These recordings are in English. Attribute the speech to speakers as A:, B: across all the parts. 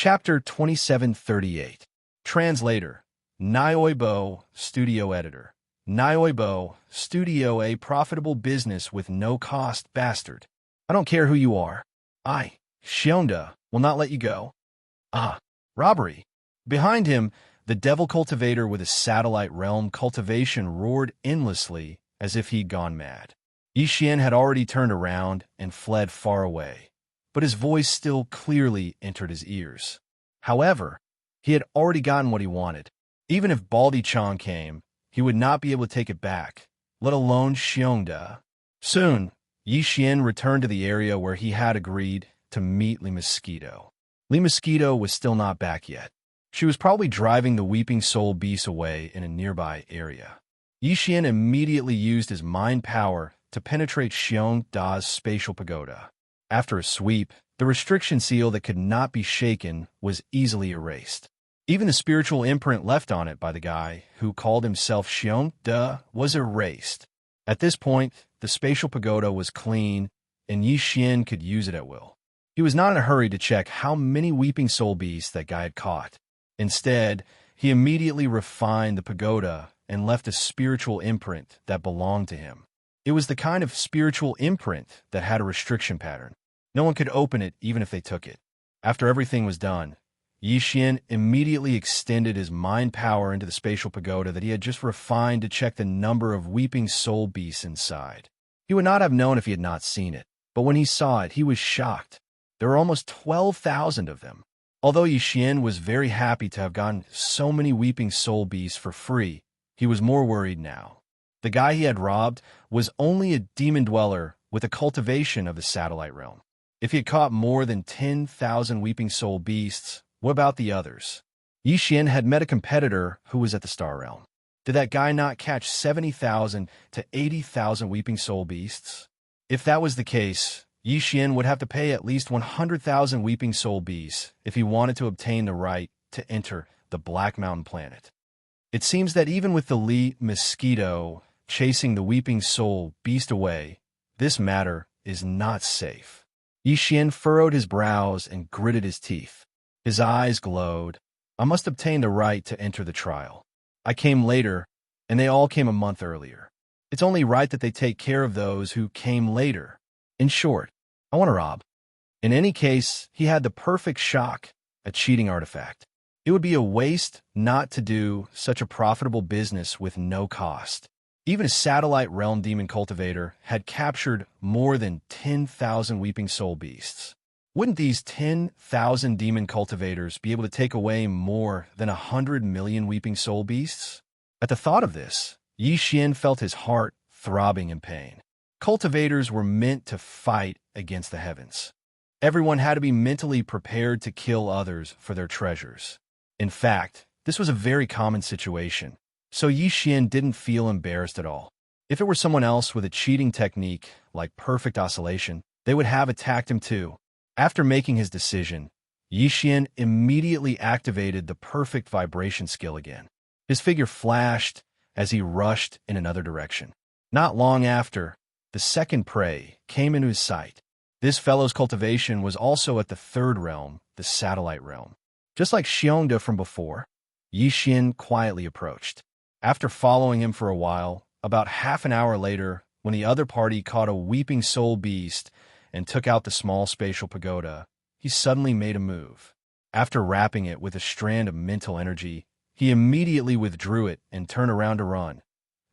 A: Chapter 2738. Translator. Nioibo, Studio Editor. Nioibo, Studio, a profitable business with no cost, bastard. I don't care who you are. I, Xianxia, will not let you go. Ah, robbery. Behind him, the devil cultivator with his satellite realm cultivation roared endlessly as if he'd gone mad. Yixian had already turned around and fled far away, but his voice still clearly entered his ears. However, he had already gotten what he wanted. Even if Baldy Chong came, he would not be able to take it back, let alone Xianxia. Soon, Yixian returned to the area where he had agreed to meet Li Mosquito. Li Mosquito was still not back yet. She was probably driving the Weeping Soul Beast away in a nearby area. Yixian immediately used his mind power to penetrate Xianxia's spatial pagoda. After a sweep, the restriction seal that could not be shaken was easily erased. Even the spiritual imprint left on it by the guy who called himself Xianxia was erased. At this point, the spatial pagoda was clean, and Yixian could use it at will. He was not in a hurry to check how many Weeping Soul Beasts that guy had caught. Instead, he immediately refined the pagoda and left a spiritual imprint that belonged to him. It was the kind of spiritual imprint that had a restriction pattern. No one could open it even if they took it. After everything was done, Yixian immediately extended his mind power into the spatial pagoda that he had just refined to check the number of Weeping Soul Beasts inside. He would not have known if he had not seen it, but when he saw it, he was shocked. There were almost 12,000 of them. Although Yixian was very happy to have gotten so many Weeping Soul Beasts for free, he was more worried now. The guy he had robbed was only a demon dweller with a cultivation of the satellite realm. If he had caught more than 10,000 Weeping Soul Beasts, what about the others? Yixian had met a competitor who was at the Star Realm. Did that guy not catch 70,000 to 80,000 Weeping Soul Beasts? If that was the case, Yixian would have to pay at least 100,000 Weeping Soul Beasts if he wanted to obtain the right to enter the Black Mountain planet. It seems that even with the Li Mosquito chasing the Weeping Soul Beast away, this matter is not safe. Yixian furrowed his brows and gritted his teeth. His eyes glowed. I must obtain the right to enter the trial. I came later, and they all came a month earlier. It's only right that they take care of those who came later. In short, I want to rob. In any case, he had the perfect shock, a cheating artifact. It would be a waste not to do such a profitable business with no cost. Even a satellite realm demon cultivator had captured more than 10,000 Weeping Soul Beasts. Wouldn't these 10,000 demon cultivators be able to take away more than 100 million Weeping Soul Beasts? At the thought of this, Yixian felt his heart throbbing in pain. Cultivators were meant to fight against the heavens. Everyone had to be mentally prepared to kill others for their treasures. In fact, this was a very common situation, so Yixian didn't feel embarrassed at all. If it were someone else with a cheating technique like perfect oscillation, they would have attacked him too. After making his decision, Yixian immediately activated the perfect vibration skill again. His figure flashed as he rushed in another direction. Not long after, the second prey came into his sight. This fellow's cultivation was also at the third realm, the satellite realm. Just like Xianxia from before, Yixian quietly approached. After following him for a while, about half an hour later, when the other party caught a Weeping Soul Beast and took out the small spatial pagoda, he suddenly made a move. After wrapping it with a strand of mental energy, he immediately withdrew it and turned around to run.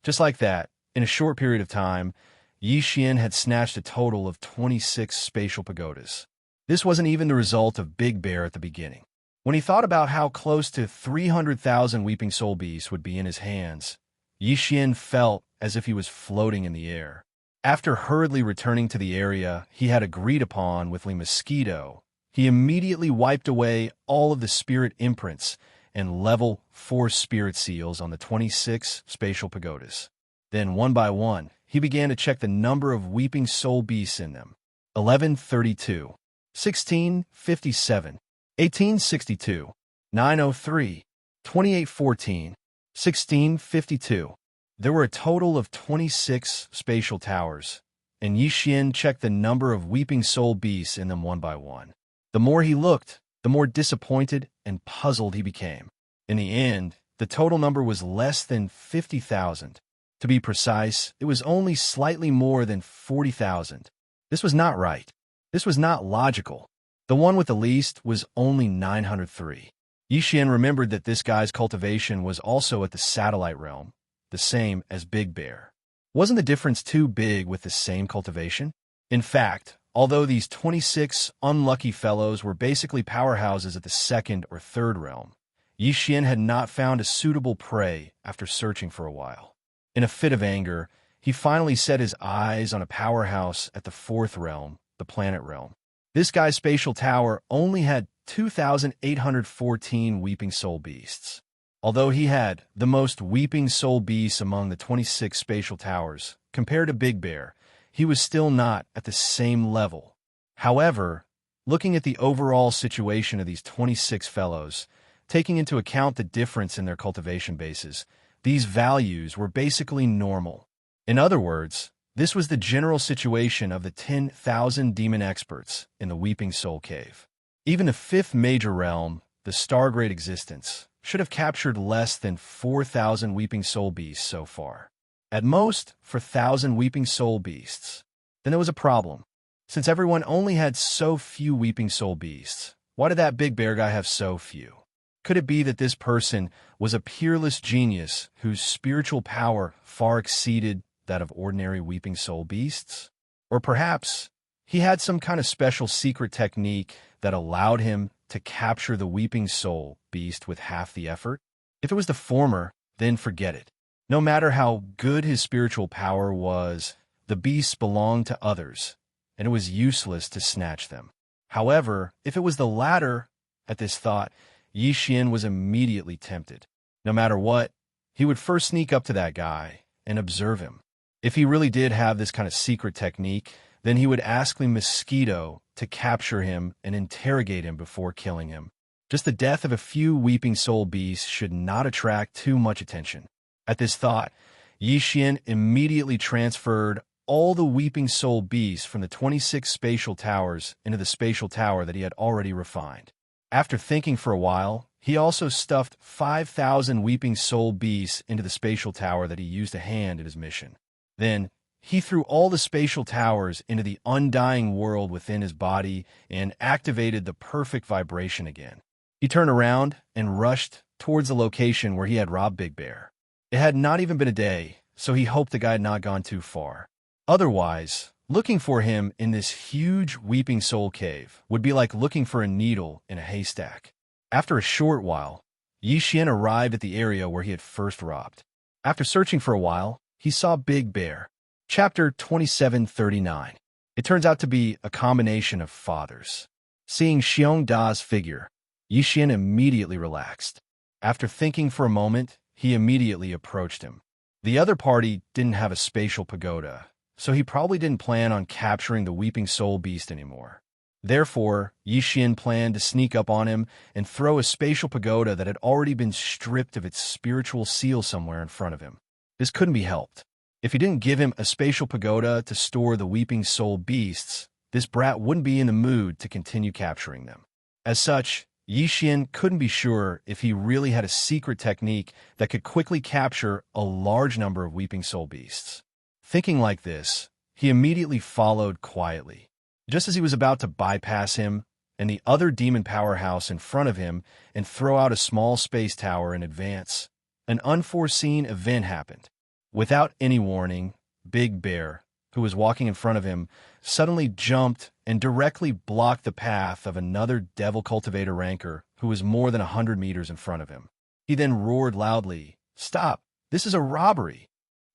A: Just like that, in a short period of time, Yixian had snatched a total of 26 spatial pagodas. This wasn't even the result of Big Bear at the beginning. When he thought about how close to 300,000 Weeping Soul Beasts would be in his hands, Yixian felt as if he was floating in the air. After hurriedly returning to the area he had agreed upon with Li Mosquito, he immediately wiped away all of the spirit imprints and level 4 spirit seals on the 26 spatial pagodas. Then, one by one, he began to check the number of Weeping Soul Beasts in them. 1132, 1657, 1862, 903, 2814, 1652. There were a total of 26 spatial towers, and Yixian checked the number of Weeping Soul Beasts in them one by one. The more he looked, the more disappointed and puzzled he became. In the end, the total number was less than 50,000. To be precise, it was only slightly more than 40,000. This was not right. This was not logical. The one with the least was only 903. Yixian remembered that this guy's cultivation was also at the satellite realm, the same as Big Bear. Wasn't the difference too big with the same cultivation? In fact, although these 26 unlucky fellows were basically powerhouses at the second or third realm, Yixian had not found a suitable prey after searching for a while. In a fit of anger, he finally set his eyes on a powerhouse at the fourth realm, the planet realm. This guy's spatial tower only had 2,814 Weeping Soul Beasts. Although he had the most Weeping Soul Beasts among the 26 spatial towers, compared to Big Bear, he was still not at the same level. However, looking at the overall situation of these 26 fellows, taking into account the difference in their cultivation bases, these values were basically normal. In other words, this was the general situation of the 10,000 demon experts in the Weeping Soul Cave. Even the fifth major realm, the Stargrade Existence, should have captured less than 4,000 Weeping Soul Beasts so far. At most, for 1,000 Weeping Soul Beasts. Then there was a problem. Since everyone only had so few Weeping Soul Beasts, why did that Big Bear guy have so few? Could it be that this person was a peerless genius whose spiritual power far exceeded that of ordinary Weeping Soul Beasts? Or perhaps he had some kind of special secret technique that allowed him to capture the Weeping Soul Beast with half the effort? If it was the former, then forget it. No matter how good his spiritual power was, the beasts belonged to others, and it was useless to snatch them. However, if it was the latter, at this thought, Yixian was immediately tempted. No matter what, he would first sneak up to that guy and observe him. If he really did have this kind of secret technique, then he would ask the mosquito to capture him and interrogate him before killing him. Just the death of a few Weeping Soul Beasts should not attract too much attention. At this thought, Yixian immediately transferred all the Weeping Soul Beasts from the 26 spatial towers into the spatial tower that he had already refined. After thinking for a while, he also stuffed 5,000 Weeping Soul Beasts into the spatial tower that he used to hand in his mission. Then, he threw all the spatial towers into the undying world within his body and activated the perfect vibration again. He turned around and rushed towards the location where he had robbed Big Bear. It had not even been a day, so he hoped the guy had not gone too far. Otherwise, looking for him in this huge Weeping Soul Cave would be like looking for a needle in a haystack. After a short while, Yixian arrived at the area where he had first robbed. After searching for a while, he saw Big Bear. Chapter 2739. It turns out to be a combination of fathers. Seeing Xiongda's figure, Yixian immediately relaxed. After thinking for a moment, he immediately approached him. The other party didn't have a spatial pagoda, so he probably didn't plan on capturing the Weeping Soul Beast anymore. Therefore, Yixian planned to sneak up on him and throw a spatial pagoda that had already been stripped of its spiritual seal somewhere in front of him. This couldn't be helped. If he didn't give him a spatial pagoda to store the Weeping Soul Beasts, this brat wouldn't be in the mood to continue capturing them. As such, Yixian couldn't be sure if he really had a secret technique that could quickly capture a large number of Weeping Soul Beasts. Thinking like this, he immediately followed quietly. Just as he was about to bypass him and the other demon powerhouse in front of him and throw out a small space tower in advance, an unforeseen event happened. Without any warning, Big Bear, who was walking in front of him, suddenly jumped and directly blocked the path of another Devil Cultivator ranker who was more than 100 meters in front of him. He then roared loudly, "Stop! This is a robbery!"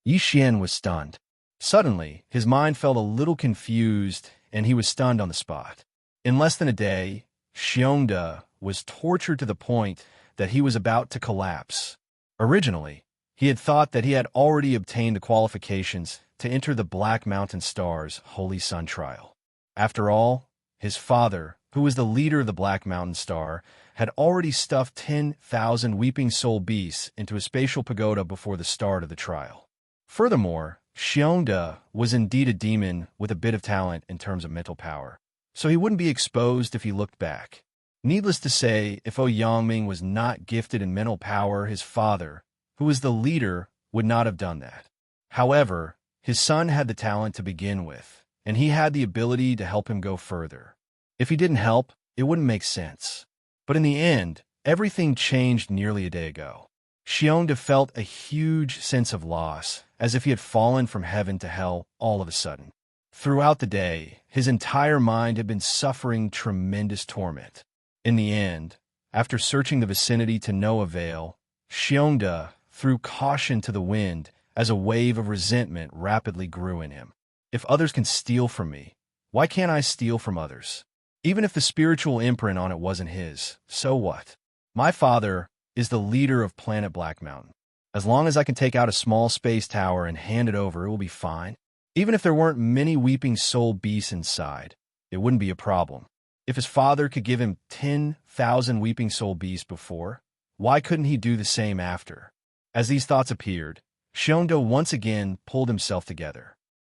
A: Yixian was stunned. Suddenly, his mind felt a little confused and he was stunned on the spot. In less than a day, Xiongda was tortured to the point that he was about to collapse. Originally, he had thought that he had already obtained the qualifications to enter the Black Mountain Star's Holy Sun trial. After all, his father, who was the leader of the Black Mountain Star, had already stuffed 10,000 Weeping Soul Beasts into a spatial pagoda before the start of the trial. Furthermore, Xiongda was indeed a demon with a bit of talent in terms of mental power, so he wouldn't be exposed if he looked back. Needless to say, if Ouyangming was not gifted in mental power, his father, who was the leader, would not have done that. However, his son had the talent to begin with, and he had the ability to help him go further. If he didn't help, it wouldn't make sense. But in the end, everything changed nearly a day ago. Xiongda felt a huge sense of loss, as if he had fallen from heaven to hell all of a sudden. Throughout the day, his entire mind had been suffering tremendous torment. In the end, after searching the vicinity to no avail, Xiongda threw caution to the wind as a wave of resentment rapidly grew in him. If others can steal from me, why can't I steal from others? Even if the spiritual imprint on it wasn't his, so what? My father is the leader of Planet Black Mountain. As long as I can take out a small space tower and hand it over, it will be fine. Even if there weren't many weeping soul beasts inside, it wouldn't be a problem. If his father could give him 10,000 weeping soul beasts before, why couldn't he do the same after? As these thoughts appeared, Xiongda once again pulled himself together.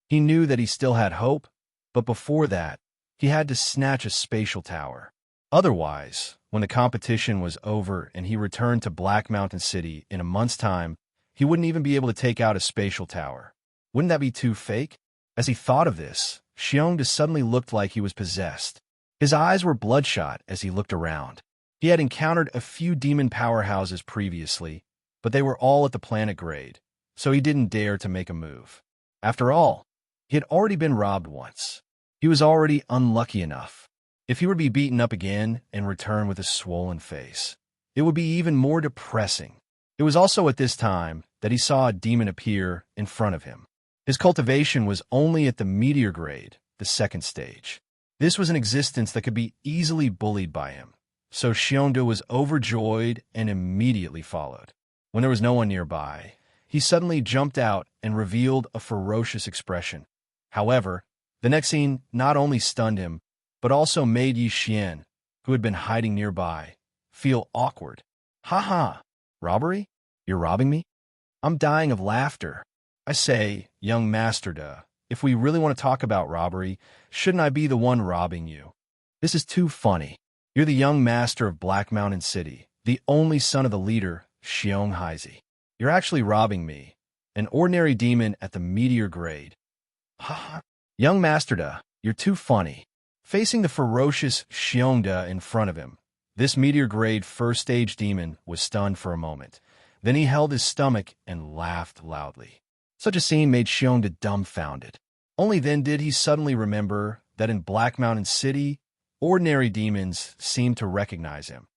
A: He knew that he still had hope, but before that, he had to snatch a spatial tower. Otherwise, when the competition was over and he returned to Black Mountain City in a month's time, he wouldn't even be able to take out a spatial tower. Wouldn't that be too fake? As he thought of this, Xiongda suddenly looked like he was possessed. His eyes were bloodshot as he looked around. He had encountered a few demon powerhouses previously, but they were all at the planet grade, so he didn't dare to make a move. After all, he had already been robbed once. He was already unlucky enough. If he were to be beaten up again and return with a swollen face, it would be even more depressing. It was also at this time that he saw a demon appear in front of him. His cultivation was only at the meteor grade, the second stage. This was an existence that could be easily bullied by him, so Xiongda was overjoyed and immediately followed. When there was no one nearby, he suddenly jumped out and revealed a ferocious expression. However, the next scene not only stunned him, but also made Yi Xian, who had been hiding nearby, feel awkward. "Ha ha! Robbery? You're robbing me? I'm dying of laughter. I say, young Master Da, if we really want to talk about robbery, shouldn't I be the one robbing you? This is too funny. You're the young master of Black Mountain City, the only son of the leader, Xianxia. You're actually robbing me, an ordinary demon at the meteor grade. Ha ha! Young Master Da, you're too funny." Facing the ferocious Xiongda in front of him, this meteor-grade first-stage demon was stunned for a moment. Then he held his stomach and laughed loudly. Such a scene made Xiongda dumbfounded. Only then did he suddenly remember that in Black Mountain City, ordinary demons seemed to recognize him.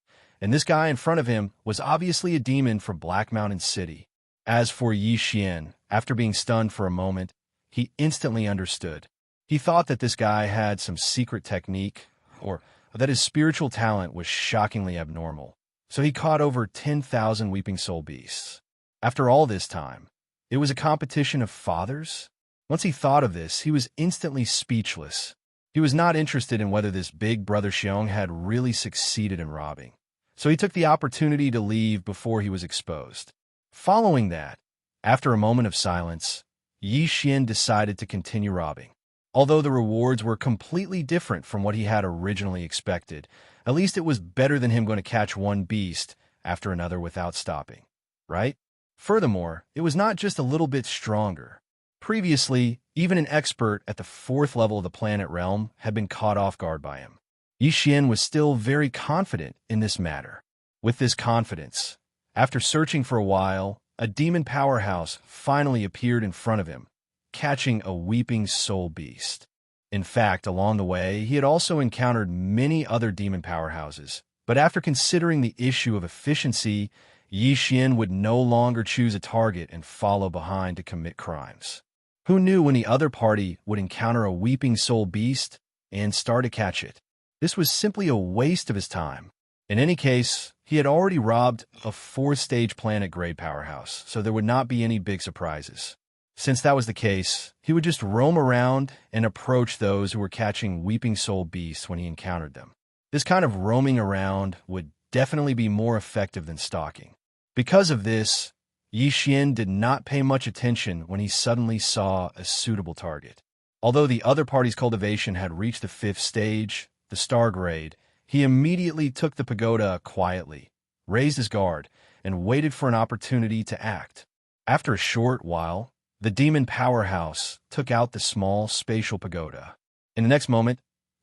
A: And this guy in front of him was obviously a demon from Black Mountain City. As for Yi Xian, after being stunned for a moment, he instantly understood. He thought that this guy had some secret technique, or that his spiritual talent was shockingly abnormal. So he caught over 10,000 weeping soul beasts. After all this time, it was a competition of fathers? Once he thought of this, he was instantly speechless. He was not interested in whether this big brother Xiong had really succeeded in robbing. So he took the opportunity to leave before he was exposed. Following that, after a moment of silence, Yi Xian decided to continue robbing. Although the rewards were completely different from what he had originally expected, at least it was better than him going to catch one beast after another without stopping, right? Furthermore, it was not just a little bit stronger. Previously, even an expert at the 4th level of the planet realm had been caught off guard by him. Yi Xian was still very confident in this matter. With this confidence, after searching for a while, a demon powerhouse finally appeared in front of him, catching a weeping soul beast. In fact, along the way, he had also encountered many other demon powerhouses, but after considering the issue of efficiency, Yi Xian would no longer choose a target and follow behind to commit crimes. Who knew when the other party would encounter a weeping soul beast and start to catch it? This was simply a waste of his time. In any case, he had already robbed a 4th-stage planet-grade powerhouse, so there would not be any big surprises. Since that was the case, he would just roam around and approach those who were catching weeping soul beasts when he encountered them. This kind of roaming around would definitely be more effective than stalking. Because of this, Yi Xian did not pay much attention when he suddenly saw a suitable target. Although the other party's cultivation had reached the 5th stage, the star grade, he immediately took the pagoda quietly, raised his guard, and waited for an opportunity to act. After a short while, the demon powerhouse took out the small spatial pagoda. In the next moment,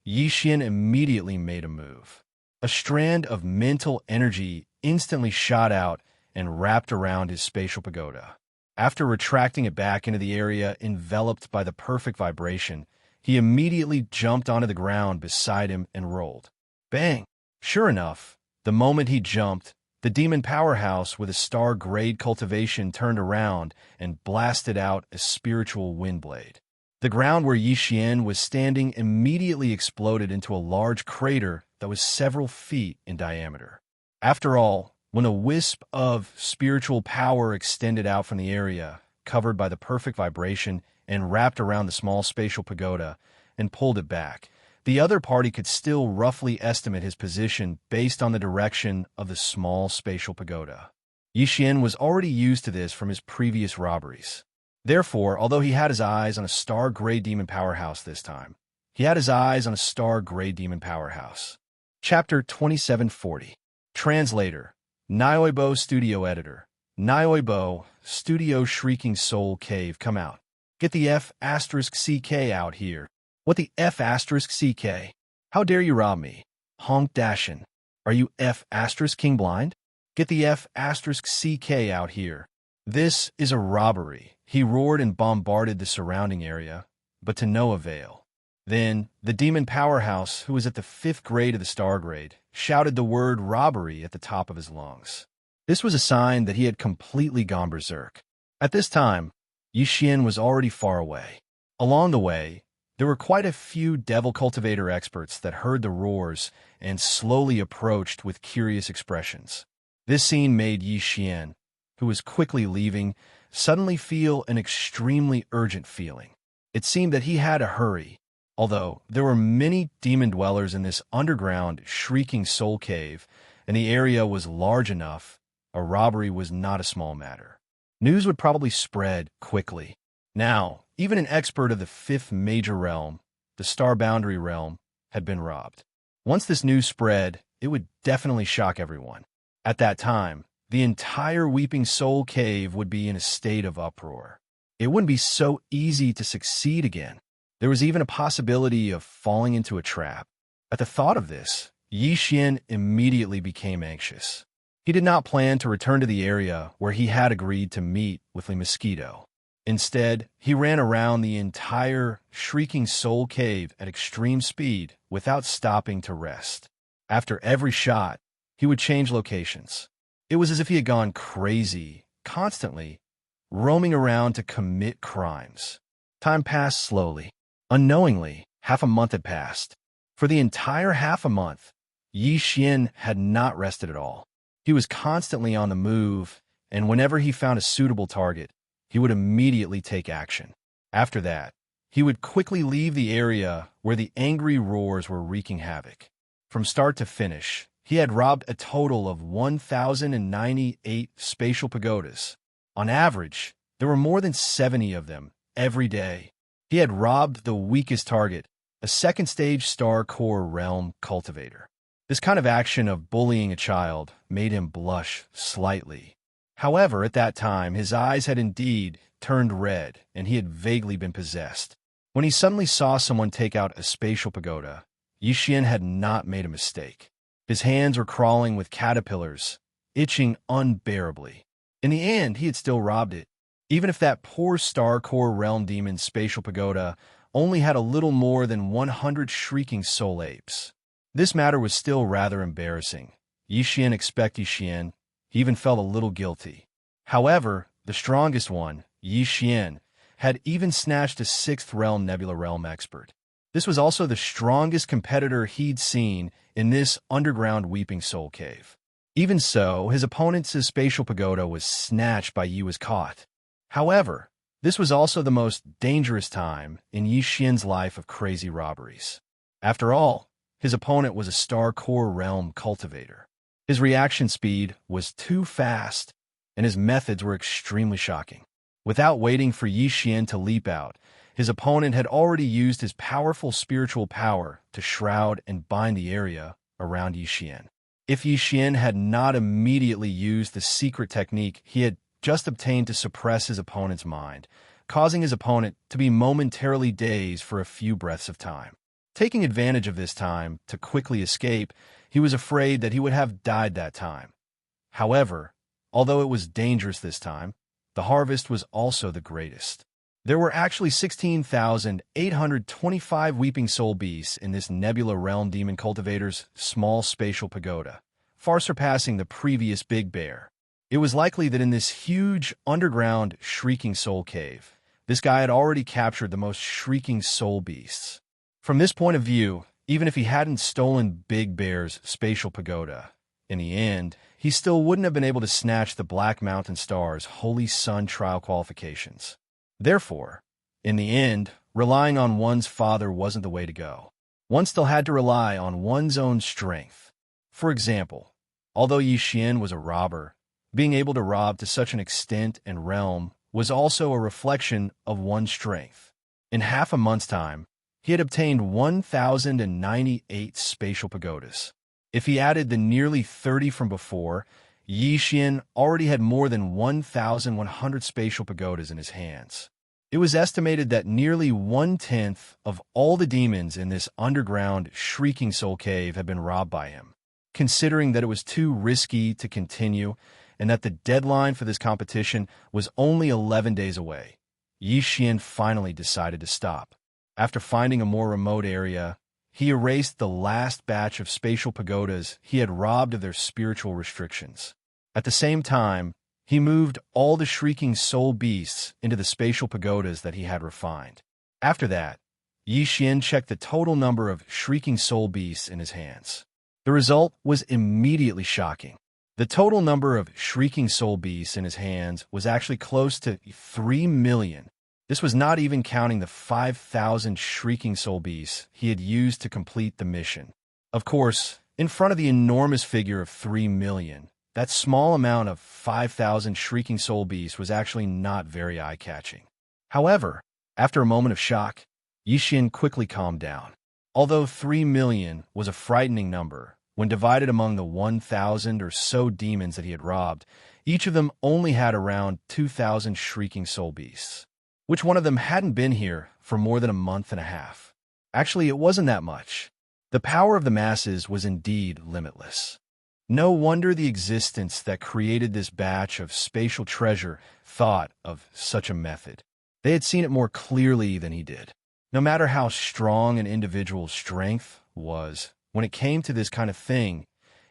A: Yixian immediately made a move. A strand of mental energy instantly shot out and wrapped around his spatial pagoda. After retracting it back into the area enveloped by the perfect vibration, he immediately jumped onto the ground beside him and rolled. Bang! Sure enough, the moment he jumped, the demon powerhouse with a star-grade cultivation turned around and blasted out a spiritual windblade. The ground where Yixian was standing immediately exploded into a large crater that was several feet in diameter. After all, when a wisp of spiritual power extended out from the area, covered by the perfect vibration and wrapped around the small spatial pagoda, and pulled it back, the other party could still roughly estimate his position based on the direction of the small spatial pagoda. Yixian was already used to this from his previous robberies. Therefore, although he had his eyes on a star-grade demon powerhouse this time, he had his eyes on a star-grade demon powerhouse. Chapter 2740. Translator, Nioibo Studio Editor. Nioibo, Studio Shrieking Soul Cave, come out. Get the F*CK out here. What the F*CK? How dare you rob me? Honk Dashin. Are you F*King blind? Get the F*CK out here. This is a robbery. He roared and bombarded the surrounding area, but to no avail. Then, the demon powerhouse, who was at the 5th grade of the star grade, shouted the word robbery at the top of his lungs. This was a sign that he had completely gone berserk. At this time, Yixian was already far away. Along the way, there were quite a few devil cultivator experts that heard the roars and slowly approached with curious expressions. This scene made Yixian, who was quickly leaving, suddenly feel an extremely urgent feeling. It seemed that he had to hurry. Although there were many demon dwellers in this underground, shrieking soul cave, and the area was large enough, a robbery was not a small matter. News would probably spread quickly. Now, even an expert of the 5th major realm, the Star Boundary realm, had been robbed. Once this news spread, it would definitely shock everyone. At that time, the entire Weeping Soul Cave would be in a state of uproar. It wouldn't be so easy to succeed again. There was even a possibility of falling into a trap. At the thought of this, Yixian immediately became anxious. He did not plan to return to the area where he had agreed to meet with the mosquito. Instead, he ran around the entire Shrieking Soul Cave at extreme speed without stopping to rest. After every shot, he would change locations. It was as if he had gone crazy, constantly roaming around to commit crimes. Time passed slowly. Unknowingly, half a month had passed. For the entire half a month, Yixian had not rested at all. He was constantly on the move, and whenever he found a suitable target, he would immediately take action. After that, he would quickly leave the area where the angry roars were wreaking havoc. From start to finish, he had robbed a total of 1,098 spatial pagodas. On average, there were more than 70 of them every day. He had robbed the weakest target, a second-stage star core realm cultivator. This kind of action of bullying a child made him blush slightly. However, at that time, his eyes had indeed turned red, and he had vaguely been possessed. When he suddenly saw someone take out a spatial pagoda, Yixian had not made a mistake. His hands were crawling with caterpillars, itching unbearably. In the end, he had still robbed it, even if that poor Star Core Realm Demon's spatial pagoda only had a little more than 100 shrieking soul apes. This matter was still rather embarrassing. Yixian expected Yixian. He even felt a little guilty. However, the strongest one, Yixian, had even snatched a 6th Realm Nebula Realm expert. This was also the strongest competitor he'd seen in this underground Weeping Soul Cave. Even so, his opponent's spatial pagoda was snatched by Yi was caught. However, this was also the most dangerous time in Yixian's life of crazy robberies. After all, his opponent was a Star Core Realm cultivator. His reaction speed was too fast, and his methods were extremely shocking. Without waiting for Yixian to leap out, his opponent had already used his powerful spiritual power to shroud and bind the area around Yixian. If Yixian had not immediately used the secret technique he had just obtained to suppress his opponent's mind, causing his opponent to be momentarily dazed for a few breaths of time. Taking advantage of this time to quickly escape, he was afraid that he would have died that time. However, although it was dangerous this time, the harvest was also the greatest. There were actually 16,825 weeping soul beasts in this Nebula Realm Demon Cultivator's small spatial pagoda, far surpassing the previous Big Bear. It was likely that in this huge underground Shrieking Soul Cave, this guy had already captured the most Shrieking Soul beasts. From this point of view, even if he hadn't stolen Big Bear's spatial pagoda, in the end, he still wouldn't have been able to snatch the Black Mountain Star's Holy Sun trial qualifications. Therefore, in the end, relying on one's father wasn't the way to go. One still had to rely on one's own strength. For example, although Yixian was a robber, being able to rob to such an extent and realm was also a reflection of one's strength. In half a month's time, he had obtained 1,098 spatial pagodas. If he added the nearly 30 from before, Yixian already had more than 1,100 spatial pagodas in his hands. It was estimated that nearly 1/10 of all the demons in this underground Shrieking Soul Cave had been robbed by him. Considering that it was too risky to continue and that the deadline for this competition was only 11 days away, Yixian finally decided to stop. After finding a more remote area, he erased the last batch of spatial pagodas he had robbed of their spiritual restrictions. At the same time, he moved all the Shrieking Soul beasts into the spatial pagodas that he had refined. After that, Yixian checked the total number of Shrieking Soul beasts in his hands. The result was immediately shocking. The total number of Shrieking Soul beasts in his hands was actually close to 3 million. This was not even counting the 5,000 Shrieking Soul beasts he had used to complete the mission. Of course, in front of the enormous figure of 3 million, that small amount of 5,000 Shrieking Soul beasts was actually not very eye-catching. However, after a moment of shock, Yixian quickly calmed down. Although 3 million was a frightening number, when divided among the 1,000 or so demons that he had robbed, each of them only had around 2,000 Shrieking Soul beasts. Which one of them hadn't been here for more than a month and a half? Actually, it wasn't that much. The power of the masses was indeed limitless. No wonder the existence that created this batch of spatial treasure thought of such a method. They had seen it more clearly than he did. No matter how strong an individual's strength was, when it came to this kind of thing,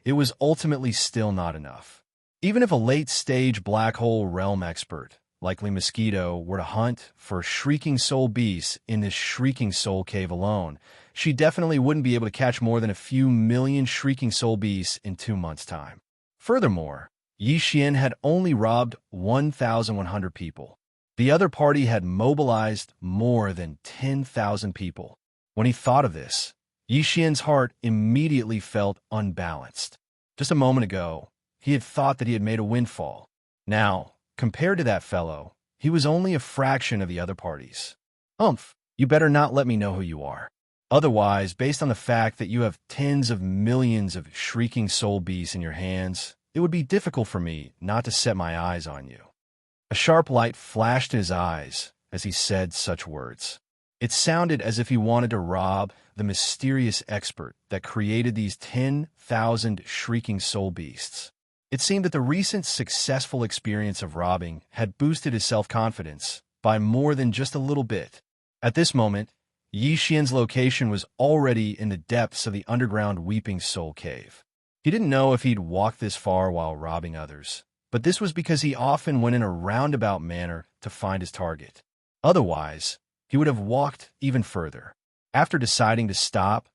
A: it was ultimately still not enough. Even if a late-stage black hole realm expert, like Mosquito, were to hunt for Shrieking Soul beasts in this Shrieking Soul Cave alone, she definitely wouldn't be able to catch more than a few million Shrieking Soul beasts in 2 months' time. Furthermore, Yixian had only robbed 1,100 people. The other party had mobilized more than 10,000 people. When he thought of this, Yixian's heart immediately felt unbalanced. Just a moment ago, he had thought that he had made a windfall. Now, compared to that fellow, he was only a fraction of the other parties. You better not let me know who you are. Otherwise, based on the fact that you have tens of millions of Shrieking Soul beasts in your hands, it would be difficult for me not to set my eyes on you. A sharp light flashed in his eyes as he said such words. It sounded as if he wanted to rob the mysterious expert that created these 10,000 Shrieking Soul beasts. It seemed that the recent successful experience of robbing had boosted his self-confidence by more than just a little bit. At this moment, Yixian's location was already in the depths of the underground Weeping Soul Cave. He didn't know if he'd walked this far while robbing others, but this was because he often went in a roundabout manner to find his target. Otherwise, he would have walked even further. After deciding to stop,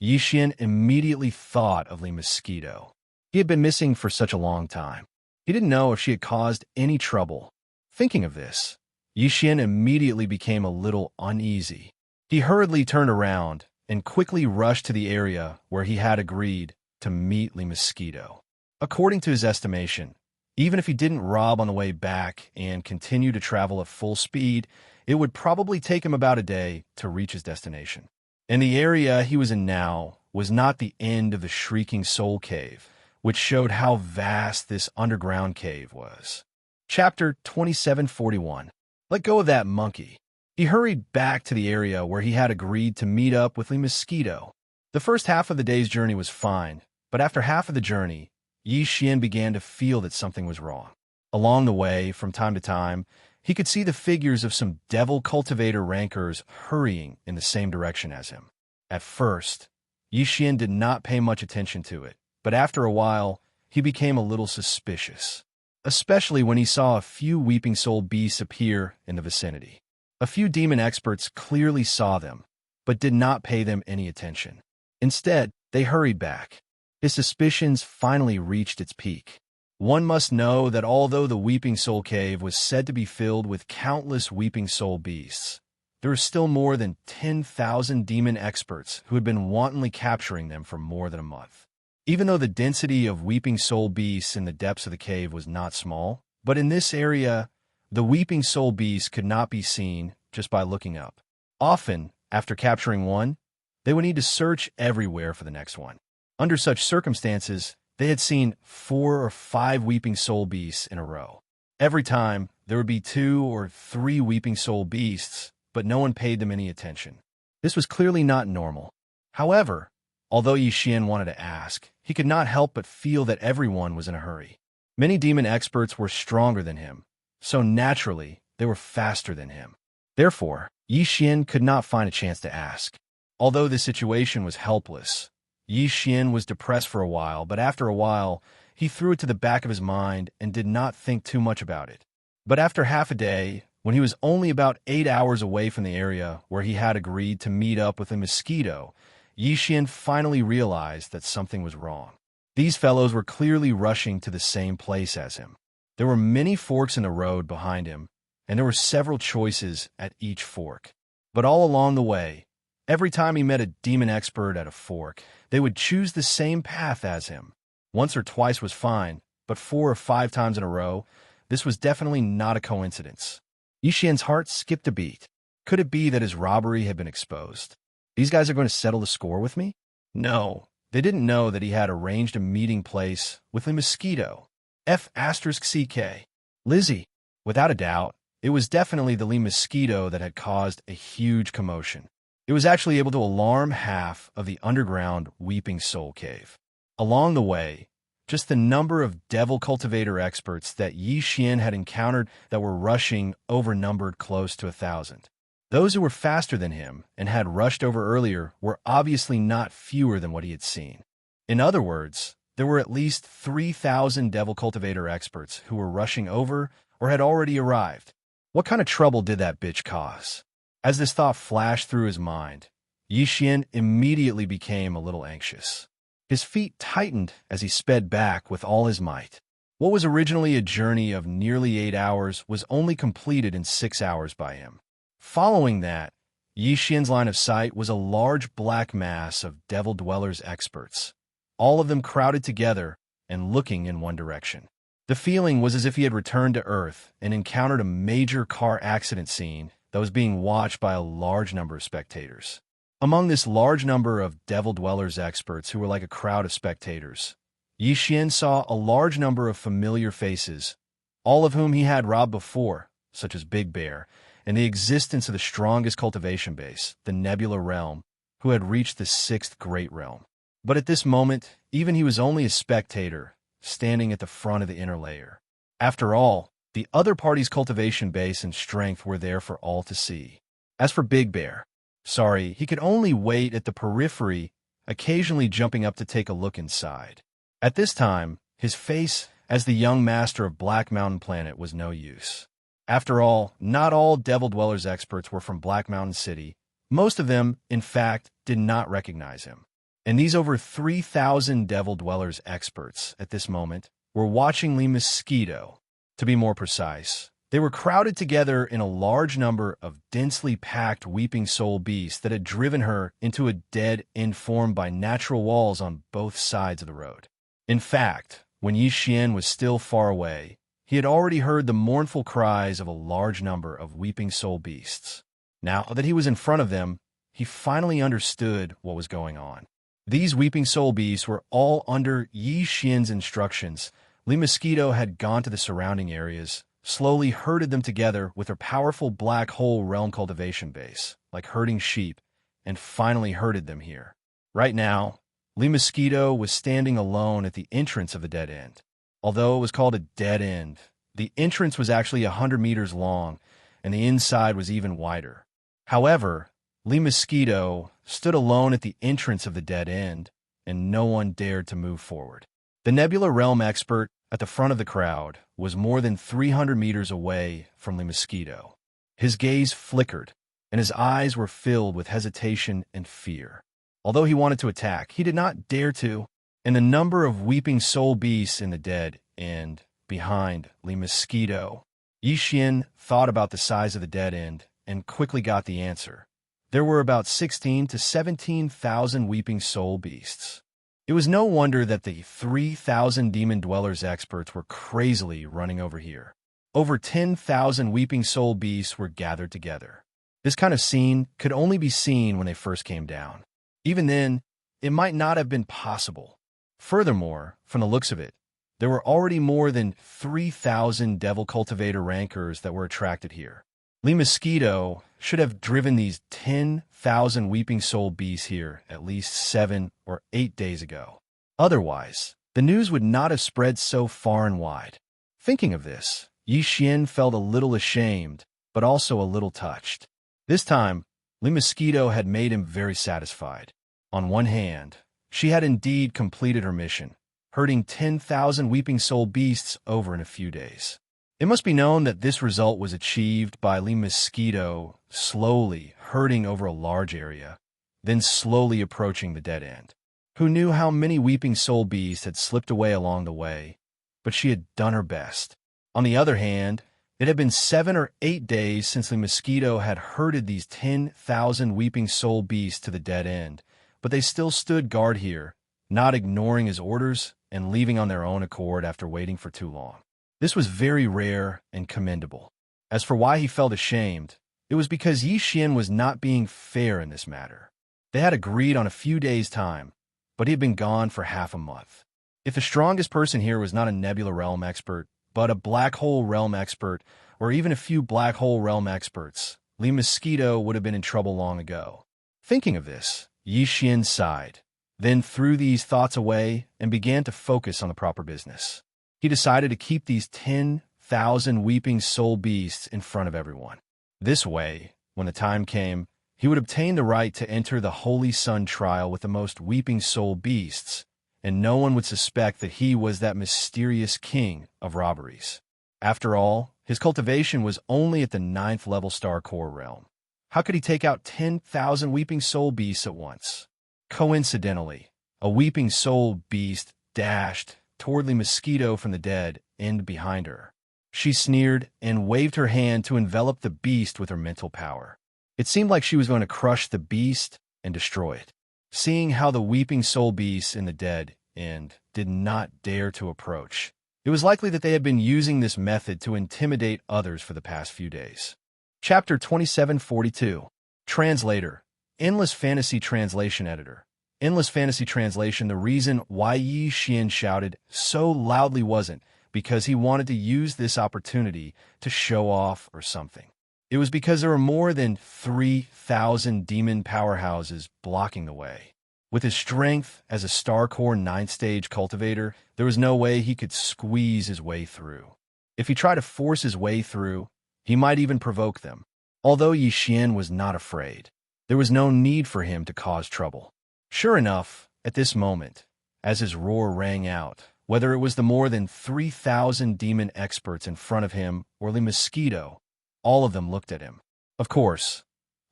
A: Yixian immediately thought of Mosquito. He had been missing for such a long time. He didn't know if she had caused any trouble. Thinking of this, Yixian immediately became a little uneasy. He hurriedly turned around and quickly rushed to the area where he had agreed to meet Mosquito. According to his estimation, even if he didn't rob on the way back and continue to travel at full speed, it would probably take him about a day to reach his destination. In the area he was in now was not the end of the Shrieking Soul Cave, which showed how vast this underground cave was. Chapter 2741. Let go of that monkey. He hurried back to the area where he had agreed to meet up with the mosquito. The first half of the day's journey was fine, but after half of the journey, Xian began to feel that something was wrong. Along the way, from time to time, he could see the figures of some devil cultivator rankers hurrying in the same direction as him. At first, Xian did not pay much attention to it, but after a while, he became a little suspicious, especially when he saw a few weeping soul beasts appear in the vicinity. A few demon experts clearly saw them, but did not pay them any attention. Instead, they hurried back. His suspicions finally reached its peak. One must know that although the Weeping Soul Cave was said to be filled with countless weeping soul beasts, there were still more than 10,000 demon experts who had been wantonly capturing them for more than a month. Even though the density of weeping soul beasts in the depths of the cave was not small, but in this area, the weeping soul beasts could not be seen just by looking up. Often, after capturing one, they would need to search everywhere for the next one. Under such circumstances, they had seen 4 or 5 weeping soul beasts in a row. Every time, there would be 2 or 3 weeping soul beasts, but no one paid them any attention. This was clearly not normal. However, although Xian wanted to ask, he could not help but feel that everyone was in a hurry. Many demon experts were stronger than him, so naturally, they were faster than him. Therefore, Xian could not find a chance to ask. Although the situation was helpless, Xian was depressed for a while, but after a while, he threw it to the back of his mind and did not think too much about it. But after half a day, when he was only about 8 hours away from the area where he had agreed to meet up with a mosquito, Xian finally realized that something was wrong. These fellows were clearly rushing to the same place as him. There were many forks in the road behind him, and there were several choices at each fork. But all along the way, every time he met a demon expert at a fork, they would choose the same path as him. Once or twice was fine, but 4 or 5 times in a row, this was definitely not a coincidence. Xian's heart skipped a beat. Could it be that his robbery had been exposed? These guys are going to settle the score with me? No, they didn't know that he had arranged a meeting place with a mosquito. F***CK. Lizzie. Without a doubt, it was definitely the mosquito that had caused a huge commotion. It was actually able to alarm half of the underground Weeping Soul Cave. Along the way, just the number of devil cultivator experts that Xian had encountered that were rushing overnumbered close to 1,000. Those who were faster than him and had rushed over earlier were obviously not fewer than what he had seen. In other words, there were at least 3,000 devil cultivator experts who were rushing over or had already arrived. What kind of trouble did that bitch cause? As this thought flashed through his mind, Xian immediately became a little anxious. His feet tightened as he sped back with all his might. What was originally a journey of nearly 8 hours was only completed in 6 hours by him. Following that, Xian's line of sight was a large black mass of devil dwellers experts, all of them crowded together and looking in one direction. The feeling was as if he had returned to Earth and encountered a major car accident scene that was being watched by a large number of spectators. Among this large number of devil dwellers experts who were like a crowd of spectators, Xian saw a large number of familiar faces, all of whom he had robbed before, such as Big Bear, and the existence of the strongest cultivation base, the Nebula Realm, who had reached the 6th Great Realm. But at this moment, even he was only a spectator, standing at the front of the inner layer. After all, the other party's cultivation base and strength were there for all to see. As for Big Bear, he could only wait at the periphery, occasionally jumping up to take a look inside. At this time, his face as the young master of Black Mountain Planet was no use. After all, not all Devil Dwellers experts were from Black Mountain City. Most of them, in fact, did not recognize him. And these over 3,000 Devil Dwellers experts at this moment were watching Lee Mosquito. To be more precise, they were crowded together in a large number of densely packed weeping soul beasts that had driven her into a dead end formed by natural walls on both sides of the road. In fact, when Xian was still far away, he had already heard the mournful cries of a large number of weeping soul beasts. Now that he was in front of them, he finally understood what was going on. These weeping soul beasts were all under Yi Xian's instructions. Li Mosquito had gone to the surrounding areas, slowly herded them together with her powerful black hole realm cultivation base, like herding sheep, and finally herded them here. Right now, Li Mosquito was standing alone at the entrance of the dead end. Although it was called a dead end, the entrance was actually 100 meters long, and the inside was even wider. However, Li Mosquito stood alone at the entrance of the dead end, and no one dared to move forward. The Nebula Realm expert at the front of the crowd was more than 300 meters away from Li Mosquito. His gaze flickered, and his eyes were filled with hesitation and fear. Although he wanted to attack, he did not dare to, and the number of weeping soul beasts in the dead end behind Li Mosquito. Yi Xian thought about the size of the dead end and quickly got the answer. There were about 16 to 17,000 weeping soul beasts. It was no wonder that the 3,000 demon dwellers experts were crazily running over here. Over 10,000 weeping soul beasts were gathered together. This kind of scene could only be seen when they first came down. Even then, it might not have been possible. Furthermore, from the looks of it, there were already more than 3,000 devil cultivator rankers that were attracted here. Li Mosquito should have driven these 10,000 weeping soul beasts here at least 7 or 8 days ago. Otherwise, the news would not have spread so far and wide. Thinking of this, Yi Xian felt a little ashamed, but also a little touched. This time, Li Mosquito had made him very satisfied. On one hand, she had indeed completed her mission, herding 10,000 weeping soul beasts over in a few days. It must be known that this result was achieved by Li Mosquito slowly herding over a large area, then slowly approaching the dead end. Who knew how many weeping soul beasts had slipped away along the way, but she had done her best. On the other hand, it had been 7 or 8 days since Li Mosquito had herded these 10,000 weeping soul beasts to the dead end, but they still stood guard here, not ignoring his orders and leaving on their own accord after waiting for too long. This was very rare and commendable. As for why he felt ashamed, it was because Yi Xian was not being fair in this matter. They had agreed on a few days' time, but he had been gone for half a month. If the strongest person here was not a Nebula Realm expert, but a Black Hole Realm expert, or even a few Black Hole Realm experts, Li Mosquito would have been in trouble long ago. Thinking of this, Yi Xian sighed, then threw these thoughts away and began to focus on the proper business. He decided to keep these 10,000 weeping soul beasts in front of everyone. This way, when the time came, he would obtain the right to enter the Holy Sun trial with the most weeping soul beasts, and no one would suspect that he was that mysterious king of robberies. After all, his cultivation was only at the 9th level star core realm. How could he take out 10,000 weeping soul beasts at once? Coincidentally, a weeping soul beast dashed toward Li Mosquito from the dead end behind her. She sneered and waved her hand to envelop the beast with her mental power. It seemed like she was going to crush the beast and destroy it. Seeing how the weeping soul beasts in the dead end did not dare to approach, it was likely that they had been using this method to intimidate others for the past few days. Chapter 2742. Translator. Endless Fantasy Translation Editor. Endless Fantasy Translation. The reason why Yi Xian shouted so loudly wasn't because he wanted to use this opportunity to show off or something. It was because there were more than 3,000 demon powerhouses blocking the way. With his strength as a Star Core 9th stage cultivator, there was no way he could squeeze his way through. If he tried to force his way through, he might even provoke them. Although Yi Xian was not afraid, there was no need for him to cause trouble. Sure enough, at this moment, as his roar rang out, whether it was the more than 3,000 demon experts in front of him or Li Mosquito, all of them looked at him. Of course,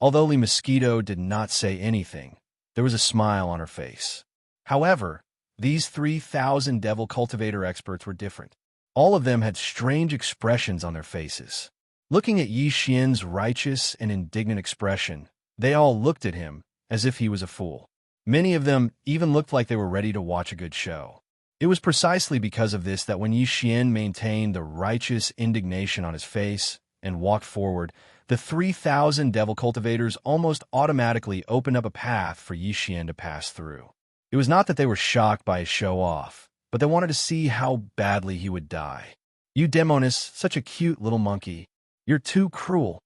A: although Li Mosquito did not say anything, there was a smile on her face. However, these 3,000 devil cultivator experts were different. All of them had strange expressions on their faces. Looking at Yi Xian's righteous and indignant expression, they all looked at him as if he was a fool. Many of them even looked like they were ready to watch a good show. It was precisely because of this that when Yi Xian maintained the righteous indignation on his face and walked forward, the 3,000 devil cultivators almost automatically opened up a path for Yi Xian to pass through. It was not that they were shocked by his show-off, but they wanted to see how badly he would die. "You Demonis, such a cute little monkey. You're too cruel."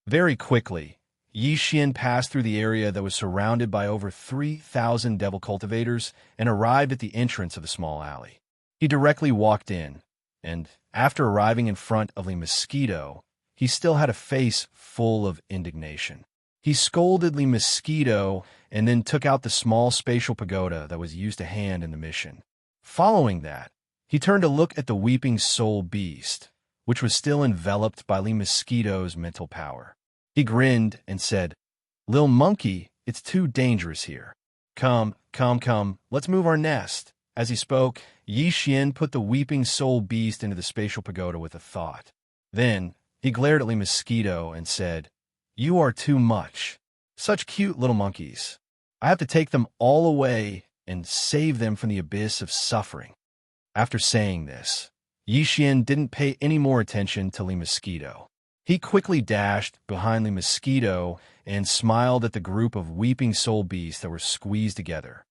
A: Very quickly, Yi Xian passed through the area that was surrounded by over 3,000 devil cultivators and arrived at the entrance of the small alley. He directly walked in, and after arriving in front of the Mosquito, he still had a face full of indignation. He scolded the Mosquito and then took out the small spatial pagoda that was used to hand in the mission. Following that, he turned to look at the Weeping Soul Beast, which was still enveloped by the Mosquito's mental power. He grinned and said, "Lil monkey, it's too dangerous here. Come, let's move our nest." As he spoke, Yi Xian put the Weeping Soul Beast into the spatial pagoda with a thought. Then, he glared at the Mosquito and said, "You are too much. Such cute little monkeys. I have to take them all away and save them from the abyss of suffering." After saying this, Yi Xian didn't pay any more attention to the Mosquito. He quickly dashed behind the Mosquito and smiled at the group of Weeping Soul Beasts that were squeezed together.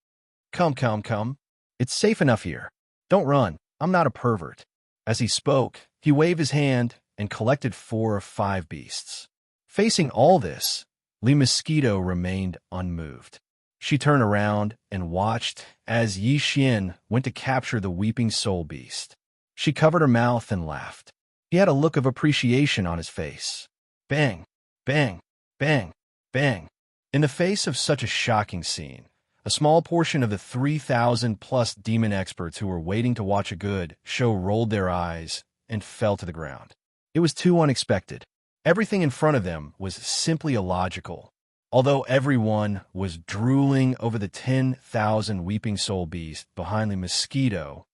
A: Come. It's safe enough here. Don't run. I'm not a pervert." As he spoke, he waved his hand and collected 4 or 5 beasts. Facing all this, the Mosquito remained unmoved. She turned around and watched as Yi Xian went to capture the Weeping Soul Beast. She covered her mouth and laughed. He had a look of appreciation on his face. Bang, bang, bang, bang. In the face of such a shocking scene, a small portion of the 3,000-plus demon experts who were waiting to watch a good show rolled their eyes and fell to the ground. It was too unexpected. Everything in front of them was simply illogical. Although everyone was drooling over the 10,000 Weeping Soul Beast behind the Mosquito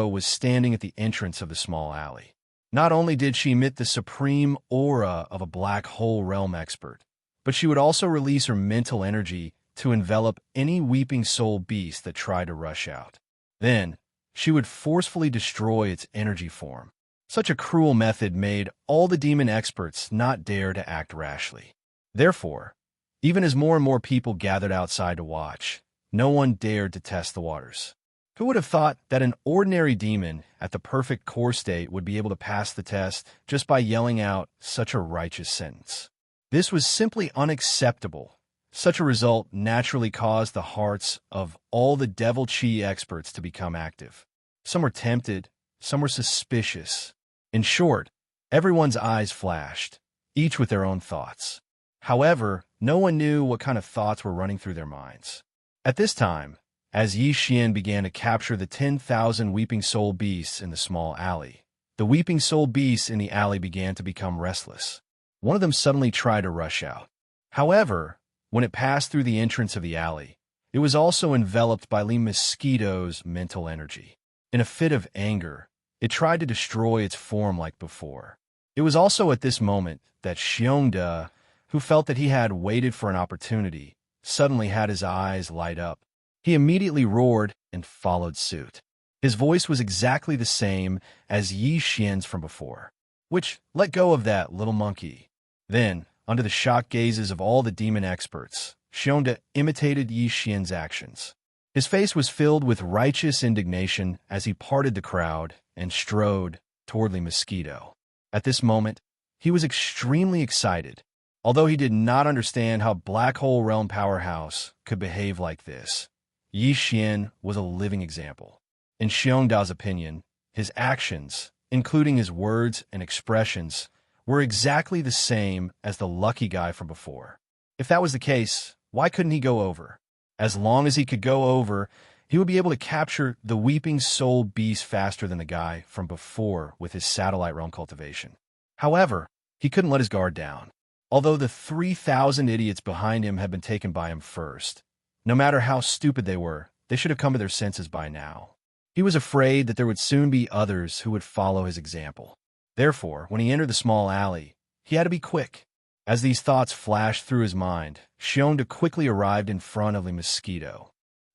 A: was standing at the entrance of the small alley. Not only did she emit the supreme aura of a black hole realm expert, but she would also release her mental energy to envelop any Weeping Soul Beast that tried to rush out. Then, she would forcefully destroy its energy form. Such a cruel method made all the demon experts not dare to act rashly. Therefore, even as more and more people gathered outside to watch, no one dared to test the waters. Who would have thought that an ordinary demon at the perfect core state would be able to pass the test just by yelling out such a righteous sentence? This was simply unacceptable. Such a result naturally caused the hearts of all the devil chi experts to become active. Some were tempted, some were suspicious. In short, everyone's eyes flashed, each with their own thoughts. However, no one knew what kind of thoughts were running through their minds. At this time, as Yi Xian began to capture the 10,000 Weeping Soul Beasts in the small alley, the Weeping Soul Beasts in the alley began to become restless. One of them suddenly tried to rush out. However, when it passed through the entrance of the alley, it was also enveloped by the Mosquito's mental energy. In a fit of anger, it tried to destroy its form like before. It was also at this moment that Xianxia, who felt that he had waited for an opportunity, suddenly had his eyes light up. He immediately roared and followed suit. His voice was exactly the same as Yi Xian's from before. "Which, let go of that, little monkey." Then, under the shocked gazes of all the demon experts, Xianxia imitated Yi Xian's actions. His face was filled with righteous indignation as he parted the crowd and strode toward the Mosquito. At this moment, he was extremely excited. Although he did not understand how Black Hole Realm Powerhouse could behave like this, Yi Xian was a living example. In Xiangda's opinion, his actions, including his words and expressions, were exactly the same as the lucky guy from before. If that was the case, why couldn't he go over? As long as he could go over, he would be able to capture the Weeping Soul Beast faster than the guy from before with his satellite realm cultivation. However, he couldn't let his guard down. Although the 3,000 idiots behind him had been taken by him first, no matter how stupid they were, they should have come to their senses by now. He was afraid that there would soon be others who would follow his example. Therefore, when he entered the small alley, he had to be quick. As these thoughts flashed through his mind, Xianxia quickly arrived in front of the Mosquito.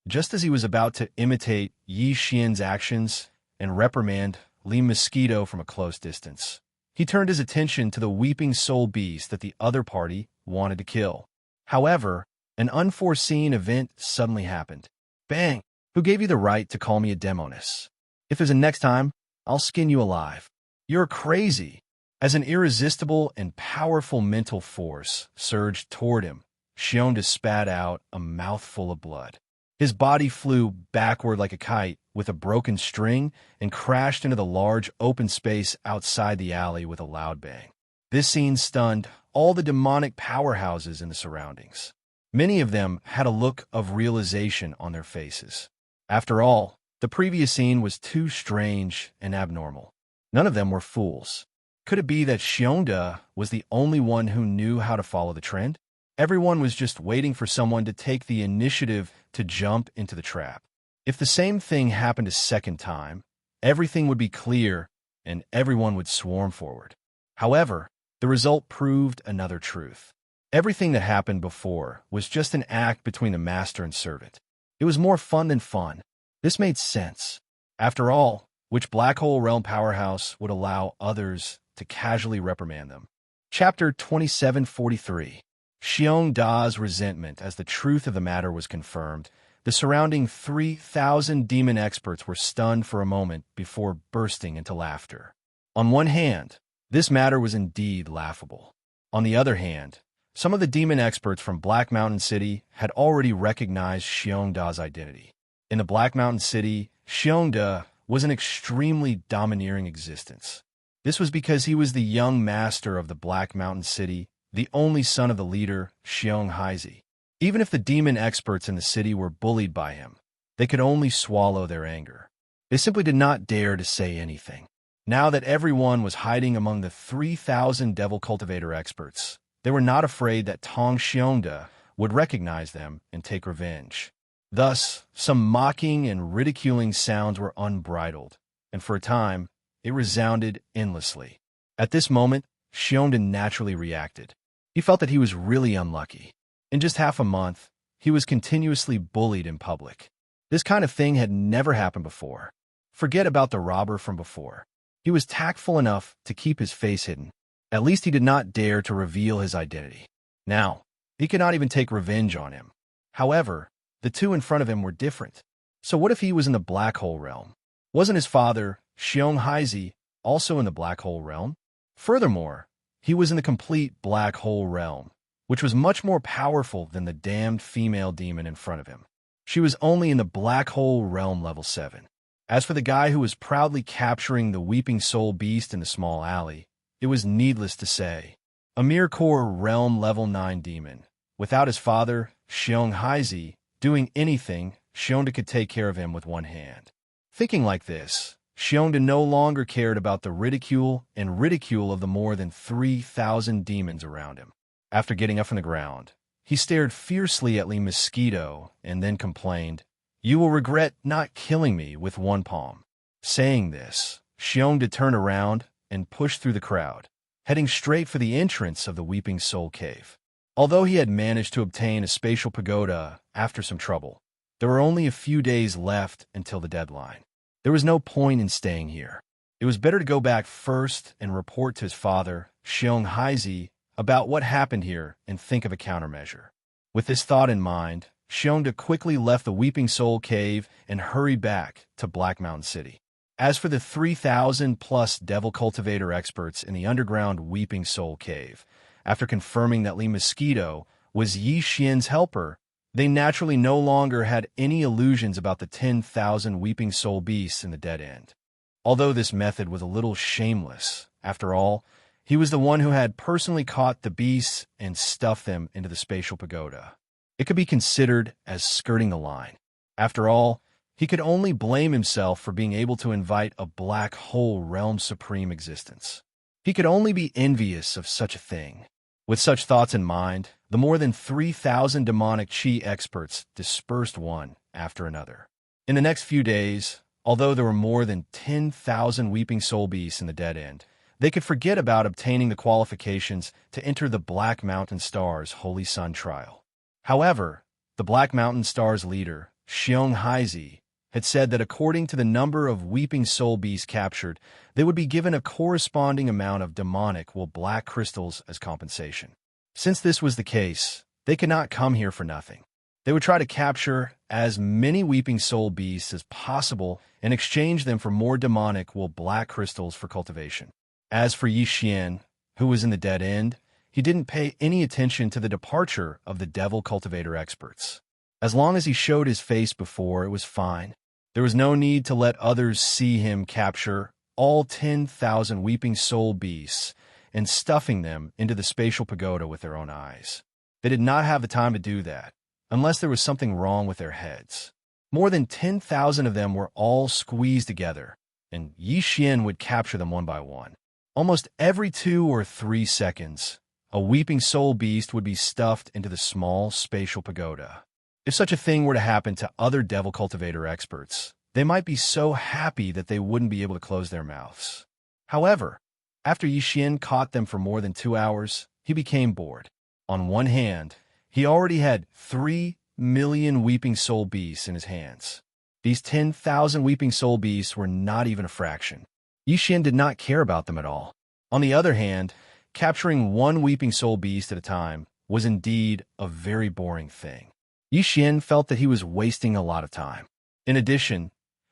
A: Just as he was about to imitate Yi Xian's actions and reprimand the Mosquito from a close distance, he turned his attention to the Weeping Soul Beast that the other party wanted to kill. However, an unforeseen event suddenly happened. Bang! Who gave you the right to call me a demoness? If there's a next time, I'll skin you alive. You're crazy. As an irresistible and powerful mental force surged toward him, Xianxia spat out a mouthful of blood. His body flew backward like a kite with a broken string and crashed into the large open space outside the alley with a loud bang. This scene stunned all the demonic powerhouses in the surroundings. Many of them had a look of realization on their faces. After all, the previous scene was too strange and abnormal. None of them were fools. Could it be that Xianxia was the only one who knew how to follow the trend? Everyone was just waiting for someone to take the initiative to jump into the trap. If the same thing happened a second time, everything would be clear and everyone would swarm forward. However, the result proved another truth. Everything that happened before was just an act between the master and servant. It was more fun than fun. This made sense. After all, which Black Hole Realm powerhouse would allow others to casually reprimand them? Chapter 2743. Xianxia's resentment as the truth of the matter was confirmed. The surrounding 3,000 demon experts were stunned for a moment before bursting into laughter. On one hand, this matter was indeed laughable. On the other hand, some of the demon experts from Black Mountain City had already recognized Xianxia's identity. In the Black Mountain City, Xianxia was an extremely domineering existence. This was because he was the young master of the Black Mountain City, the only son of the leader, Xianxia. Even if the demon experts in the city were bullied by him, they could only swallow their anger. They simply did not dare to say anything. Now that everyone was hiding among the 3,000 devil cultivator experts, they were not afraid that Tong Xianxia would recognize them and take revenge. Thus, some mocking and ridiculing sounds were unbridled, and for a time, it resounded endlessly. At this moment, Xianxia naturally reacted. He felt that he was really unlucky. In just half a month, he was continuously bullied in public. This kind of thing had never happened before. Forget about the robber from before. He was tactful enough to keep his face hidden. At least he did not dare to reveal his identity. Now, he could not even take revenge on him. However, the two in front of him were different. So what if he was in the Black Hole Realm? Wasn't his father, Xianxia, also in the Black Hole Realm? Furthermore, he was in the complete Black Hole Realm, which was much more powerful than the damned female demon in front of him. She was only in the Black Hole Realm level 7. As for the guy who was proudly capturing the Weeping Soul Beast in the small alley, it was needless to say. A mere core Realm level 9 demon. Without his father, Xianxia, doing anything, Xianxia could take care of him with one hand. Thinking like this, Xianxia no longer cared about the ridicule of the more than 3,000 demons around him. After getting up from the ground, he stared fiercely at Lee Mosquito and then complained, "You will regret not killing me with one palm." Saying this, Xianxia turned around and pushed through the crowd, heading straight for the entrance of the Weeping Soul Cave. Although he had managed to obtain a spatial pagoda after some trouble, there were only a few days left until the deadline. There was no point in staying here. It was better to go back first and report to his father, Xianxia, about what happened here and think of a countermeasure. With this thought in mind, Xianxia quickly left the Weeping Soul Cave and hurried back to Black Mountain City. As for the 3,000-plus devil cultivator experts in the underground Weeping Soul Cave, after confirming that Lee Mosquito was Yi Xian's helper, they naturally no longer had any illusions about the 10,000 Weeping Soul Beasts in the dead end. Although this method was a little shameless, after all, he was the one who had personally caught the beasts and stuffed them into the spatial pagoda. It could be considered as skirting the line. After all, he could only blame himself for being able to invite a Black Hole Realm Supreme existence. He could only be envious of such a thing. With such thoughts in mind, the more than 3,000 demonic Qi experts dispersed one after another. In the next few days, although there were more than 10,000 Weeping Soul Beasts in the dead end, they could forget about obtaining the qualifications to enter the Black Mountain Star's Holy Sun trial. However, the Black Mountain Star's leader, Xianxia, had said that according to the number of Weeping Soul Beasts captured, they would be given a corresponding amount of demonic black crystals as compensation. Since this was the case, they could not come here for nothing. They would try to capture as many weeping soul beasts as possible and exchanged them for more demonic black crystals for cultivation. As for Xian, who was in the dead end, he didn't pay any attention to the departure of the devil cultivator experts. As long as he showed his face before, it was fine. There was no need to let others see him capture all 10,000 weeping soul beasts and stuffing them into the spatial pagoda with their own eyes. They did not have the time to do that, unless there was something wrong with their heads. More than 10,000 of them were all squeezed together, and Xian would capture them one by one. Almost every 2 or 3 seconds, a weeping soul beast would be stuffed into the small spatial pagoda. If such a thing were to happen to other devil cultivator experts, they might be so happy that they wouldn't be able to close their mouths. However, after Xian caught them for more than 2 hours, he became bored. On one hand, he already had 3 million weeping soul beasts in his hands. These 10,000 weeping soul beasts were not even a fraction. Xian did not care about them at all. On the other hand, capturing one weeping soul beast at a time was indeed a very boring thing. Xian felt that he was wasting a lot of time. In addition,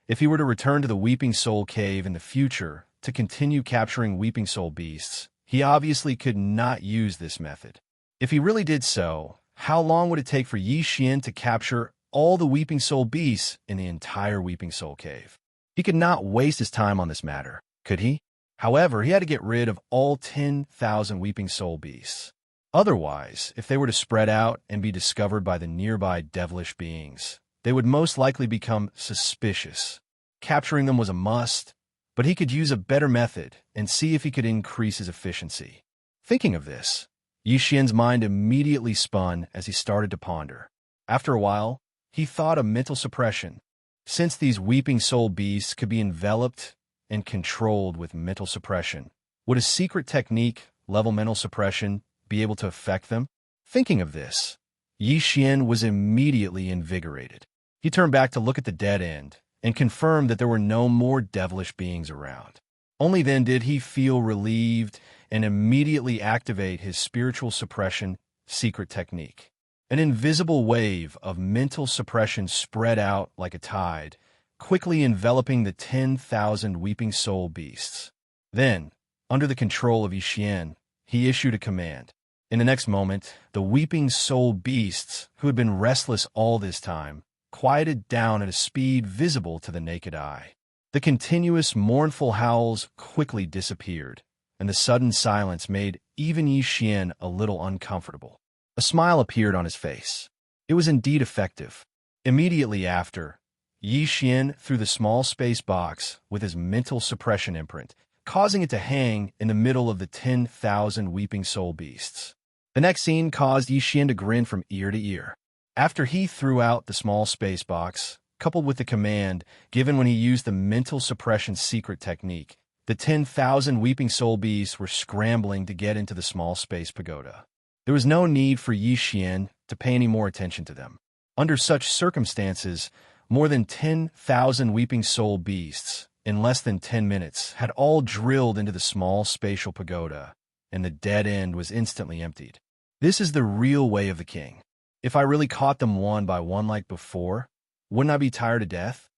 A: if he were to return to the Weeping Soul Cave in the future to continue capturing weeping soul beasts, he obviously could not use this method. If he really did so, how long would it take for Xian to capture all the weeping soul beasts in the entire Weeping Soul Cave? He could not waste his time on this matter, could he? However, he had to get rid of all 10,000 weeping soul beasts. Otherwise, if they were to spread out and be discovered by the nearby devilish beings, they would most likely become suspicious. Capturing them was a must, but he could use a better method and see if he could increase his efficiency. Thinking of this, Xian's mind immediately spun as he started to ponder. After a while, he thought of mental suppression. Since these weeping soul beasts could be enveloped and controlled with mental suppression, would a secret technique, level mental suppression, be able to affect them? Thinking of this, Xian was immediately invigorated. He turned back to look at the dead end and confirmed that there were no more devilish beings around. Only then did he feel relieved and immediately activate his spiritual suppression secret technique. An invisible wave of mental suppression spread out like a tide, quickly enveloping the 10,000 weeping soul beasts. Then, under the control of Xian, he issued a command. In the next moment, the weeping soul beasts, who had been restless all this time, quieted down at a speed visible to the naked eye. The continuous mournful howls quickly disappeared, and the sudden silence made even Xian a little uncomfortable. A smile appeared on his face. It was indeed effective. Immediately after, Xian threw the small space box with his mental suppression imprint, causing it to hang in the middle of the 10,000 weeping soul beasts. The next scene caused Xian to grin from ear to ear. After he threw out the small space box, coupled with the command given when he used the mental suppression secret technique, the 10,000 weeping soul beasts were scrambling to get into the small space pagoda. There was no need for Xian to pay any more attention to them. Under such circumstances, more than 10,000 weeping soul beasts, in less than 10 minutes, had all drilled into the small spatial pagoda, and the dead end was instantly emptied. This is the real way of the king. If I really caught them one by one like before, wouldn't I be tired to death?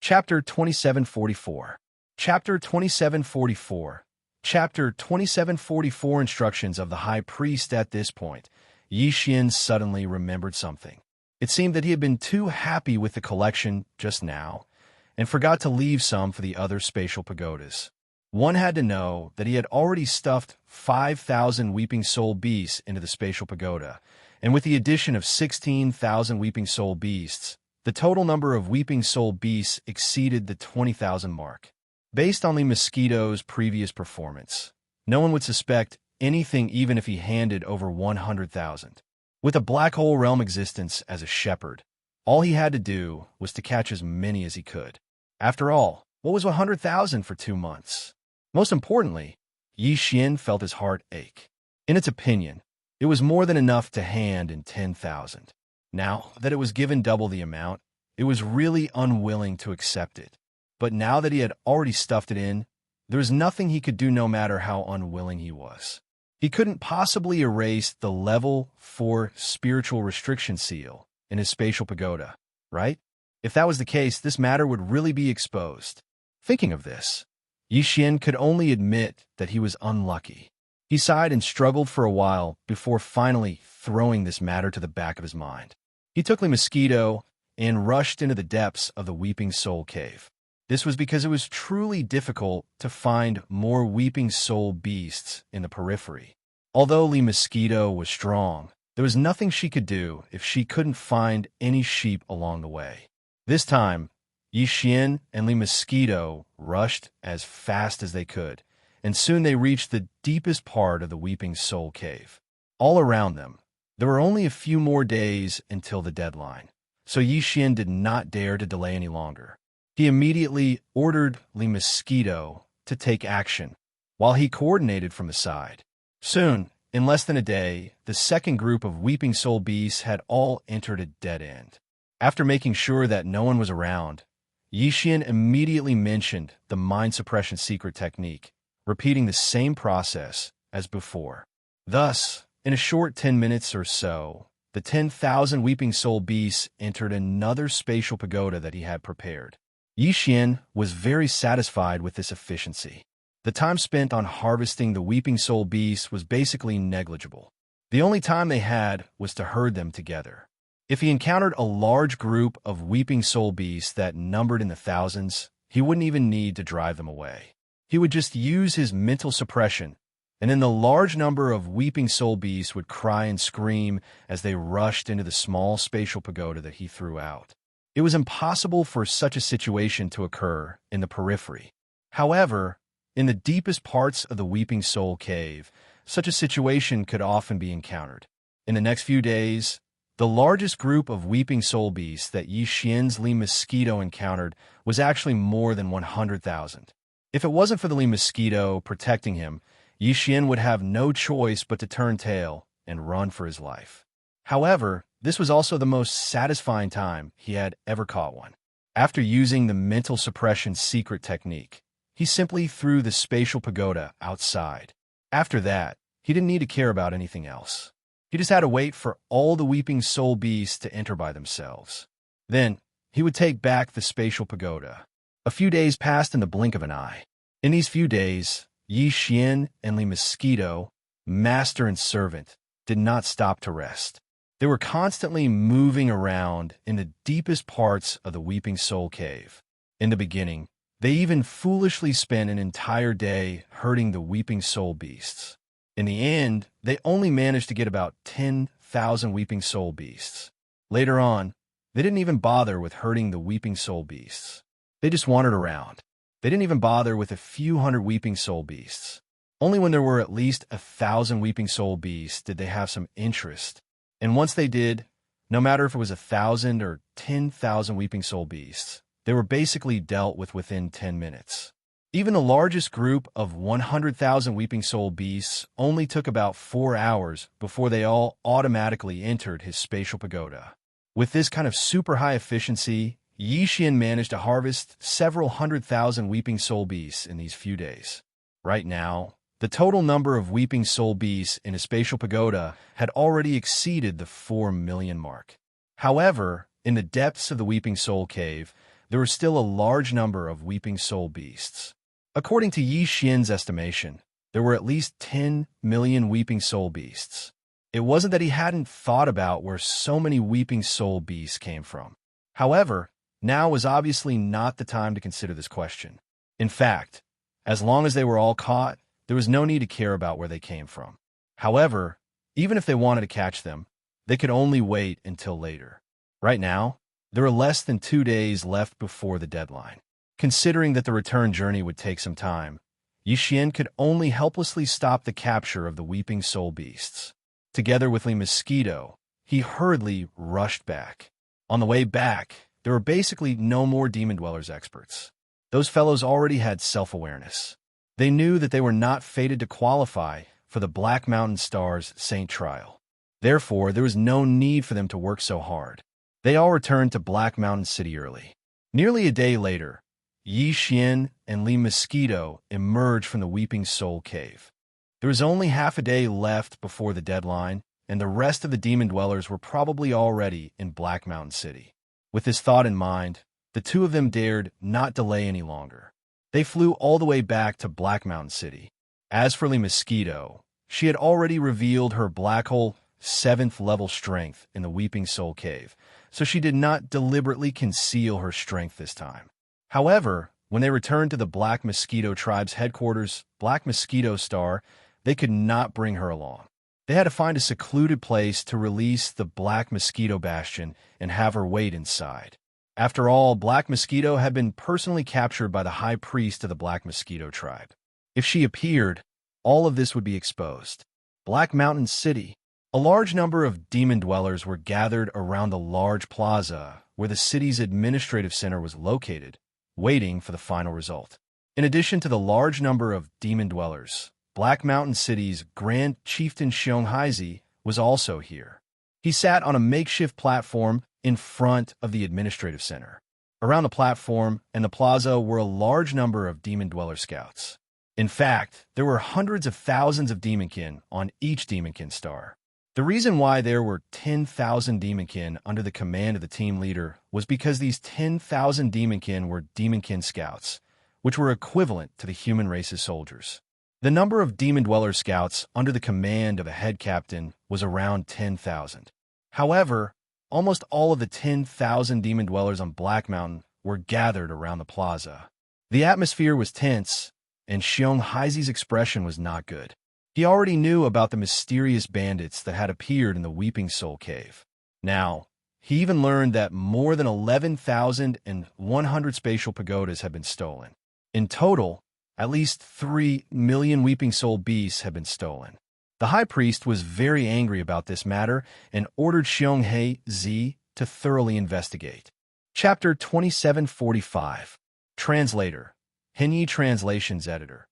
A: Chapter 2744. Chapter 2744. Chapter 2744 Instructions of the High Priest. At this point, Xian suddenly remembered something. It seemed that he had been too happy with the collection just now, and forgot to leave some for the other spatial pagodas. One had to know that he had already stuffed 5,000 weeping soul beasts into the spatial pagoda, and with the addition of 16,000 weeping soul beasts, the total number of weeping soul beasts exceeded the 20,000 mark. Based on the mosquito's previous performance, no one would suspect anything even if he handed over 100,000. With a black hole realm existence as a shepherd, all he had to do was to catch as many as he could. After all, what was 100,000 for 2 months? Most importantly, Xian felt his heart ache. In its opinion, it was more than enough to hand in 10,000. Now that it was given double the amount, it was really unwilling to accept it. But now that he had already stuffed it in, there was nothing he could do no matter how unwilling he was. He couldn't possibly erase the level 4 spiritual restriction seal in his spatial pagoda. right? If that was the case, this matter would really be exposed. Thinking of this, Yixian could only admit that he was unlucky. He sighed and struggled for a while before finally throwing this matter to the back of his mind. He took the mosquito and rushed into the depths of the Weeping Soul Cave. This was because it was truly difficult to find more Weeping Soul beasts in the periphery. Although Li Mosquito was strong, there was nothing she could do if she couldn't find any sheep along the way. This time, Yixian and Li Mosquito rushed as fast as they could, and soon they reached the deepest part of the Weeping Soul Cave. All around them, there were only a few more days until the deadline, so Yixian did not dare to delay any longer. He immediately ordered Li Mosquito to take action, while he coordinated from the side. Soon, in less than a day, the second group of Weeping Soul beasts had all entered a dead end. After making sure that no one was around, Yixian immediately mentioned the mind suppression secret technique, repeating the same process as before. Thus, in a short 10 minutes or so, the 10,000 Weeping Soul beasts entered another spatial pagoda that he had prepared. Yixian was very satisfied with this efficiency. The time spent on harvesting the Weeping Soul beasts was basically negligible. The only time they had was to herd them together. If he encountered a large group of Weeping Soul beasts that numbered in the thousands, he wouldn't even need to drive them away. He would just use his mental suppression, and then the large number of Weeping Soul beasts would cry and scream as they rushed into the small spatial pagoda that he threw out. It was impossible for such a situation to occur in the periphery. However, in the deepest parts of the Weeping Soul Cave, such a situation could often be encountered. In the next few days, the largest group of Weeping Soul beasts that Yixian's Li Mosquito encountered was actually more than 100,000. If it wasn't for the Li Mosquito protecting him, Yixian would have no choice but to turn tail and run for his life. However, this was also the most satisfying time he had ever caught one. After using the mental suppression secret technique, he simply threw the spatial pagoda outside. After that, he didn't need to care about anything else. He just had to wait for all the Weeping Soul beasts to enter by themselves. Then, he would take back the spatial pagoda. A few days passed in the blink of an eye. In these few days, Yixian and Li Mosquito, master and servant, did not stop to rest. They were constantly moving around in the deepest parts of the Weeping Soul Cave. In the beginning, they even foolishly spent an entire day herding the Weeping Soul beasts. In the end, they only managed to get about 10,000 Weeping Soul beasts. Later on, they didn't even bother with herding the Weeping Soul beasts. They just wandered around. They didn't even bother with a few hundred Weeping Soul beasts. Only when there were at least 1,000 Weeping Soul beasts did they have some interest. And once they did, no matter if it was 1,000 or 10,000 Weeping Soul beasts, they were basically dealt with within 10 minutes. Even the largest group of 100,000 Weeping Soul beasts only took about 4 hours before they all automatically entered his spatial pagoda. With this kind of super high efficiency, Yixian managed to harvest several 100,000 Weeping Soul beasts in these few days. Right now, the total number of Weeping Soul beasts in a spatial pagoda had already exceeded the 4 million mark. However, in the depths of the Weeping Soul Cave, there were still a large number of Weeping Soul beasts. According to Yixian's estimation, there were at least 10 million Weeping Soul beasts. It wasn't that he hadn't thought about where so many Weeping Soul beasts came from. However, now was obviously not the time to consider this question. In fact, as long as they were all caught, there was no need to care about where they came from. However, even if they wanted to catch them, they could only wait until later. Right now, there were less than 2 days left before the deadline. Considering that the return journey would take some time, Yixian could only helplessly stop the capture of the Weeping Soul beasts. Together with Li Mosquito, he hurriedly rushed back. On the way back, there were basically no more Demon Dwellers experts. Those fellows already had self-awareness. They knew that they were not fated to qualify for the Black Mountain Star's Saint Trial. Therefore, there was no need for them to work so hard. They all returned to Black Mountain City early. Nearly a day later, Yixian and Li Mosquito emerged from the Weeping Soul Cave. There was only half a day left before the deadline, and the rest of the Demon Dwellers were probably already in Black Mountain City. With this thought in mind, the two of them dared not delay any longer. They flew all the way back to Black Mountain City. As for Lee Mosquito, she had already revealed her black hole 7th level strength in the Weeping Soul Cave, so she did not deliberately conceal her strength this time. However, when they returned to the Black Mosquito tribe's headquarters, Black Mosquito Star, they could not bring her along. They had to find a secluded place to release the Black Mosquito Bastion and have her wait inside. After all, Black Mosquito had been personally captured by the High Priest of the Black Mosquito tribe. If she appeared, all of this would be exposed. Black Mountain City. A large number of demon dwellers were gathered around the large plaza where the city's administrative center was located, waiting for the final result. In addition to the large number of demon dwellers, Black Mountain City's Grand Chieftain Xianxia was also here. He sat on a makeshift platform in front of the administrative center. Around the platform and the plaza were a large number of demon dweller scouts. In fact, there were hundreds of thousands of demonkin on each demonkin star. The reason why there were 10,000 demonkin under the command of the team leader was because these 10,000 demonkin were demonkin scouts, which were equivalent to the human race's soldiers. The number of demon dweller scouts under the command of a head captain was around 10,000. However, almost all of the 10,000 demon dwellers on Black Mountain were gathered around the plaza. The atmosphere was tense, and Xianxia's expression was not good. He already knew about the mysterious bandits that had appeared in the Weeping Soul Cave. Now, he even learned that more than 11,100 spatial pagodas had been stolen. In total, at least 3 million Weeping Soul beasts had been stolen. The High Priest was very angry about this matter and ordered Xianxia to thoroughly investigate. Chapter 2745. Translator. Henyi Translations Editor.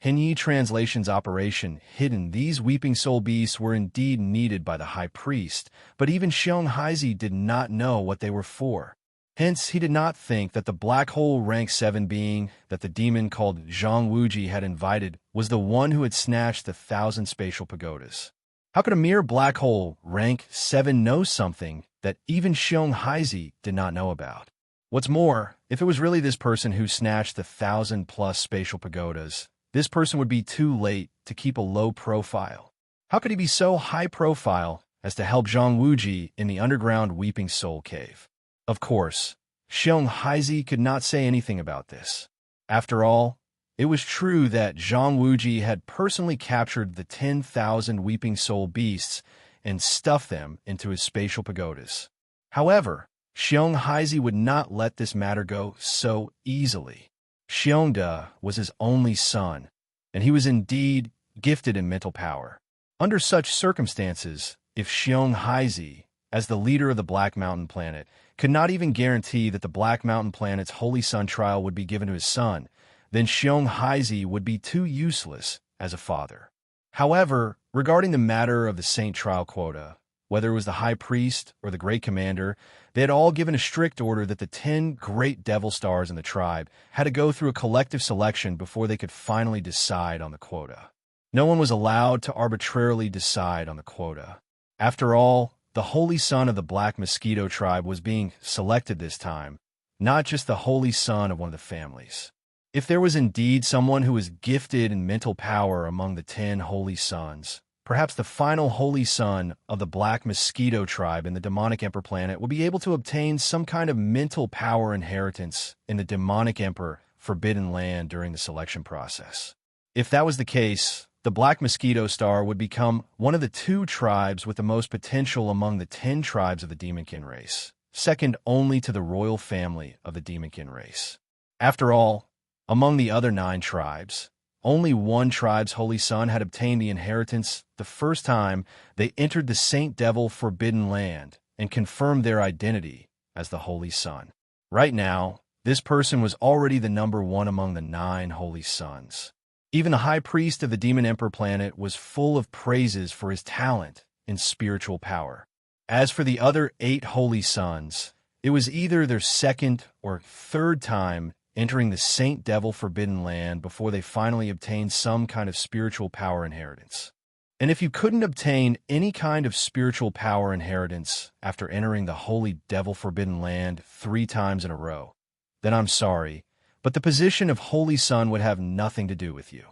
A: Henyi Translations Operation Hidden. These Weeping Soul beasts were indeed needed by the High Priest, but even Xianxia did not know what they were for. Hence, he did not think that the Black Hole Rank 7 being that the demon called Zhang Wuji had invited was the one who had snatched the 1,000 spatial pagodas. How could a mere Black Hole Rank 7 know something that even Xianxia did not know about? What's more, if it was really this person who snatched the 1,000+ spatial pagodas, this person would be too late to keep a low profile. How could he be so high profile as to help Zhang Wuji in the underground Weeping Soul Cave? Of course, Xianxia could not say anything about this. After all, it was true that Zhang Wuji had personally captured the 10,000 Weeping Soul beasts and stuffed them into his spatial pagodas. However, Xianxia would not let this matter go so easily. Xiongda was his only son, and he was indeed gifted in mental power. Under such circumstances, if Xianxia, as the leader of the Black Mountain planet, could not even guarantee that the Black Mountain planet's Holy Sun trial would be given to his son, then Xianxia would be too useless as a father. However, regarding the matter of the Saint trial quota, whether it was the High Priest or the Great Commander, they had all given a strict order that the 10 great devil stars in the tribe had to go through a collective selection before they could finally decide on the quota. No one was allowed to arbitrarily decide on the quota. After all, the Holy Son of the Black Mosquito tribe was being selected this time, not just the Holy Son of one of the families. If there was indeed someone who was gifted in mental power among the 10 Holy Sons, perhaps the final Holy Son of the Black Mosquito tribe in the Demonic Emperor planet would be able to obtain some kind of mental power inheritance in the Demonic Emperor Forbidden Land during the selection process. If that was the case, the Black Mosquito Star would become one of the 2 tribes with the most potential among the 10 tribes of the Demonkin race, second only to the royal family of the Demonkin race. After all, among the other 9 tribes, only one tribe's Holy Son had obtained the inheritance the first time they entered the Saint Devil Forbidden Land and confirmed their identity as the Holy Son. Right now, this person was already the number 1 among the 9 Holy Sons. Even the High Priest of the Demon Emperor planet was full of praises for his talent and spiritual power. As for the other 8 Holy Sons, it was either their second or third time entering the Saint Devil Forbidden Land before they finally obtained some kind of spiritual power inheritance. And if you couldn't obtain any kind of spiritual power inheritance after entering the holy devil-forbidden land 3 times in a row, then I'm sorry, but the position of Holy Son would have nothing to do with you.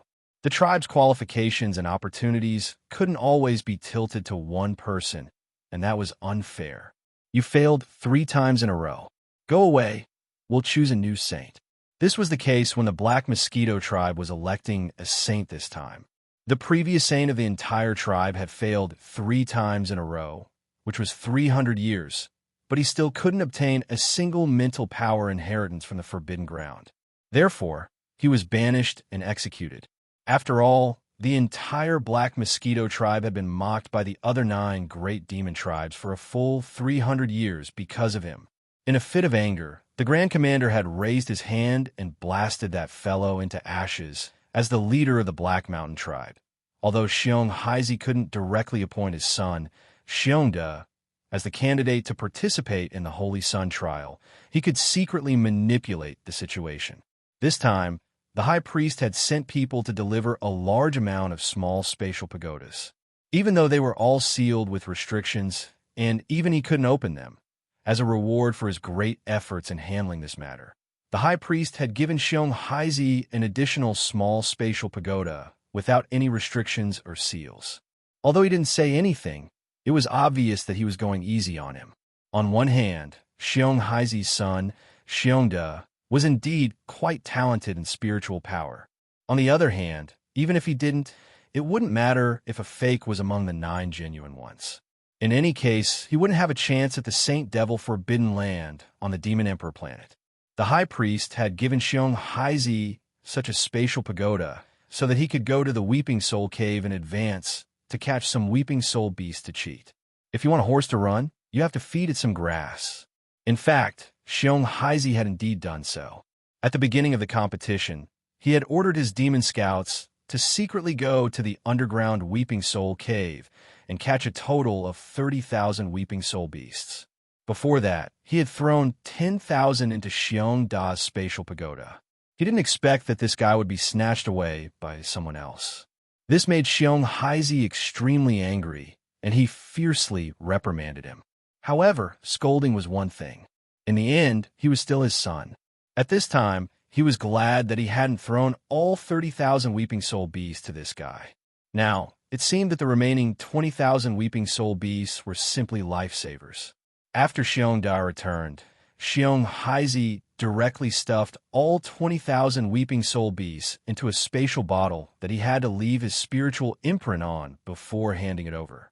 A: The tribe's qualifications and opportunities couldn't always be tilted to one person, and that was unfair. You failed 3 times in a row. Go away. We'll choose a new saint. This was the case when the Black Mosquito tribe was electing a saint this time. The previous saint of the entire tribe had failed 3 times in a row, which was 300 years, but he still couldn't obtain a single mental power inheritance from the forbidden ground. Therefore, he was banished and executed. After all, the entire Black Mosquito tribe had been mocked by the other 9 great demon tribes for a full 300 years because of him. In a fit of anger, the Grand Commander had raised his hand and blasted that fellow into ashes as the leader of the Black Mountain tribe. Although Xianxia couldn't directly appoint his son, Xianxia, as the candidate to participate in the Holy Sun trial, he could secretly manipulate the situation. This time, the High Priest had sent people to deliver a large amount of small spatial pagodas. Even though they were all sealed with restrictions, and even he couldn't open them, as a reward for his great efforts in handling this matter, the High Priest had given Xianxia an additional small spatial pagoda without any restrictions or seals. Although he didn't say anything, it was obvious that he was going easy on him. On one hand, Xianxia's son, Xianxia, was indeed quite talented in spiritual power. On the other hand, even if he didn't, it wouldn't matter if a fake was among the 9 genuine ones. In any case, he wouldn't have a chance at the Saint Devil Forbidden Land on the Demon Emperor planet. The High Priest had given Xianxia such a spatial pagoda so that he could go to the Weeping Soul Cave in advance to catch some Weeping Soul beasts to cheat. If you want a horse to run, you have to feed it some grass. In fact, Xianxia had indeed done so. At the beginning of the competition, he had ordered his demon scouts to secretly go to the underground Weeping Soul Cave and catch a total of 30,000 Weeping Soul beasts. Before that, he had thrown 10,000 into Xianxia's spatial pagoda. He didn't expect that this guy would be snatched away by someone else. This made Xianxia extremely angry, and he fiercely reprimanded him. However, scolding was one thing. In the end, he was still his son. At this time, he was glad that he hadn't thrown all 30,000 Weeping Soul beasts to this guy. Now, it seemed that the remaining 20,000 Weeping Soul beasts were simply lifesavers. After Xianxia returned, Xianxia directly stuffed all 20,000 Weeping Soul beasts into a spatial bottle that he had to leave his spiritual imprint on before handing it over.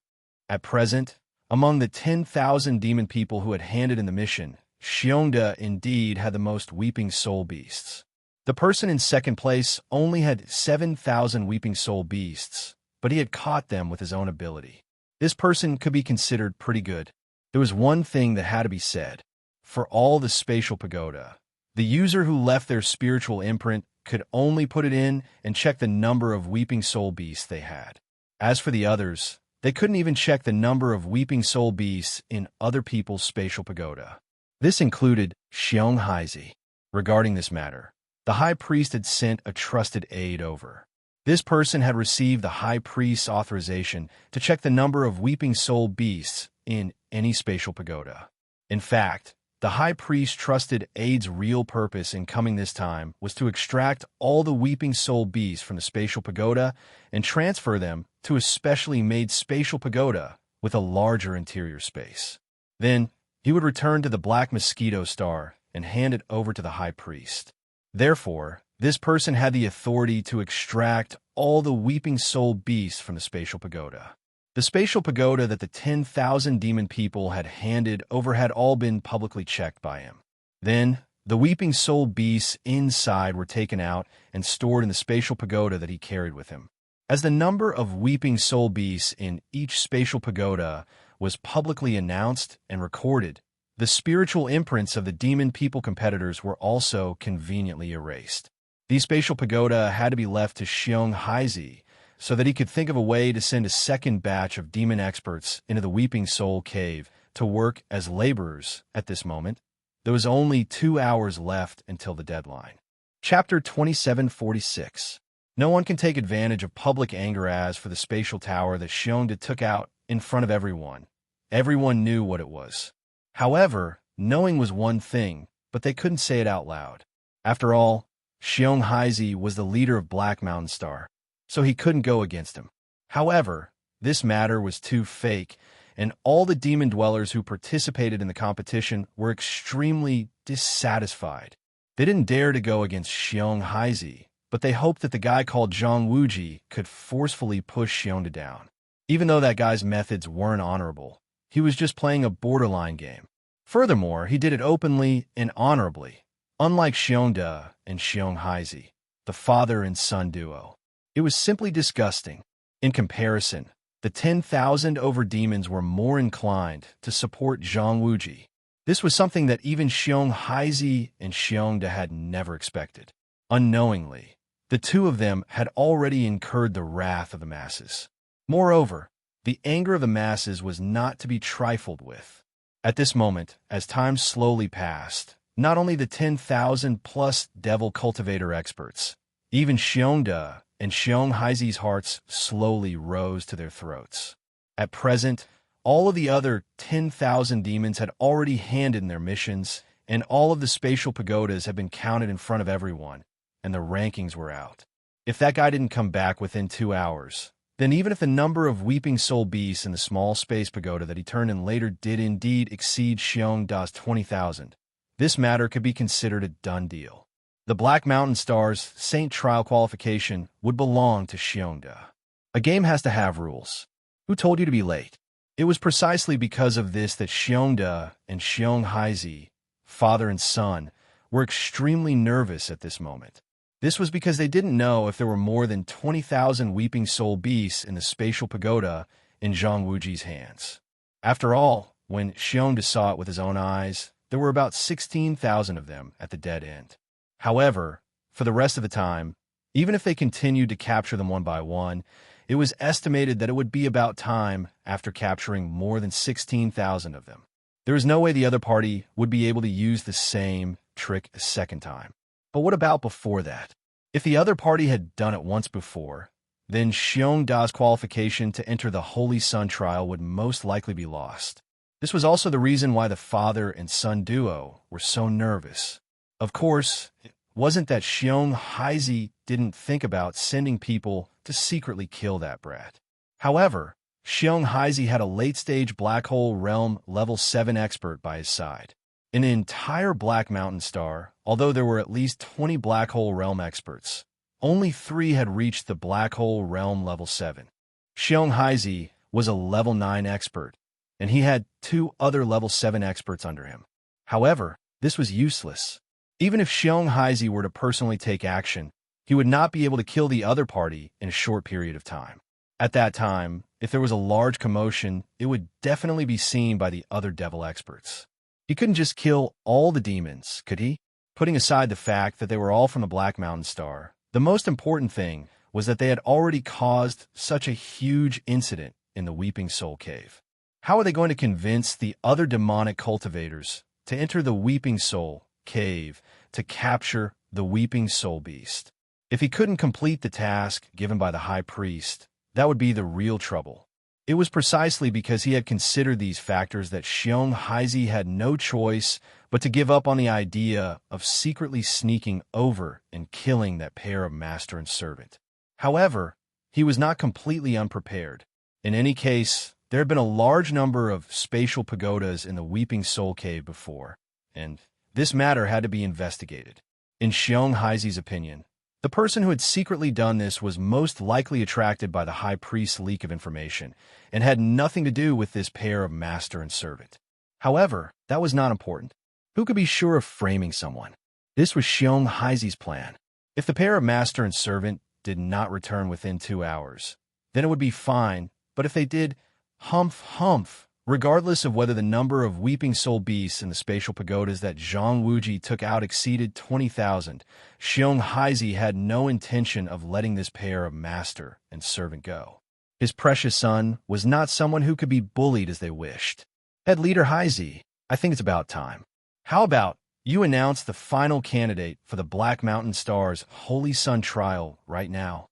A: At present, among the 10,000 demon people who had handed in the mission, Xianxia indeed had the most Weeping Soul beasts. The person in second place only had 7,000 Weeping Soul beasts, but he had caught them with his own ability. This person could be considered pretty good. There was one thing that had to be said. For all the spatial pagoda, the user who left their spiritual imprint could only put it in and check the number of Weeping Soul beasts they had. As for the others, they couldn't even check the number of Weeping Soul beasts in other people's spatial pagoda. This included Xianxia. Regarding this matter, the High Priest had sent a trusted aide over. This person had received the High Priest's authorization to check the number of Weeping Soul beasts in any spatial pagoda. In fact, the High Priest trusted aide's real purpose in coming this time was to extract all the Weeping Soul beasts from the spatial pagoda and transfer them to a specially made spatial pagoda with a larger interior space. Then, he would return to the Black Mosquito Star and hand it over to the High Priest. Therefore, this person had the authority to extract all the Weeping Soul beasts from the spatial pagoda. The spatial pagoda that the 10,000 demon people had handed over had all been publicly checked by him. Then, the Weeping Soul beasts inside were taken out and stored in the spatial pagoda that he carried with him. As the number of Weeping Soul beasts in each spatial pagoda was publicly announced and recorded, the spiritual imprints of the demon people competitors were also conveniently erased. These spatial pagoda had to be left to Xianxia so that he could think of a way to send a second batch of demon experts into the Weeping Soul Cave to work as laborers at this moment. There was only 2 hours left until the deadline. Chapter 2746. No one can take advantage of public anger as for the spatial tower that Xianxia took out in front of everyone. Everyone knew what it was. However, knowing was one thing, but they couldn't say it out loud. After all, Xianxia was the leader of Black Mountain Star, so he couldn't go against him. However, this matter was too fake, and all the demon dwellers who participated in the competition were extremely dissatisfied. They didn't dare to go against Xianxia, but they hoped that the guy called Zhang Wuji could forcefully push Xianxia down. Even though that guy's methods weren't honorable, he was just playing a borderline game. Furthermore, he did it openly and honorably, unlike Xianxia and Xianxia, the father and son duo. It was simply disgusting. In comparison, the 10,000 over-demons were more inclined to support Zhang Wuji. This was something that even Xianxia and Xianxia had never expected. Unknowingly, the two of them had already incurred the wrath of the masses. Moreover, the anger of the masses was not to be trifled with. At this moment, as time slowly passed, not only the 10,000-plus devil cultivator experts, even Xianxia and Xianxia's hearts slowly rose to their throats. At present, all of the other 10,000 demons had already handed in their missions, and all of the spatial pagodas had been counted in front of everyone, and the rankings were out. If that guy didn't come back within 2 hours, then even if the number of weeping soul beasts in the small space pagoda that he turned in later did indeed exceed Xianxia's 20,000, this matter could be considered a done deal. The Black Mountain Star's Saint Trial qualification would belong to Xianxia. A game has to have rules. Who told you to be late? It was precisely because of this that Xianxia and Xianxia, father and son, were extremely nervous at this moment. This was because they didn't know if there were more than 20,000 weeping soul beasts in the spatial pagoda in Zhang Wuji's hands. After all, when Xianxia saw it with his own eyes, there were about 16,000 of them at the dead end. However, for the rest of the time, even if they continued to capture them one by one, it was estimated that it would be about time after capturing more than 16,000 of them. There was no way the other party would be able to use the same trick a second time. But what about before that? If the other party had done it once before, then Xianxia's qualification to enter the Holy Sun trial would most likely be lost. This was also the reason why the father and son duo were so nervous. Of course, it wasn't that Xianxia didn't think about sending people to secretly kill that brat. However, Xianxia had a late-stage Black Hole Realm Level 7 expert by his side. In an entire Black Mountain Star, although there were at least 20 Black Hole Realm experts, only 3 had reached the Black Hole Realm Level 7. Xianxia was a Level 9 expert, and he had 2 other Level 7 experts under him. However, this was useless. Even if Xianxia were to personally take action, he would not be able to kill the other party in a short period of time. At that time, if there was a large commotion, it would definitely be seen by the other devil experts. He couldn't just kill all the demons, could he? Putting aside the fact that they were all from the Black Mountain Star, the most important thing was that they had already caused such a huge incident in the Weeping Soul Cave. How are they going to convince the other demonic cultivators to enter the Weeping Soul Cave to capture the Weeping Soul Beast? If he couldn't complete the task given by the High Priest, that would be the real trouble. It was precisely because he had considered these factors that Xianxia had no choice but to give up on the idea of secretly sneaking over and killing that pair of master and servant. However, he was not completely unprepared. In any case, there had been a large number of spatial pagodas in the Weeping Soul Cave before, and this matter had to be investigated. In Xianxia's opinion, the person who had secretly done this was most likely attracted by the High Priest's leak of information and had nothing to do with this pair of master and servant. However, that was not important. Who could be sure of framing someone? This was Xianxia's plan. If the pair of master and servant did not return within 2 hours, then it would be fine, but if they did, humph, regardless of whether the number of weeping soul beasts in the spatial pagodas that Zhang Wuji took out exceeded 20,000, Xianxia had no intention of letting this pair of master and servant go. His precious son was not someone who could be bullied as they wished. Head Leader Haizi, I think it's about time. How about You announce the final candidate for the Black Mountain Star's Holy Sun trial right now.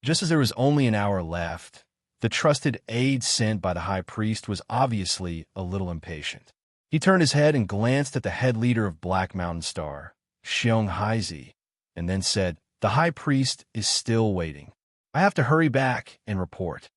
A: Just as there was only an hour left, the trusted aide sent by the high priest was obviously a little impatient. He turned his head and glanced at the head leader of Black Mountain Star, Xianxia, and then said, "The high priest is still waiting. I have to hurry back and report."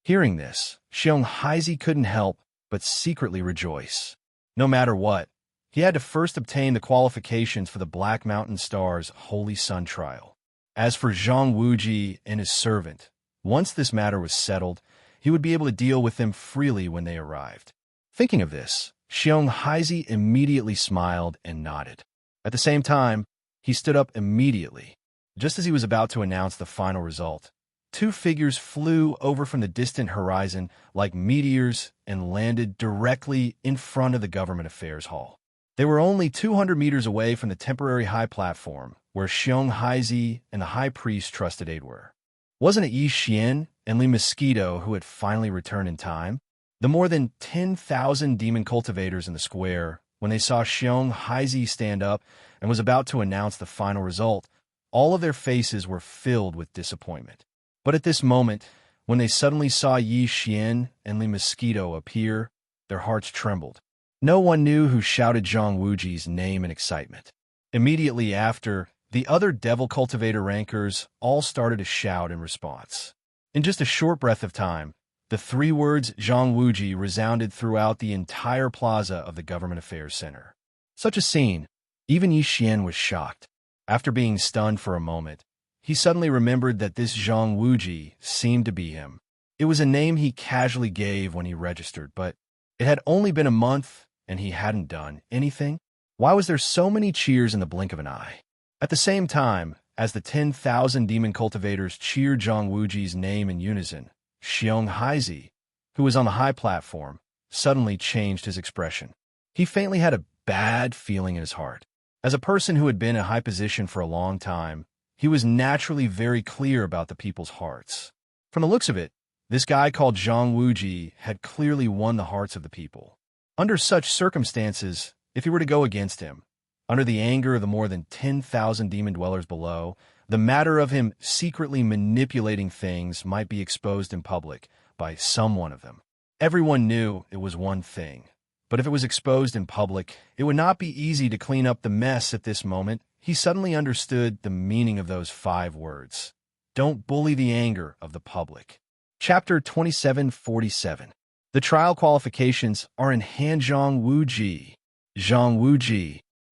A: Hearing this, Xianxia couldn't help but secretly rejoice. No matter what, he had to first obtain the qualifications for the Black Mountain Star's Holy Sun trial. As for Zhang Wuji and his servant, once this matter was settled, he would be able to deal with them freely when they arrived. Thinking of this, Xianxia immediately smiled and nodded. At the same time, he stood up immediately. Just as he was about to announce the final result, two figures flew over from the distant horizon like meteors and landed directly in front of the Government Affairs Hall. They were only 200 meters away from the temporary high platform where Xianxia and the high priest trusted aid were. Wasn't it Yi Xian and Li Mosquito who had finally returned in time? The more than 10,000 demon cultivators in the square, when they saw Xianxia stand up and was about to announce the final result, all of their faces were filled with disappointment. But at this moment, when they suddenly saw Yi Xian and Li Mosquito appear, their hearts trembled. No one knew who shouted Zhang Wuji's name in excitement. Immediately after, the other devil cultivator rankers all started to shout in response. In just a short breath of time, the three words Zhang Wuji resounded throughout the entire plaza of the Government Affairs Center. Such a scene, even Yi Xian was shocked. After being stunned for a moment, he suddenly remembered that this Zhang Wuji seemed to be him. It was a name he casually gave when he registered, but it had only been a month and he hadn't done anything. Why was there so many cheers in the blink of an eye? At the same time, as the 10,000 demon cultivators cheered Zhang Wuji's name in unison, Xianxia, who was on the high platform, suddenly changed his expression. He faintly had a bad feeling in his heart. As a person who had been in a high position for a long time, he was naturally very clear about the people's hearts. From the looks of it, this guy called Zhang Wuji had clearly won the hearts of the people. Under such circumstances, if he were to go against him, under the anger of the more than 10,000 demon dwellers below, the matter of him secretly manipulating things might be exposed in public by some one of them. Everyone knew it was one thing, but if it was exposed in public, it would not be easy to clean up the mess at this moment. He suddenly understood the meaning of those 5 words. Don't bully the anger of the public. Chapter 2747. The trial qualifications are in hand. Zhang Wuji.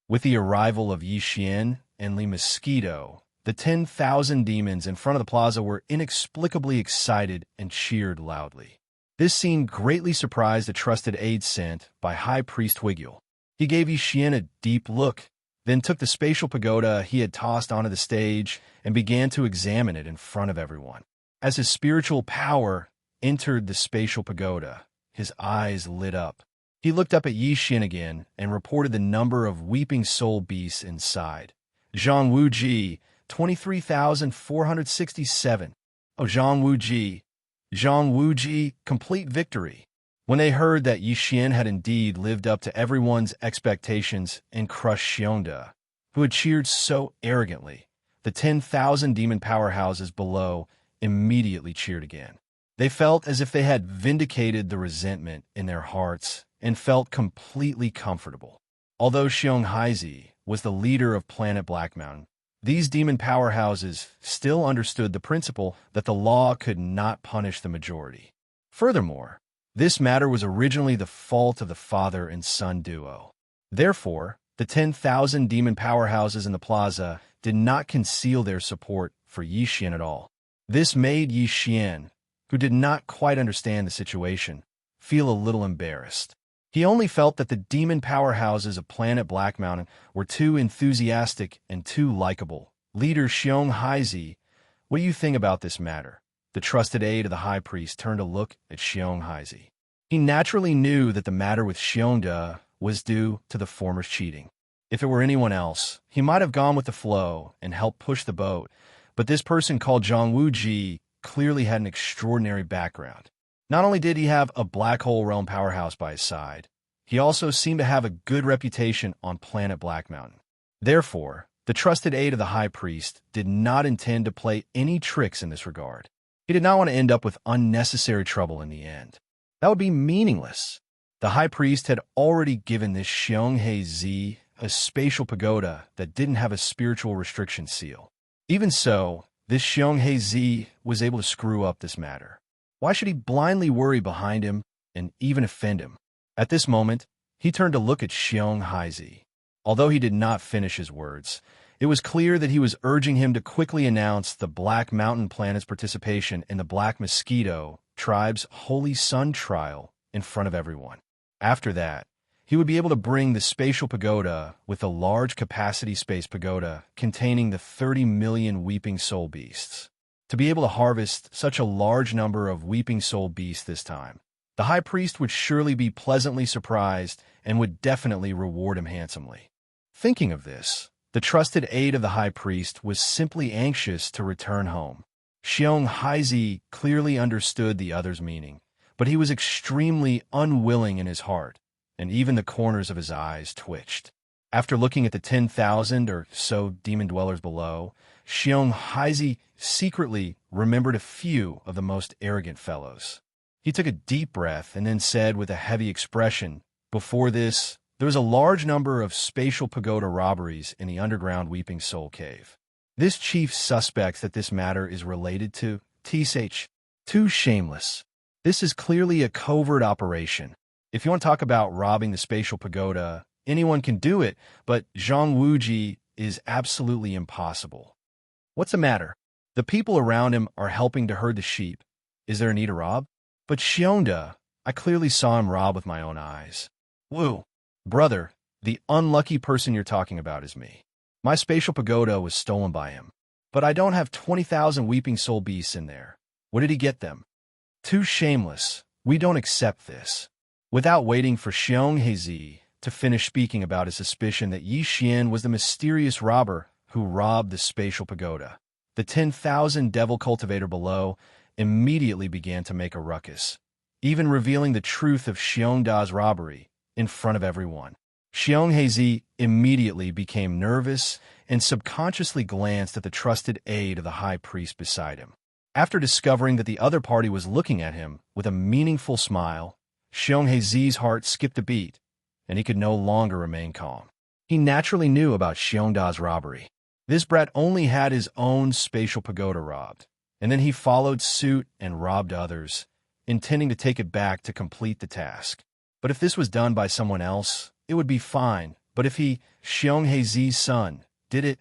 A: With the arrival of Yi Xian and Li Mosquito, the 10,000 demons in front of the plaza were inexplicably excited and cheered loudly. This scene greatly surprised the trusted aide sent by High Priest Wuxia. He gave Yi Xian a deep look, then took the spatial pagoda he had tossed onto the stage and began to examine it in front of everyone. As his spiritual power entered the spatial pagoda, his eyes lit up. He looked up at Yi Xian again and reported the number of weeping soul beasts inside. Zhang Wuji, 23,467. Oh, Zhang Wuji, complete victory. When they heard that Yi Xian had indeed lived up to everyone's expectations and crushed Xiongda, who had cheered so arrogantly, the 10,000 demon powerhouses below immediately cheered again. They felt as if they had vindicated the resentment in their hearts and felt completely comfortable. Although Xianxia was the leader of Planet Black Mountain, these demon powerhouses still understood the principle that the law could not punish the majority. Furthermore, this matter was originally the fault of the father and son duo. Therefore, the 10,000 demon powerhouses in the plaza did not conceal their support for Yi Xian at all. This made Yi Xian, who did not quite understand the situation, feel a little embarrassed. He only felt that the demon powerhouses of Planet Black Mountain were too enthusiastic and too likable. Leader Xianxia, what do you think about this matter? The trusted aide of the high priest turned to look at Xianxia. He naturally knew that the matter with Xiongda was due to the former's cheating. If it were anyone else, he might have gone with the flow and helped push the boat, but this person called Zhang Wuji clearly had an extraordinary background. Not only did he have a black hole realm powerhouse by his side, He also seemed to have a good reputation on planet Black Mountain. Therefore, the trusted aide of the high priest did not intend to play any tricks in this regard. He did not want to end up with unnecessary trouble in the end. That would be meaningless. The high priest had already given this Xianxia a spatial pagoda that didn't have a spiritual restriction seal. Even so, this Xianxia was able to screw up this matter. Why should he blindly worry behind him and even offend him? At this moment, he turned to look at Xianxia. Although he did not finish his words, it was clear that he was urging him to quickly announce the Black Mountain planet's participation in the Black Mosquito tribe's Holy Sun trial in front of everyone. After that, he would be able to bring the spatial pagoda with a large capacity space pagoda containing the 30 million weeping soul beasts. To be able to harvest such a large number of weeping soul beasts this time, the high priest would surely be pleasantly surprised and would definitely reward him handsomely. Thinking of this, the trusted aide of the high priest was simply anxious to return home. Xianxia clearly understood the other's meaning, but he was extremely unwilling in his heart, and even the corners of his eyes twitched. After looking at the 10,000 or so demon dwellers below, Xianxia secretly remembered a few of the most arrogant fellows. He took a deep breath and then said with a heavy expression, "Before this, there was a large number of spatial pagoda robberies in the underground Weeping Soul Cave. This chief suspects that this matter is related to TSH. Too shameless. This is clearly a covert operation. If you want to talk about robbing the spatial pagoda, anyone can do it, but Zhang Wuji is absolutely impossible. What's the matter? The people around him are helping to herd the sheep. Is there a need to rob? But Xianxia, I clearly saw him rob with my own eyes. Wu, brother, the unlucky person you're talking about is me. My spatial pagoda was stolen by him, but I don't have 20,000 weeping soul beasts in there. Where did he get them? Too shameless. We don't accept this." Without waiting for Xianxia to finish speaking about his suspicion that Yi Xian was the mysterious robber who robbed the spatial pagoda, the 10,000 devil cultivator below immediately began to make a ruckus, even revealing the truth of Xiongda's robbery in front of everyone. Xianxia immediately became nervous and subconsciously glanced at the trusted aide of the high priest beside him. After discovering that the other party was looking at him with a meaningful smile, Xianxia's heart skipped a beat, and he could no longer remain calm. He naturally knew about Xiongda's robbery. This brat only had his own spatial pagoda robbed, and then he followed suit and robbed others, intending to take it back to complete the task. But if this was done by someone else, it would be fine. But if he, Xianxia's son, did it,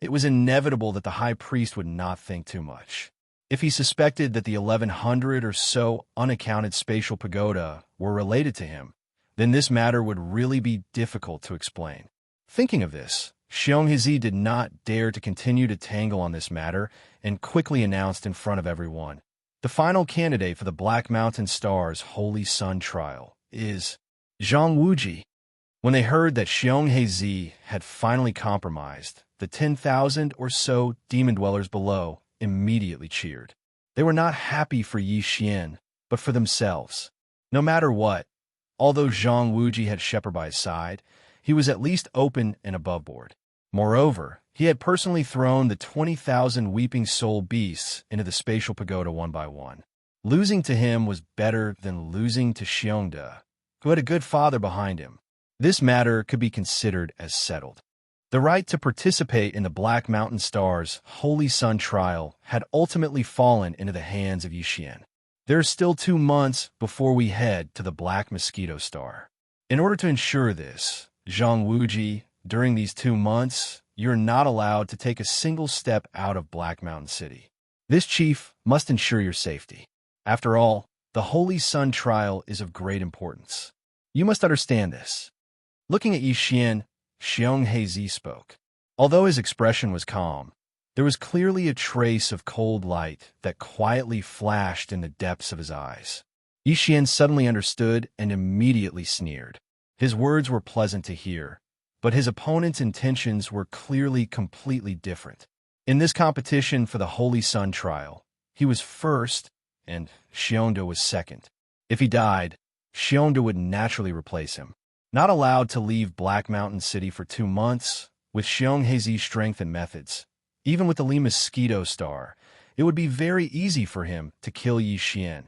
A: it was inevitable that the high priest would not think too much. If he suspected that the 1,100 or so unaccounted spatial pagoda were related to him, then this matter would really be difficult to explain. Thinking of this, Xianxia did not dare to continue to tangle on this matter and quickly announced in front of everyone, "The final candidate for the Black Mountain Star's Holy Sun trial is Zhang Wuji." When they heard that Xianxia had finally compromised, the 10,000 or so demon dwellers below immediately cheered. They were not happy for Yi Xian, but for themselves. No matter what, although Zhang Wuji had Shepherd by his side, he was at least open and above board. Moreover, he had personally thrown the 20,000 weeping soul beasts into the spatial pagoda one by one. Losing to him was better than losing to Xiongda, who had a good father behind him. This matter could be considered as settled. The right to participate in the Black Mountain Star's Holy Sun trial had ultimately fallen into the hands of Yi Xian. There are still 2 months before we head to the Black Mosquito Star. In order to ensure this, Zhang Wuji, during these 2 months, you're not allowed to take a single step out of Black Mountain City. This chief must ensure your safety. After all, the Holy Sun trial is of great importance. You must understand this. Looking at Yi Xian, Xianxia spoke. Although his expression was calm, there was clearly a trace of cold light that quietly flashed in the depths of his eyes. Yi Xian suddenly understood and immediately sneered. His words were pleasant to hear, but his opponent's intentions were clearly completely different. In this competition for the Holy Sun trial, he was first and Xiongda was second. If he died, Xiongda would naturally replace him. Not allowed to leave Black Mountain City for 2 months, with Xianxia's strength and methods. Even with the Li Mosquito Star, it would be very easy for him to kill Yi Xian.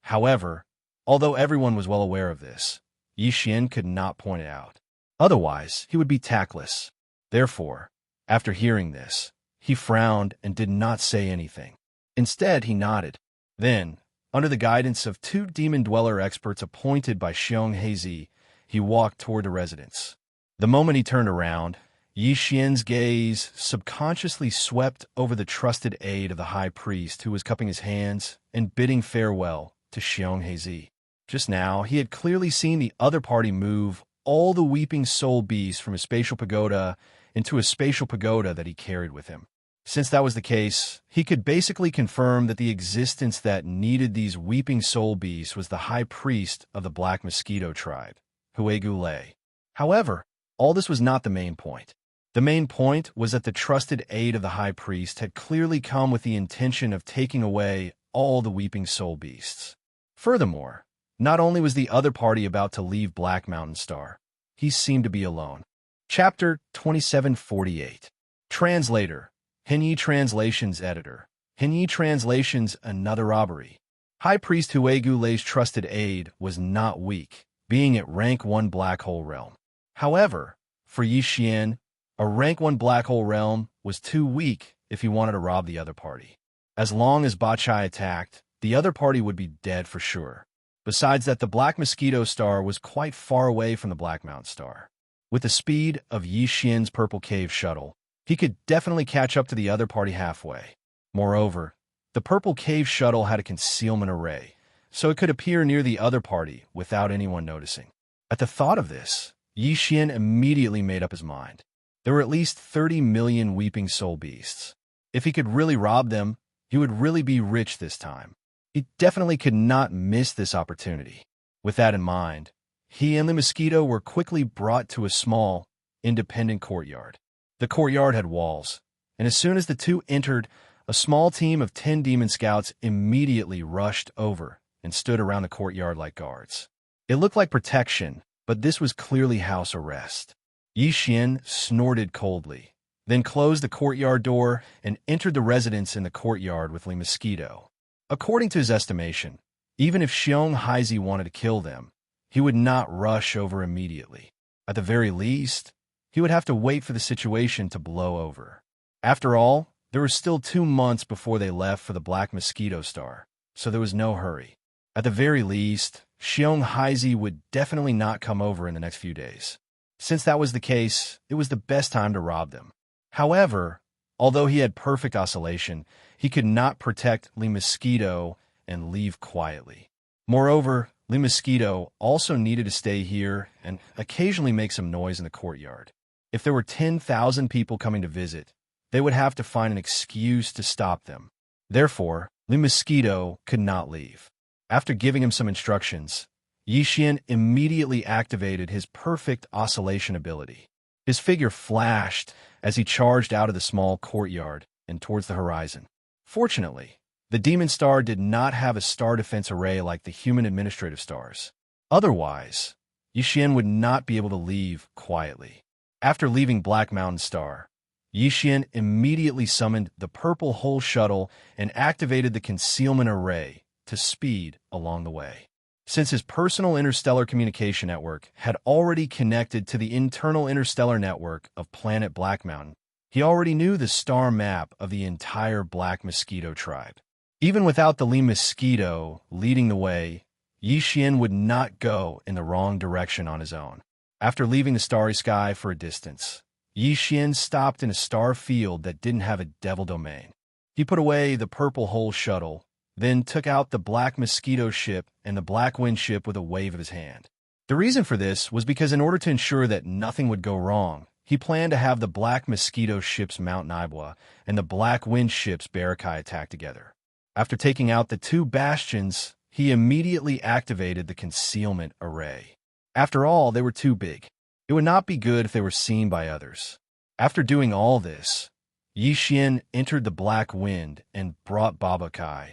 A: However, although everyone was well aware of this, Yi Xian could not point it out. Otherwise, he would be tactless. Therefore, after hearing this, he frowned and did not say anything. Instead, he nodded. Then, under the guidance of 2 demon dweller experts appointed by Xianxia, he walked toward the residence. The moment he turned around, Yi Xian's gaze subconsciously swept over the trusted aide of the high priest who was cupping his hands and bidding farewell to Xianxia. Just now, he had clearly seen the other party move all the weeping soul beasts from a spatial pagoda into a spatial pagoda that he carried with him. Since that was the case, he could basically confirm that the existence that needed these weeping soul beasts was the high priest of the Black Mosquito tribe, Huegu Lei. However, all this was not the main point. The main point was that the trusted aide of the high priest had clearly come with the intention of taking away all the weeping soul beasts. Furthermore, not only was the other party about to leave Black Mountain Star, he seemed to be alone. Chapter 2748. Translator. Henyi Translations Editor. Henyi Translations Another Robbery. High Priest Huegu Lei's trusted aide was not weak, being at rank 1 Black Hole Realm. However, for Yi Xian, a rank 1 Black Hole Realm was too weak if he wanted to rob the other party. As long as Bachai attacked, the other party would be dead for sure. Besides that, the Black Mosquito Star was quite far away from the Black Mountain Star. With the speed of Yi Xian's Purple Cave shuttle, he could definitely catch up to the other party halfway. Moreover, the Purple Cave shuttle had a concealment array, so it could appear near the other party without anyone noticing. At the thought of this, Yi Xian immediately made up his mind. There were at least 30 million weeping soul beasts. If he could really rob them, he would really be rich this time. He definitely could not miss this opportunity. With that in mind, he and the mosquito were quickly brought to a small, independent courtyard. The courtyard had walls, and as soon as the two entered, a small team of 10 demon scouts immediately rushed over and stood around the courtyard like guards. It looked like protection, but this was clearly house arrest. Yi Xian snorted coldly, then closed the courtyard door and entered the residence in the courtyard with Li Mosquito. According to his estimation, even if Xianxia wanted to kill them, he would not rush over immediately. At the very least, he would have to wait for the situation to blow over. After all, there were still 2 months before they left for the Black Mosquito Star, so there was no hurry. At the very least, Xianxia would definitely not come over in the next few days. Since that was the case, it was the best time to rob them. However, although he had perfect oscillation, he could not protect Li Mosquito and leave quietly. Moreover, Li Mosquito also needed to stay here and occasionally make some noise in the courtyard. If there were 10,000 people coming to visit, they would have to find an excuse to stop them. Therefore, Li Mosquito could not leave. After giving him some instructions, Yi Xian immediately activated his perfect oscillation ability. His figure flashed as he charged out of the small courtyard and towards the horizon. Fortunately, the Demon Star did not have a star defense array like the human administrative stars. Otherwise, Yi Xian would not be able to leave quietly. After leaving Black Mountain Star, Yi Xian immediately summoned the Purple Hole Shuttle and activated the concealment array to speed along the way. Since his personal interstellar communication network had already connected to the internal interstellar network of planet Black Mountain, he already knew the star map of the entire Black Mosquito tribe. Even without the Li Mosquito leading the way, Yi Xian would not go in the wrong direction on his own. After leaving the starry sky for a distance, Yi Xian stopped in a star field that didn't have a devil domain. He put away the Purple Hole Shuttle, then took out the Black Mosquito ship and the Black Wind ship with a wave of his hand. The reason for this was because in order to ensure that nothing would go wrong, he planned to have the Black Mosquito ship's Mount Naibwa and the Black Wind ship's Barakai attack together. After taking out the 2 bastions, he immediately activated the concealment array. After all, they were too big. It would not be good if they were seen by others. After doing all this, Yi Xian entered the Black Wind and brought Babakai,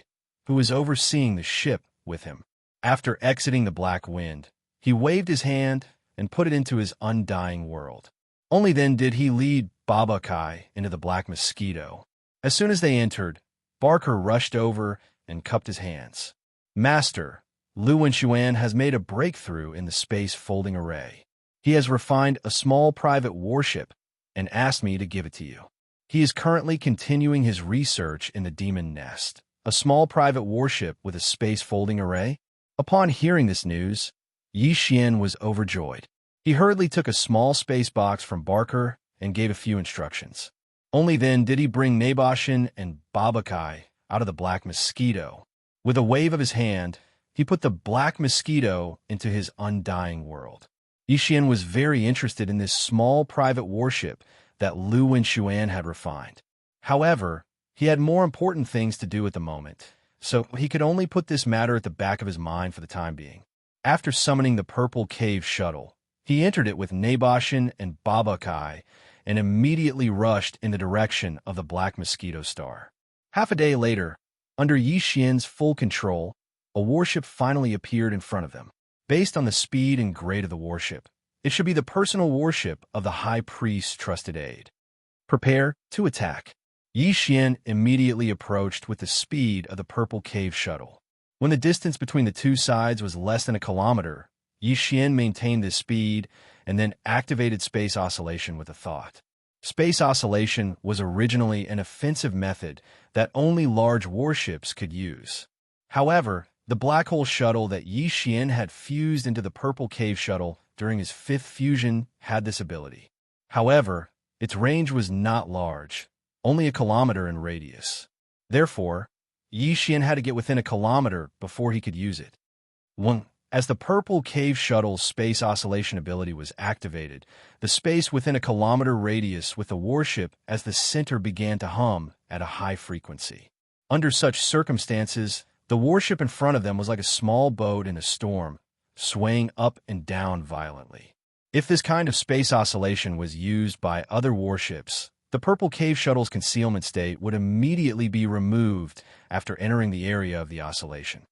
A: who was overseeing the ship, with him. After exiting the Black Wind, he waved his hand and put it into his undying world. Only then did he lead Baba Kai into the Black Mosquito. As soon as they entered, Barker rushed over and cupped his hands. "Master, Lu Wenxuan has made a breakthrough in the space folding array. He has refined a small private warship and asked me to give it to you. He is currently continuing his research in the Demon Nest, a small private warship with a space folding array." Upon hearing this news, Yi Xian was overjoyed. He hurriedly took a small space box from Barker and gave a few instructions. Only then did he bring Naboshin and Babakai out of the Black Mosquito. With a wave of his hand, he put the Black Mosquito into his undying world. Yi Xian was very interested in this small private warship that Lu Wenxuan had refined. However, he had more important things to do at the moment, so he could only put this matter at the back of his mind for the time being. After summoning the Purple Cave Shuttle, he entered it with Naboshin and Babakai and immediately rushed in the direction of the Black Mosquito Star. Half a day later, under Yi Xian's full control, a warship finally appeared in front of them. Based on the speed and grade of the warship, it should be the personal warship of the High Priest's trusted aide. Prepare to attack. Yi Xian immediately approached with the speed of the Purple Cave Shuttle. When the distance between the two sides was less than a kilometer, Yi Xian maintained this speed and then activated space oscillation with a thought. Space oscillation was originally an offensive method that only large warships could use. However, the black hole shuttle that Yi Xian had fused into the Purple Cave Shuttle during his fifth fusion had this ability. However, its range was not large, only a kilometer in radius. Therefore, Yi Xian had to get within a kilometer before he could use it. As the Purple Cave Shuttle's space oscillation ability was activated, the space within a kilometer radius with the warship as the center began to hum at a high frequency. Under such circumstances, the warship in front of them was like a small boat in a storm, swaying up and down violently. If this kind of space oscillation was used by other warships, the Purple Cave Shuttle's concealment state would immediately be removed after entering the area of the oscillation.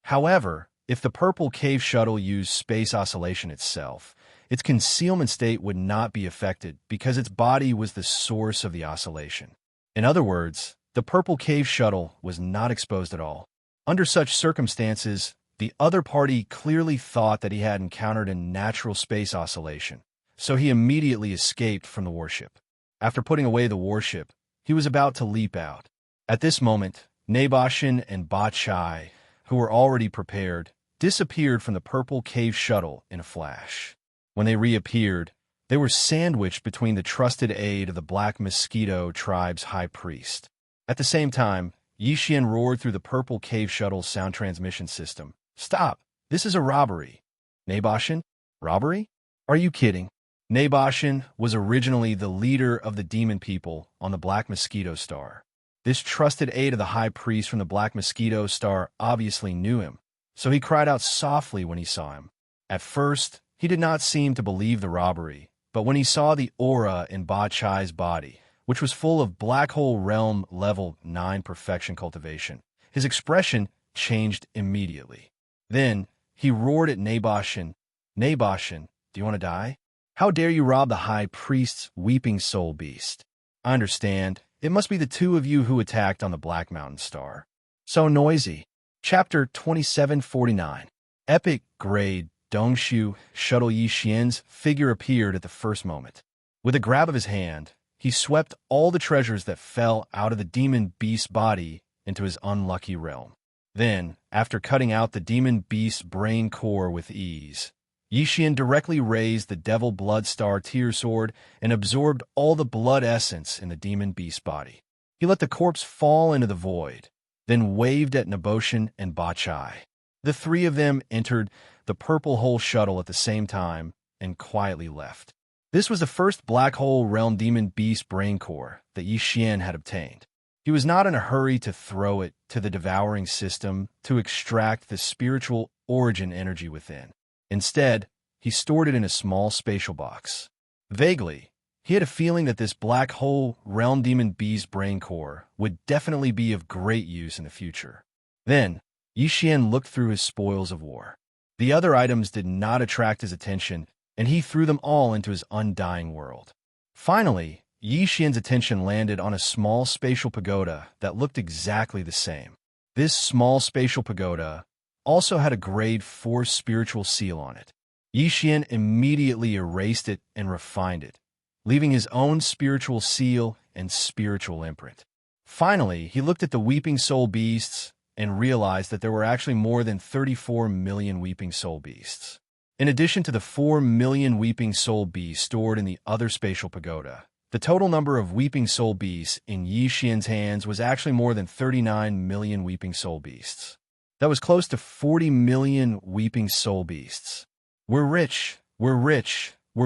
A: However, if the Purple Cave Shuttle used space oscillation itself, its concealment state would not be affected because its body was the source of the oscillation. In other words, the Purple Cave Shuttle was not exposed at all. Under such circumstances, the other party clearly thought that he had encountered a natural space oscillation, so he immediately escaped from the warship. After putting away the warship, he was about to leap out. At this moment, Naboshin and Ba Chai, who were already prepared, disappeared from the Purple Cave Shuttle in a flash. When they reappeared, they were sandwiched between the trusted aide of the Black Mosquito tribe's high priest. At the same time, Yi Xian roared through the Purple Cave Shuttle's sound transmission system. "Stop! This is a robbery." "Naboshin? Robbery? Are you kidding?" Naboshin was originally the leader of the demon people on the Black Mosquito Star. This trusted aide of the high priest from the Black Mosquito Star obviously knew him, so he cried out softly when he saw him. At first, he did not seem to believe the robbery, but when he saw the aura in Ba Chai's body, which was full of Black Hole Realm Level 9 Perfection Cultivation, his expression changed immediately. Then, he roared at Naboshin, "Naboshin, do you want to die? How dare you rob the High Priest's weeping soul beast? I understand. It must be the two of you who attacked on the Black Mountain Star. So noisy." Chapter 2749. Epic Grade Dongshu Shuttle. Yi Xian's figure appeared at the first moment. With a grab of his hand, he swept all the treasures that fell out of the demon beast's body into his unlucky realm. Then, after cutting out the demon beast's brain core with ease, Yi Xian directly raised the Devil Blood Star Tear Sword and absorbed all the blood essence in the demon beast's body. He let the corpse fall into the void, then waved at Naboshin and Ba Chai. The three of them entered the Purple Hole Shuttle at the same time and quietly left. This was the first Black Hole Realm Demon Beast brain core that Yi Xian had obtained. He was not in a hurry to throw it to the devouring system to extract the spiritual origin energy within. Instead, he stored it in a small spatial box. Vaguely, he had a feeling that this Black Hole Realm Demon Beast brain core would definitely be of great use in the future. Then, Yi Xian looked through his spoils of war. The other items did not attract his attention and he threw them all into his undying world. Finally, Yi Xian's attention landed on a small spatial pagoda that looked exactly the same. This small spatial pagoda also had a grade 4 spiritual seal on it. Yi Xian immediately erased it and refined it, leaving his own spiritual seal and spiritual imprint. Finally, he looked at the weeping soul beasts and realized that there were actually more than 34 million weeping soul beasts. In addition to the 4 million weeping soul beasts stored in the other spatial pagoda, the total number of weeping soul beasts in Yi Xian's hands was actually more than 39 million weeping soul beasts. That was close to 40 million weeping soul beasts. We're rich, we're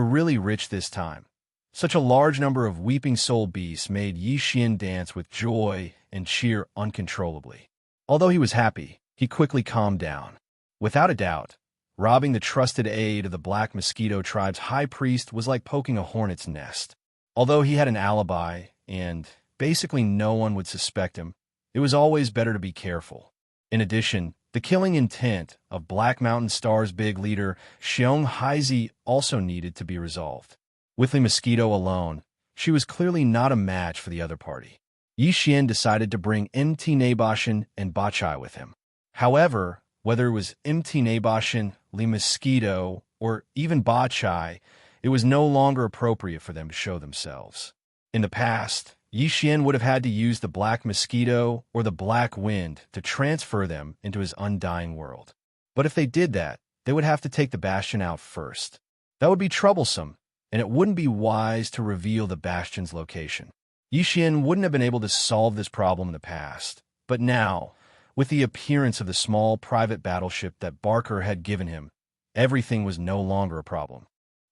A: really rich this time. Such a large number of weeping soul beasts made Yi Xian dance with joy and cheer uncontrollably. Although he was happy, he quickly calmed down. Without a doubt, robbing the trusted aid of the Black Mosquito tribe's high priest was like poking a hornet's nest. Although he had an alibi, and basically no one would suspect him, it was always better to be careful. In addition, the killing intent of Black Mountain Star's big leader, Xianxia, also needed to be resolved. With the mosquito alone, she was clearly not a match for the other party. Yi Xian decided to bring Mt. Nabashan and Bachai with him. However, whether it was Mt. Nabashan, Li Mosquito, or even Bachai, it was no longer appropriate for them to show themselves. In the past, Yi Xian would have had to use the Black Mosquito or the Black Wind to transfer them into his undying world. But if they did that, they would have to take the Bastion out first. That would be troublesome, and it wouldn't be wise to reveal the Bastion's location. Yi Xian wouldn't have been able to solve this problem in the past, but now, with the appearance of the small private battleship that Barker had given him, everything was no longer a problem.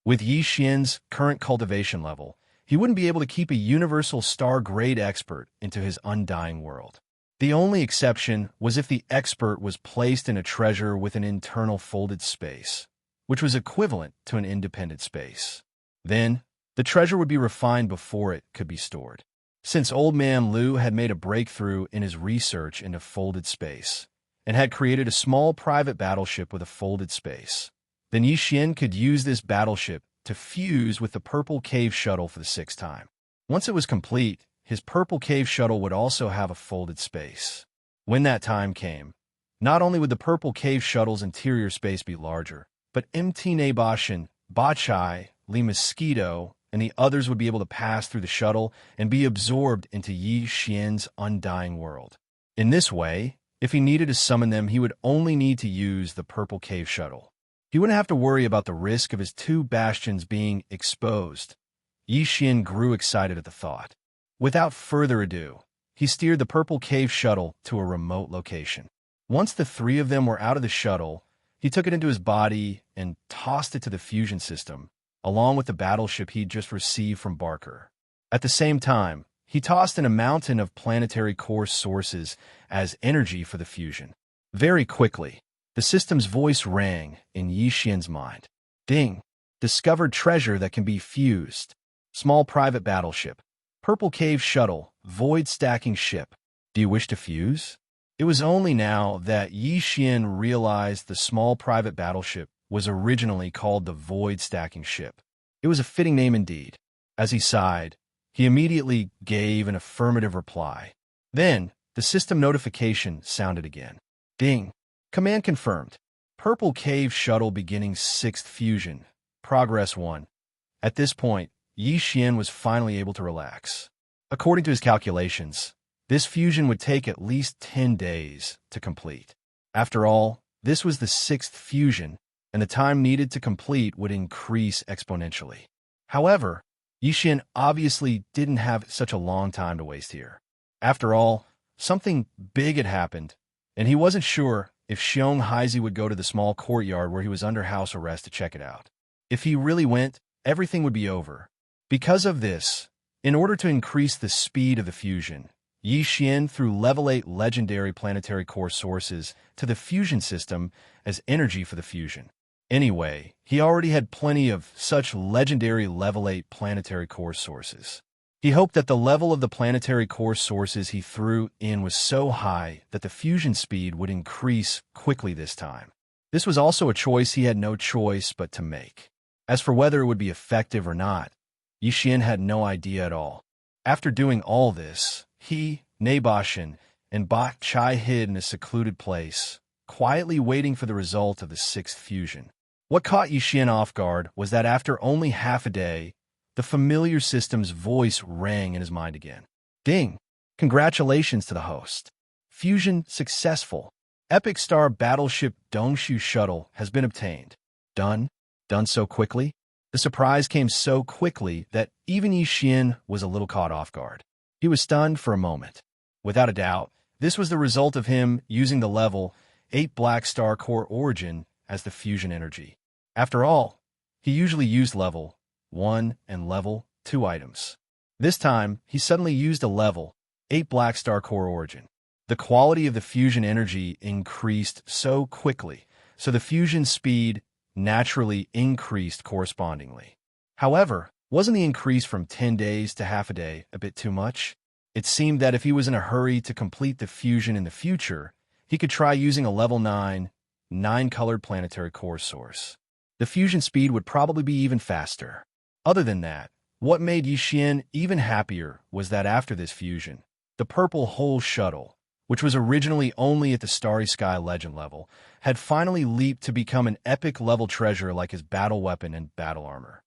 A: With Yi Xian's current cultivation level, he wouldn't be able to keep a universal star-grade expert into his undying world. The only exception was if the expert was placed in a treasure with an internal folded space, which was equivalent to an independent space. Then, the treasure would be refined before it could be stored. Since Old Man Liu had made a breakthrough in his research into folded space, and had created a small private battleship with a folded space, then Yi Xian could use this battleship to fuse with the Purple Cave Shuttle for the 6th time. Once it was complete, his Purple Cave Shuttle would also have a folded space. When that time came, not only would the Purple Cave Shuttle's interior space be larger, but Mt. Nabashan, Bachai, Li Mosquito, and the others would be able to pass through the shuttle and be absorbed into Yi Xian's undying world. In this way, if he needed to summon them, he would only need to use the Purple Cave Shuttle. He wouldn't have to worry about the risk of his 2 bastions being exposed. Yi Xian grew excited at the thought. Without further ado, he steered the Purple Cave Shuttle to a remote location. Once the 3 of them were out of the shuttle, he took it into his body and tossed it to the fusion system, along with the battleship he'd just received from Barker. At the same time, he tossed in a mountain of planetary core sources as energy for the fusion. Very quickly, the system's voice rang in Yi Xian's mind. Ding! Discovered treasure that can be fused. Small private battleship. Purple Cave Shuttle. Void stacking ship. Do you wish to fuse? It was only now that Yi Xian realized the small private battleship was originally called the Void Stacking Ship. It was a fitting name indeed. As he sighed, he immediately gave an affirmative reply. Then, the system notification sounded again. Ding! Command confirmed. Purple Cave Shuttle beginning 6th fusion. Progress 1. At this point, Yi Xian was finally able to relax. According to his calculations, this fusion would take at least 10 days to complete. After all, this was the 6th fusion, and the time needed to complete would increase exponentially. However, Yi Xian obviously didn't have such a long time to waste here. After all, something big had happened, and he wasn't sure if Xianxia would go to the small courtyard where he was under house arrest to check it out. If he really went, everything would be over. Because of this, in order to increase the speed of the fusion, Yi Xian threw level 8 legendary planetary core sources to the fusion system as energy for the fusion. Anyway, he already had plenty of such legendary level 8 planetary core sources. He hoped that the level of the planetary core sources he threw in was so high that the fusion speed would increase quickly this time. This was also a choice he had no choice but to make. As for whether it would be effective or not, Yixian had no idea at all. After doing all this, he, Naboshin, and Ba Chai hid in a secluded place, quietly waiting for the result of the sixth fusion. What caught Yixian off guard was that after only half a day, the familiar system's voice rang in his mind again. Ding! Congratulations to the host. Fusion successful. Epic Star Battleship Dongshu Shuttle has been obtained. Done? Done so quickly? The surprise came so quickly that even Yixian was a little caught off guard. He was stunned for a moment. Without a doubt, this was the result of him using the level 8 Black Star Core Origin as the fusion energy. After all, he usually used level 1 and level 2 items. This time, he suddenly used a level 8 Black Star Core Origin. The quality of the fusion energy increased so quickly, so the fusion speed naturally increased correspondingly. However, wasn't the increase from 10 days to half a day a bit too much? It seemed that if he was in a hurry to complete the fusion in the future, he could try using a level 9, 9-colored planetary core source. The fusion speed would probably be even faster. Other than that, what made Yixian even happier was that after this fusion, the Purple Hole Shuttle, which was originally only at the Starry Sky Legend level, had finally leaped to become an epic level treasure like his battle weapon and battle armor.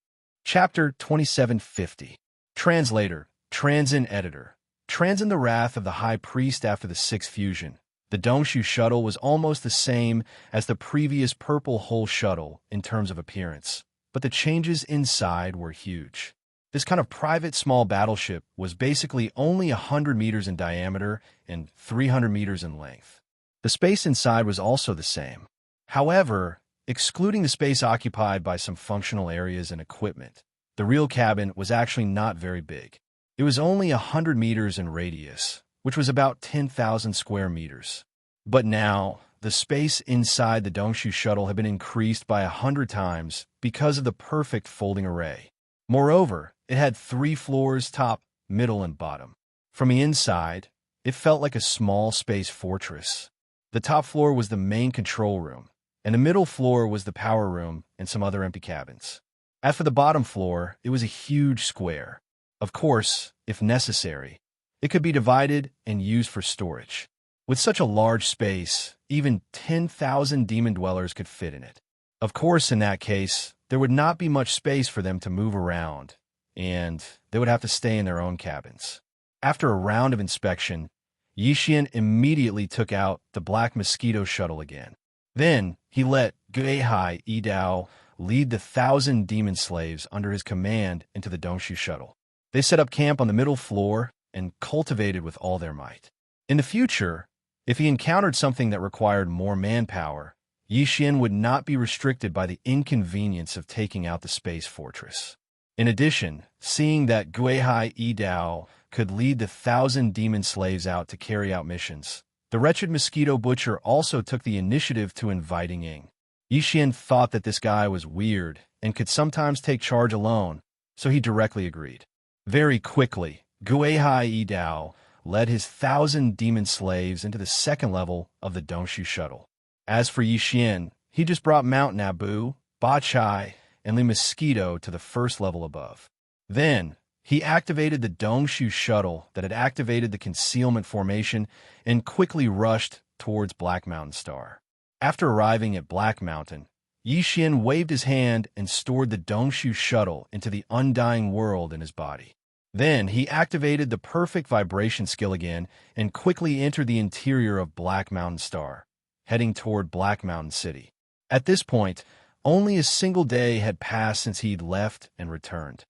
A: Chapter 2750. Translator, Transin Editor. Transin the Wrath of the High Priest after the sixth fusion. The Dongshu Shuttle was almost the same as the previous Purple Hole Shuttle in terms of appearance, but the changes inside were huge. This kind of private small battleship was basically only 100 meters in diameter and 300 meters in length. The space inside was also the same. However, excluding the space occupied by some functional areas and equipment, the real cabin was actually not very big. It was only 100 meters in radius, which was about 10,000 square meters. But now, the space inside the Dongshu Shuttle had been increased by 100 times because of the perfect folding array. Moreover, it had 3 floors, top, middle, and bottom. From the inside, it felt like a small space fortress. The top floor was the main control room, and the middle floor was the power room and some other empty cabins. As for the bottom floor, it was a huge square. Of course, if necessary, it could be divided and used for storage. With such a large space, even 10,000 demon dwellers could fit in it. Of course, in that case, there would not be much space for them to move around, and they would have to stay in their own cabins. After a round of inspection, Yixian immediately took out the Black Mosquito Shuttle again. Then he let Guihai Yidao lead the 1,000 demon slaves under his command into the Dongshu Shuttle. They set up camp on the middle floor and cultivated with all their might. In the future, if he encountered something that required more manpower, Yixian would not be restricted by the inconvenience of taking out the space fortress. In addition, seeing that Guihai Yidao could lead the 1,000 demon slaves out to carry out missions, the wretched mosquito butcher also took the initiative to inviting Ying. Yixian thought that this guy was weird and could sometimes take charge alone, so he directly agreed. Very quickly, Guihai Yidao led his 1,000 demon slaves into the second level of the Dongshu Shuttle. As for Yixian, he just brought Mount Nabu, Ba Chai, and the Mosquito to the first level above. Then, he activated the Dongshu Shuttle that had activated the concealment formation and quickly rushed towards Black Mountain Star. After arriving at Black Mountain, Yixian waved his hand and stored the Dongshu Shuttle into the undying world in his body. Then he activated the perfect vibration skill again and quickly entered the interior of Black Mountain Star, heading toward Black Mountain City. At this point, only a single day had passed since he'd left and returned.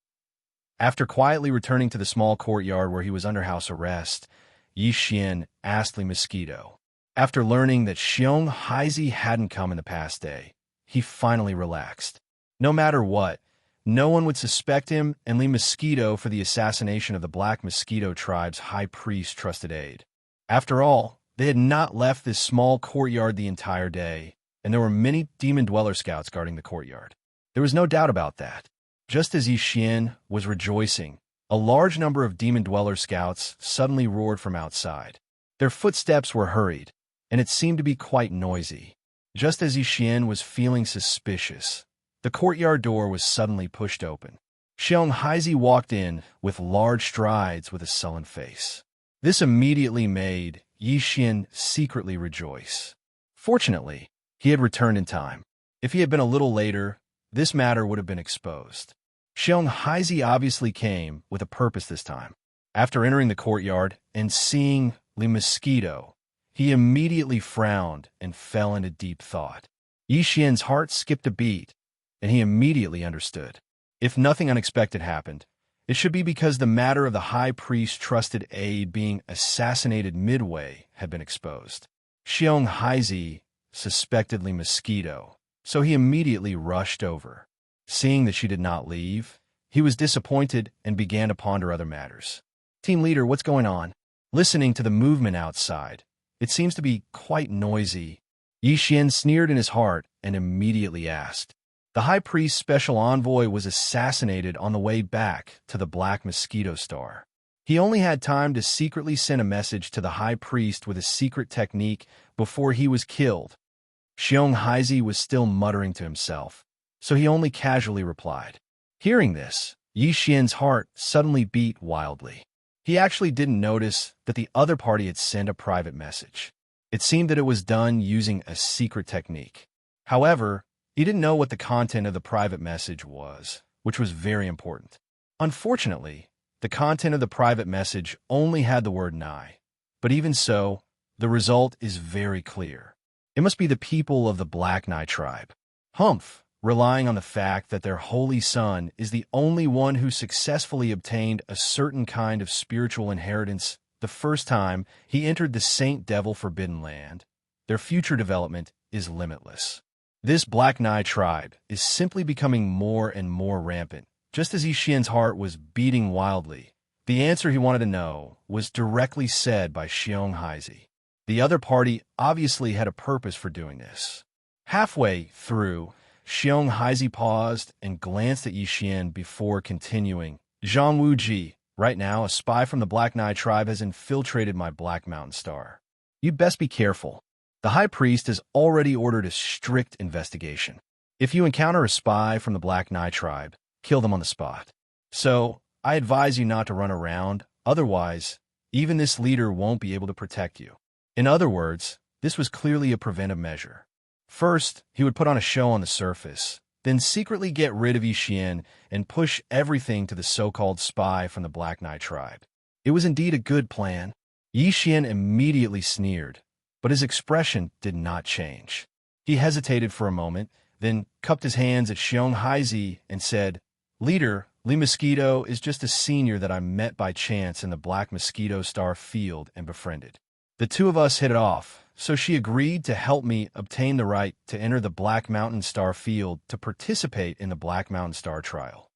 A: After quietly returning to the small courtyard where he was under house arrest, Yixian asked the Mosquito. After learning that Xianxia hadn't come in the past day, he finally relaxed. No matter what, no one would suspect him and Li Mosquito for the assassination of the Black Mosquito tribe's high priest trusted aide. After all, they had not left this small courtyard the entire day, and there were many demon dweller scouts guarding the courtyard. There was no doubt about that. Just as Yixian was rejoicing, a large number of demon dweller scouts suddenly roared from outside. Their footsteps were hurried, and it seemed to be quite noisy. Just as Yixian was feeling suspicious, The courtyard door was suddenly pushed open. Xianxia walked in with large strides with a sullen face. This immediately made Yixian secretly rejoice. Fortunately, he had returned in time. If he had been a little later, this matter would have been exposed. Xianxia obviously came with a purpose this time. After entering the courtyard and seeing the mosquito, he immediately frowned and fell into deep thought. Yixian's heart skipped a beat, and he immediately understood. If nothing unexpected happened, it should be because the matter of the high priest's trusted aide being assassinated midway had been exposed. Xianxia suspected the mosquito, so he immediately rushed over. Seeing that she did not leave, he was disappointed and began to ponder other matters. Team leader, what's going on? Listening to the movement outside, it seems to be quite noisy. Yixian sneered in his heart and immediately asked. The high priest's special envoy was assassinated on the way back to the Black Mosquito Star. He only had time to secretly send a message to the high priest with a secret technique before he was killed. Xianxia was still muttering to himself, so he only casually replied. Hearing this, Yixian's heart suddenly beat wildly. He actually didn't notice that the other party had sent a private message. It seemed that it was done using a secret technique. However, he didn't know what the content of the private message was, which was very important. Unfortunately, the content of the private message only had the word "nigh." But even so, the result is very clear. It must be the people of the Black Nai tribe. Humph, relying on the fact that their holy son is the only one who successfully obtained a certain kind of spiritual inheritance the first time he entered the Saint Devil Forbidden Land, their future development is limitless. This Black Nai tribe is simply becoming more and more rampant. Just as Yixian's heart was beating wildly, the answer he wanted to know was directly said by Xianxia. The other party obviously had a purpose for doing this. Halfway through, Xianxia paused and glanced at Yixian before continuing. Zhang Wuji, right now a spy from the Black Nai tribe has infiltrated my Black Mountain Star. You'd best be careful. The high priest has already ordered a strict investigation. If you encounter a spy from the Black Nai tribe, kill them on the spot. So, I advise you not to run around, otherwise, even this leader won't be able to protect you. In other words, this was clearly a preventive measure. First, he would put on a show on the surface, then secretly get rid of Yixian and push everything to the so-called spy from the Black Nai tribe. It was indeed a good plan. Yixian immediately sneered, but his expression did not change. He hesitated for a moment, then cupped his hands at Xianxia and said, Leader, Li Mosquito is just a senior that I met by chance in the Black Mosquito Star field and befriended. The two of us hit it off, so she agreed to help me obtain the right to enter the Black Mountain Star field to participate in the Black Mountain Star trial.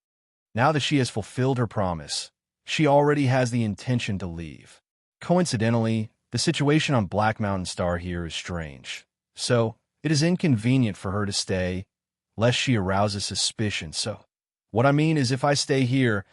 A: Now that she has fulfilled her promise, she already has the intention to leave. Coincidentally, the situation on Black Mountain Star here is strange, so it is inconvenient for her to stay, lest she arouses suspicion. So, what I mean is if I stay here,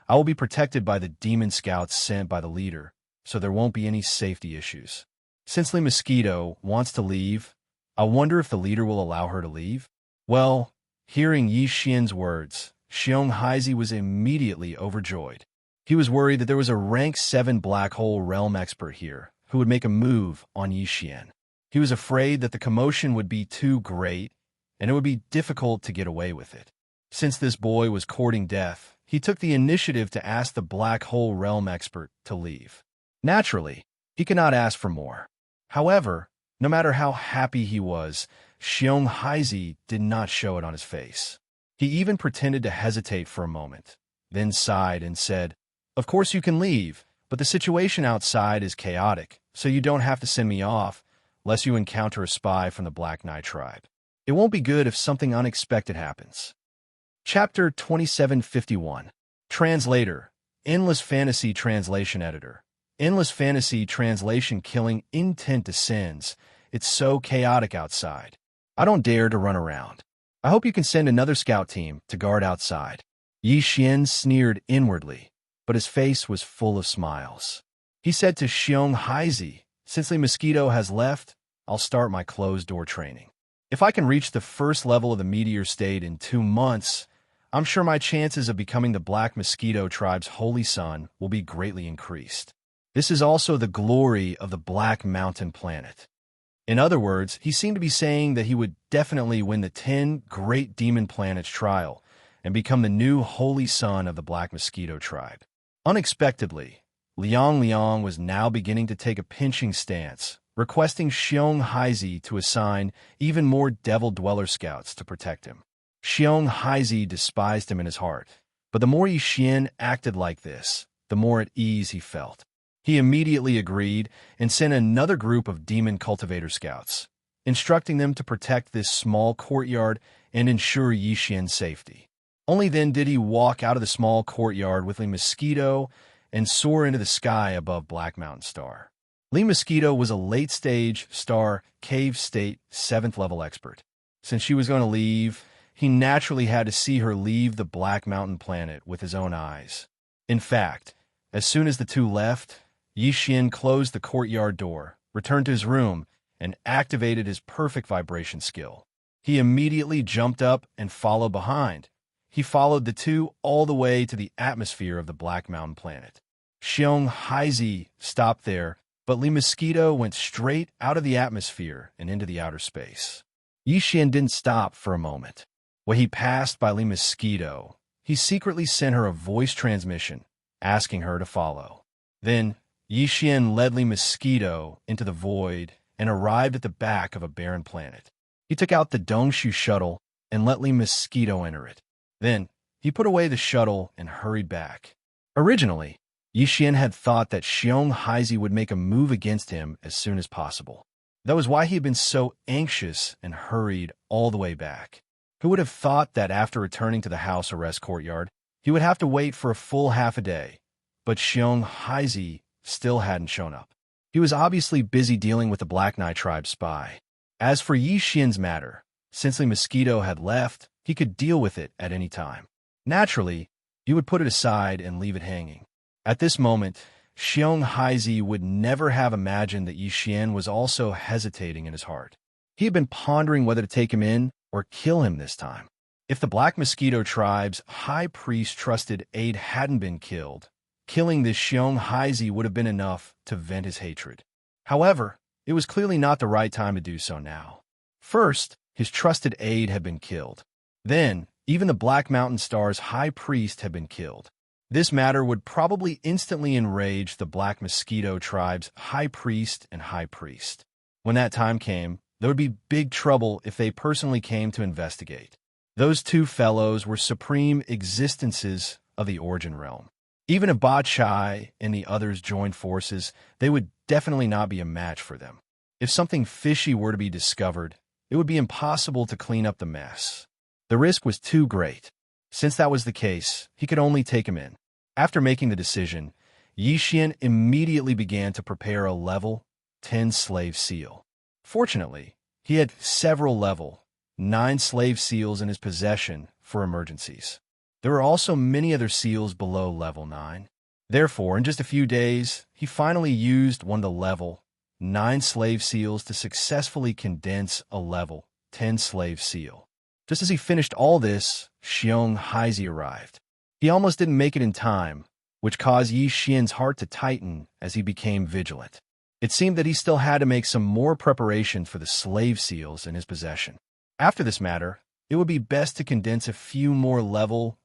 A: I will be protected by the demon scouts sent by the leader, so there won't be any safety issues. Since Li Mosquito wants to leave, I wonder if the leader will allow her to leave? Well, hearing Yixian's words, Xianxia was immediately overjoyed. He was worried that there was a rank 7 black hole realm expert here who would make a move on Yixian. He was afraid that the commotion would be too great, and it would be difficult to get away with it. Since this boy was courting death, he took the initiative to ask the black hole realm expert to leave. Naturally, he could not ask for more. However, no matter how happy he was, Xianxia did not show it on his face. He even pretended to hesitate for a moment, then sighed and said, Of course you can leave, but the situation outside is chaotic, so you don't have to send me off, lest you encounter a spy from the Black Nai tribe. It won't be good if something unexpected happens. Chapter 2751. Translator. Endless Fantasy Translation Editor. Endless Fantasy Translation Killing Intent Descends. It's so chaotic outside. I don't dare to run around. I hope you can send another scout team to guard outside. Yixian sneered inwardly, but his face was full of smiles. He said to Xianxia, Since the mosquito has left, I'll start my closed-door training. If I can reach the first level of the meteor state in 2 months, I'm sure my chances of becoming the Black Mosquito tribe's holy son will be greatly increased. This is also the glory of the Black Mountain planet. In other words, he seemed to be saying that he would definitely win the 10 Great Demon Planets trial and become the new holy son of the Black Mosquito tribe. Unexpectedly, Liang was now beginning to take a pinching stance, requesting Xianxia to assign even more Devil Dweller scouts to protect him. Xianxia despised him in his heart, but the more Yixian acted like this, the more at ease he felt. He immediately agreed and sent another group of demon cultivator scouts, instructing them to protect this small courtyard and ensure Yixian's safety. Only then did he walk out of the small courtyard with Li Mosquito and soar into the sky above Black Mountain Star. Li Mosquito was a late-stage star cave state 7th level expert. Since she was going to leave, he naturally had to see her leave the Black Mountain planet with his own eyes. In fact, as soon as the two left, Yixian closed the courtyard door, returned to his room, and activated his perfect vibration skill. He immediately jumped up and followed behind. He followed the two all the way to the atmosphere of the Black Mountain planet. Xianxia stopped there, but Li Mosquito went straight out of the atmosphere and into the outer space. Yixian didn't stop for a moment. When he passed by Li Mosquito, he secretly sent her a voice transmission, asking her to follow. Then, Yixian led Li Mosquito into the void and arrived at the back of a barren planet. He took out the Dongshu shuttle and let Li Mosquito enter it. Then, he put away the shuttle and hurried back. Originally, Yixian had thought that Xianxia would make a move against him as soon as possible. That was why he had been so anxious and hurried all the way back. Who would have thought that after returning to the house arrest courtyard, he would have to wait for a full half a day? But Xianxia still hadn't shown up. He was obviously busy dealing with the Black Knight tribe spy. As for Yixian's matter, since Li Mosquito had left, he could deal with it at any time. Naturally, he would put it aside and leave it hanging. At this moment, Xianxia would never have imagined that Yixian was also hesitating in his heart. He had been pondering whether to take him in or kill him this time. If the Black Mosquito tribe's high priest trusted aide hadn't been killed, killing this Xianxia would have been enough to vent his hatred. However, it was clearly not the right time to do so now. First, his trusted aide had been killed. Then, even the Black Mountain Star's high priest had been killed. This matter would probably instantly enrage the Black Mosquito tribe's high priest and high priest. When that time came, there would be big trouble if they personally came to investigate. Those two fellows were supreme existences of the Origin Realm. Even if Ba Chai and the others joined forces, they would definitely not be a match for them. If something fishy were to be discovered, it would be impossible to clean up the mess. The risk was too great. Since that was the case, he could only take him in. After making the decision, Yixian immediately began to prepare a level 10 slave seal. Fortunately, he had several level 9 slave seals in his possession for emergencies. There were also many other seals below level 9. Therefore, in just a few days, he finally used one of the level 9 slave seals to successfully condense a level 10 slave seal. Just as he finished all this, Xianxia arrived. He almost didn't make it in time, which caused Yixian's heart to tighten as he became vigilant. It seemed that he still had to make some more preparation for the slave seals in his possession. After this matter, it would be best to condense a few more level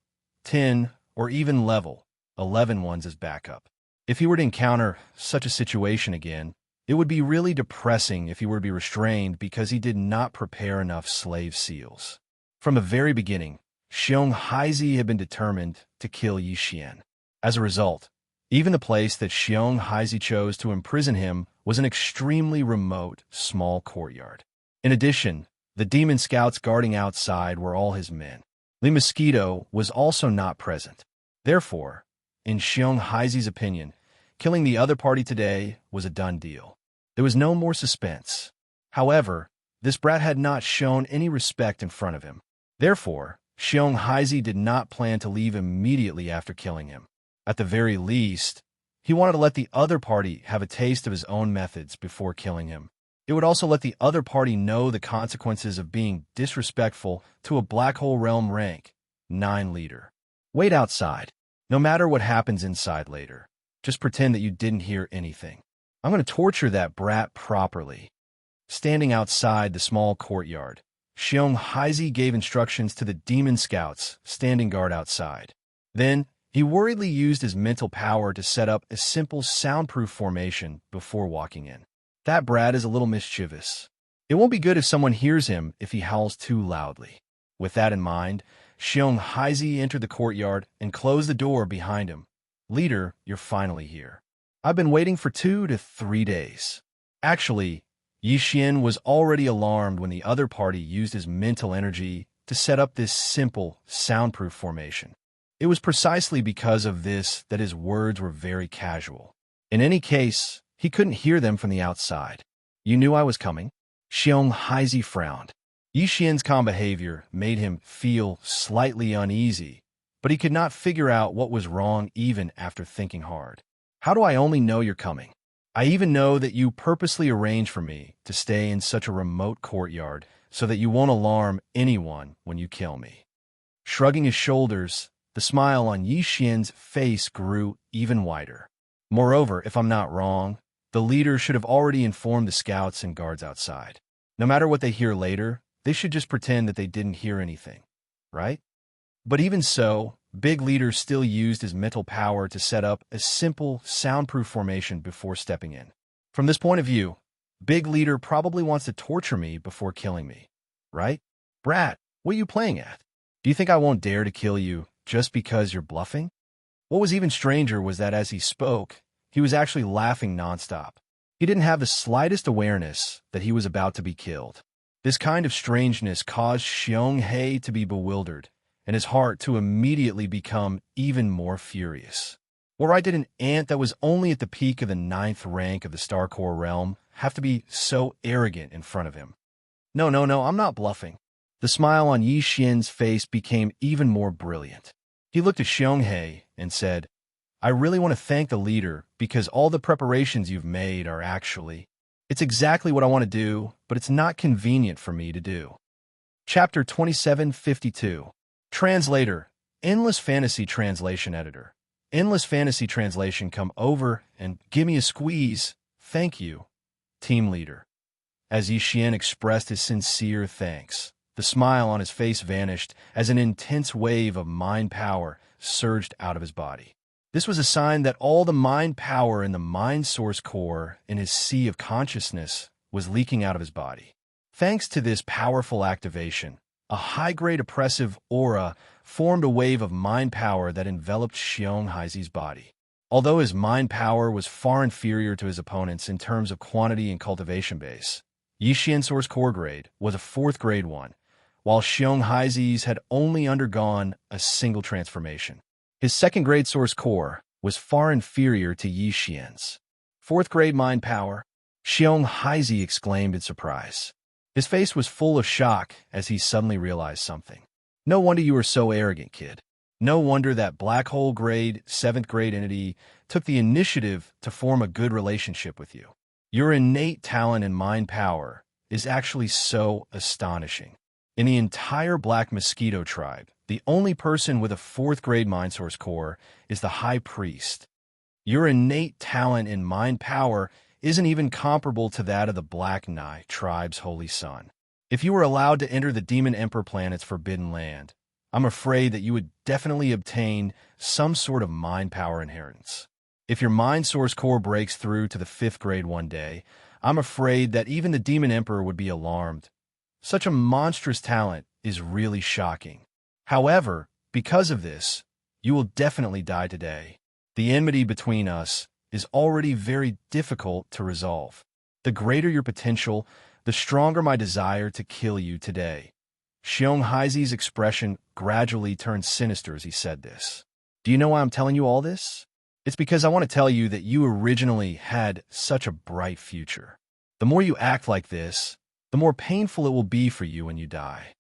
A: 10 or even level 11 ones as backup. If he were to encounter such a situation again, it would be really depressing if he were to be restrained because he did not prepare enough slave seals. From the very beginning, Xianxia had been determined to kill Yixian. As a result, even the place that Xianxia chose to imprison him was an extremely remote, small courtyard. In addition, the demon scouts guarding outside were all his men. Li Mosquito was also not present. Therefore, in Xianxia's opinion, killing the other party today was a done deal. There was no more suspense. However, this brat had not shown any respect in front of him. Therefore, Xianxia did not plan to leave immediately after killing him. At the very least, he wanted to let the other party have a taste of his own methods before killing him. It would also let the other party know the consequences of being disrespectful to a Black Hole Realm rank 9 leader. Wait outside. No matter what happens inside later, just pretend that you didn't hear anything. I'm going to torture that brat properly. Standing outside the small courtyard, Xianxia gave instructions to the demon scouts standing guard outside. Then, he worriedly used his mental power to set up a simple soundproof formation before walking in. That brat is a little mischievous. It won't be good if someone hears him if he howls too loudly. With that in mind, Xianxia entered the courtyard and closed the door behind him. Leader, you're finally here. I've been waiting for 2 to 3 days. Actually, Yixian was already alarmed when the other party used his mental energy to set up this simple, soundproof formation. It was precisely because of this that his words were very casual. In any case, he couldn't hear them from the outside. You knew I was coming? Xianxia frowned. Yixian's calm behavior made him feel slightly uneasy, but he could not figure out what was wrong even after thinking hard. How do I only know you're coming? I even know that you purposely arranged for me to stay in such a remote courtyard so that you won't alarm anyone when you kill me. Shrugging his shoulders, the smile on Yixian's face grew even wider. Moreover, if I'm not wrong, the leader should have already informed the scouts and guards outside. No matter what they hear later, they should just pretend that they didn't hear anything, right? But even so, Big Leader still used his mental power to set up a simple, soundproof formation before stepping in. From this point of view, Big Leader probably wants to torture me before killing me, right? Brat, what are you playing at? Do you think I won't dare to kill you just because you're bluffing? What was even stranger was that as he spoke, he was actually laughing nonstop. He didn't have the slightest awareness that he was about to be killed. This kind of strangeness caused Xianxia to be bewildered, and his heart to immediately become even more furious. Why did an ant that was only at the peak of the 9th rank of the Star Core realm have to be so arrogant in front of him? No, I'm not bluffing. The smile on Yixian's face became even more brilliant. He looked at Xianxia and said, I really want to thank the leader because all the preparations you've made are actually... It's exactly what I want to do, but it's not convenient for me to do. Chapter 2752. Translator, Endless Fantasy Translation Editor. Endless Fantasy Translation, come over and give me a squeeze. Thank you, Team Leader. As Yixian expressed his sincere thanks, the smile on his face vanished as an intense wave of mind power surged out of his body. This was a sign that all the mind power in the mind source core in his sea of consciousness was leaking out of his body. Thanks to this powerful activation, a high-grade oppressive aura formed a wave of mind power that enveloped Xianxia's body. Although his mind power was far inferior to his opponents in terms of quantity and cultivation base, Yixian's source core grade was a 4th grade one, while Xianxia's had only undergone a single transformation. His 2nd grade source core was far inferior to Yixian's. 4th grade mind power, Xianxia exclaimed in surprise. His face was full of shock as he suddenly realized something. No wonder you were so arrogant, kid. No wonder that black hole grade, 7th grade entity took the initiative to form a good relationship with you. Your innate talent and mind power is actually so astonishing. In the entire Black Mosquito tribe, the only person with a 4th grade mind source core is the High Priest. Your innate talent and mind power isn't even comparable to that of the Black Knight tribe's holy son. If you were allowed to enter the Demon Emperor planet's Forbidden Land, I'm afraid that you would definitely obtain some sort of mind power inheritance. If your mind source core breaks through to the 5th grade one day, I'm afraid that even the Demon Emperor would be alarmed. Such a monstrous talent is really shocking. However, because of this, you will definitely die today. The enmity between us is already very difficult to resolve. The greater your potential, the stronger my desire to kill you today. Xianxia's expression gradually turned sinister as he said this. Do you know why I'm telling you all this? It's because I want to tell you that you originally had such a bright future. The more you act like this, the more painful it will be for you when you die.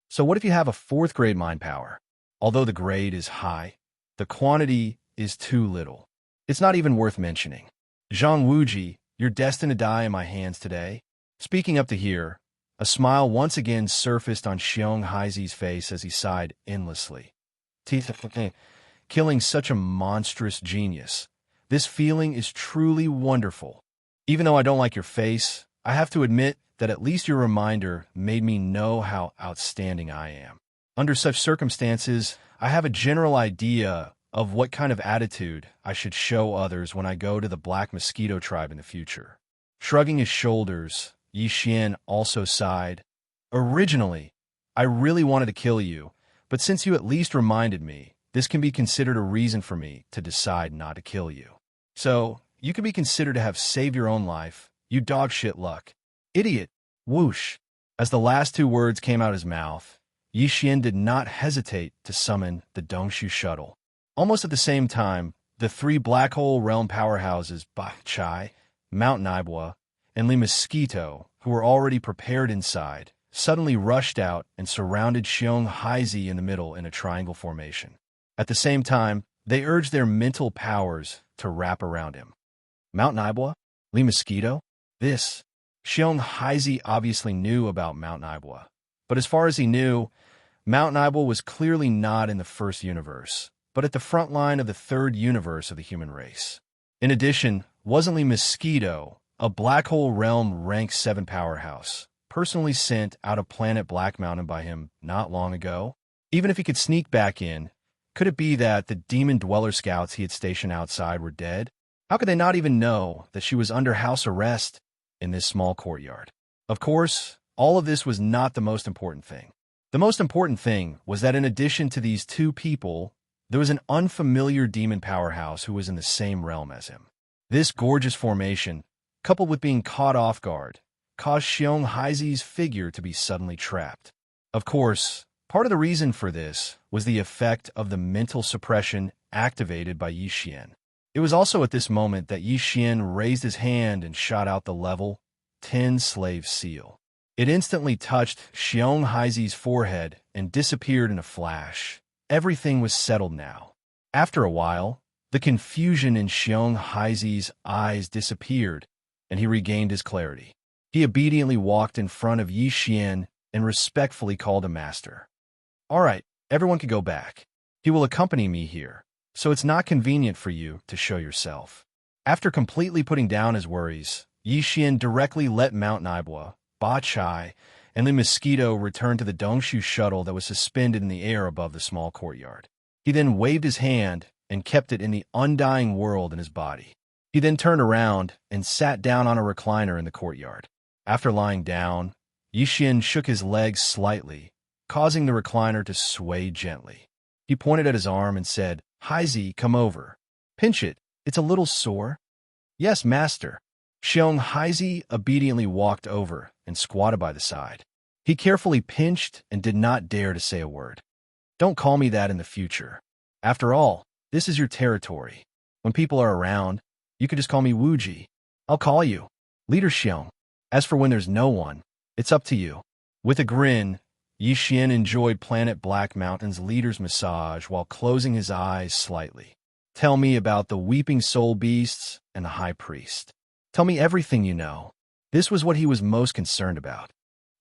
A: So what if you have a 4th grade mind power? Although the grade is high, the quantity is too little. It's not even worth mentioning. Zhang Wuji, you're destined to die in my hands today. Speaking up to here, a smile once again surfaced on Xianxia's face as he sighed endlessly. Killing such a monstrous genius. This feeling is truly wonderful. Even though I don't like your face, I have to admit that at least your reminder made me know how outstanding I am. Under such circumstances, I have a general idea of what kind of attitude I should show others when I go to the Black Mosquito tribe in the future. Shrugging his shoulders, Yixian also sighed. Originally, I really wanted to kill you, but since you at least reminded me, this can be considered a reason for me to decide not to kill you. So, you can be considered to have saved your own life, you dogshit luck. Idiot! Whoosh! As the last two words came out of his mouth, Yixian did not hesitate to summon the Dongshu shuttle. Almost at the same time, the three black hole realm powerhouses, Ba Chai, Mount Naibwa, and Li Mosquito, who were already prepared inside, suddenly rushed out and surrounded Xianxia in the middle in a triangle formation. At the same time, they urged their mental powers to wrap around him. Mount Naibwa? Li Mosquito? This. Xianxia obviously knew about Mount Naibwa, but as far as he knew, Mount Naibwa was clearly not in the first universe, but at the front line of the third universe of the human race. In addition, wasn't Li Mosquito a black hole realm rank 7 powerhouse, personally sent out of planet Black Mountain by him not long ago? Even if he could sneak back in, could it be that the demon dweller scouts he had stationed outside were dead? How could they not even know that she was under house arrest in this small courtyard? Of course, all of this was not the most important thing. The most important thing was that in addition to these two people, there was an unfamiliar demon powerhouse who was in the same realm as him. This gorgeous formation, coupled with being caught off guard, caused Xianxia's figure to be suddenly trapped. Of course, part of the reason for this was the effect of the mental suppression activated by Yixian. It was also at this moment that Yixian raised his hand and shot out the level 10 slave seal. It instantly touched Xianxia's forehead and disappeared in a flash. Everything was settled now. After a while, the confusion in Xianxia's eyes disappeared, and he regained his clarity. He obediently walked in front of Yixian and respectfully called him master. All right, everyone can go back. He will accompany me here, so it's not convenient for you to show yourself. After completely putting down his worries, Yixian directly let Mount Naibwa, Ba Chai, and the Mosquito return to the Dongshu shuttle that was suspended in the air above the small courtyard. He then waved his hand and kept it in the undying world in his body. He then turned around and sat down on a recliner in the courtyard. After lying down, Yixian shook his legs slightly, causing the recliner to sway gently. He pointed at his arm and said, "Haizi, come over. Pinch it. It's a little sore." "Yes, master." Xianxia obediently walked over and squatted by the side. He carefully pinched and did not dare to say a word. "Don't call me that in the future. After all, this is your territory. When people are around, you could just call me Wuji. I'll call you Leader Xiang. As for when there's no one, it's up to you." With a grin, Yixian enjoyed Planet Black Mountain's leader's massage while closing his eyes slightly. "Tell me about the weeping soul beasts and the high priest. Tell me everything you know." This was what he was most concerned about.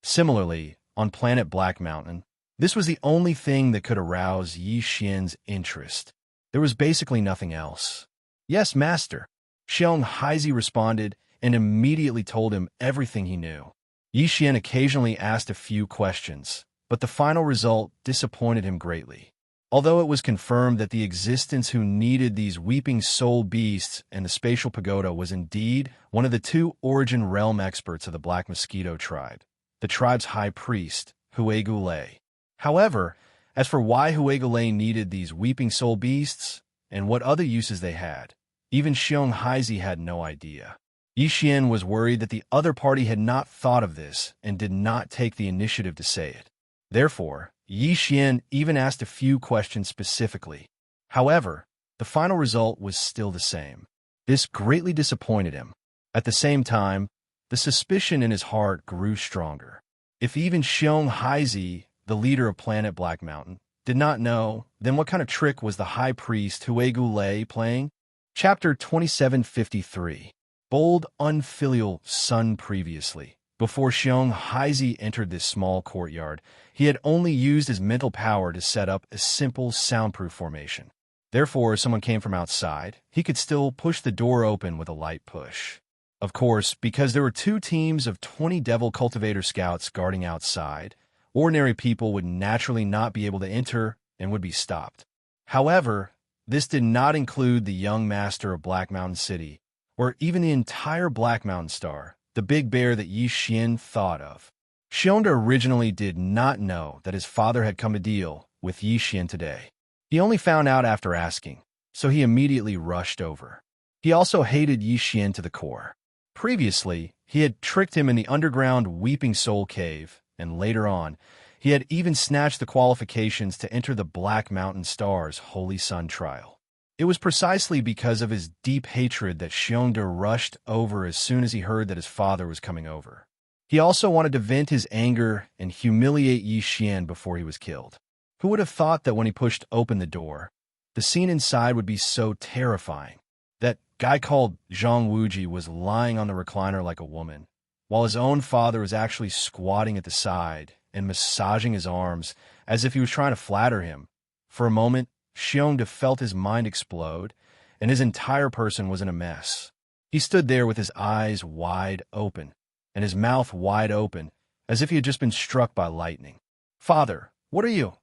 A: Similarly, on Planet Black Mountain, this was the only thing that could arouse Yixian's interest. There was basically nothing else. "Yes, master." Xianxia responded and immediately told him everything he knew. Yixian occasionally asked a few questions, but the final result disappointed him greatly. Although it was confirmed that the existence who needed these weeping soul beasts and the spatial pagoda was indeed one of the two origin realm experts of the Black Mosquito tribe, the tribe's high priest, Huegulei. However, as for why Huegulei needed these weeping soul beasts and what other uses they had, even Xianxia had no idea. Yixian was worried that the other party had not thought of this and did not take the initiative to say it. Therefore, Yixian even asked a few questions specifically. However, the final result was still the same. This greatly disappointed him. At the same time, the suspicion in his heart grew stronger. If even Xianxia, the leader of Planet Black Mountain, did not know, then what kind of trick was the high priest Huegulei playing? Chapter 2753. Bold, unfilial son previously. Before Xianxia entered this small courtyard, he had only used his mental power to set up a simple soundproof formation. Therefore, if someone came from outside, he could still push the door open with a light push. Of course, because there were 2 teams of 20 Devil Cultivator scouts guarding outside, ordinary people would naturally not be able to enter and would be stopped. However, this did not include the young master of Black Mountain City, or even the entire Black Mountain Star, the big bear that Yixian thought of. Xianxia originally did not know that his father had come to deal with Yixian today. He only found out after asking, so he immediately rushed over. He also hated Yixian to the core. Previously, he had tricked him in the underground Weeping Soul Cave, and later on, he had even snatched the qualifications to enter the Black Mountain Star's Holy Sun trial. It was precisely because of his deep hatred that Xianxia rushed over as soon as he heard that his father was coming over. He also wanted to vent his anger and humiliate Yixian before he was killed. Who would have thought that when he pushed open the door, the scene inside would be so terrifying? That guy called Zhang Wuji was lying on the recliner like a woman, while his own father was actually squatting at the side and massaging his arms as if he was trying to flatter him. For a moment, Xianxia felt his mind explode, and his entire person was in a mess. He stood there with his eyes wide open, and his mouth wide open, as if he had just been struck by lightning. "Father, what are you?"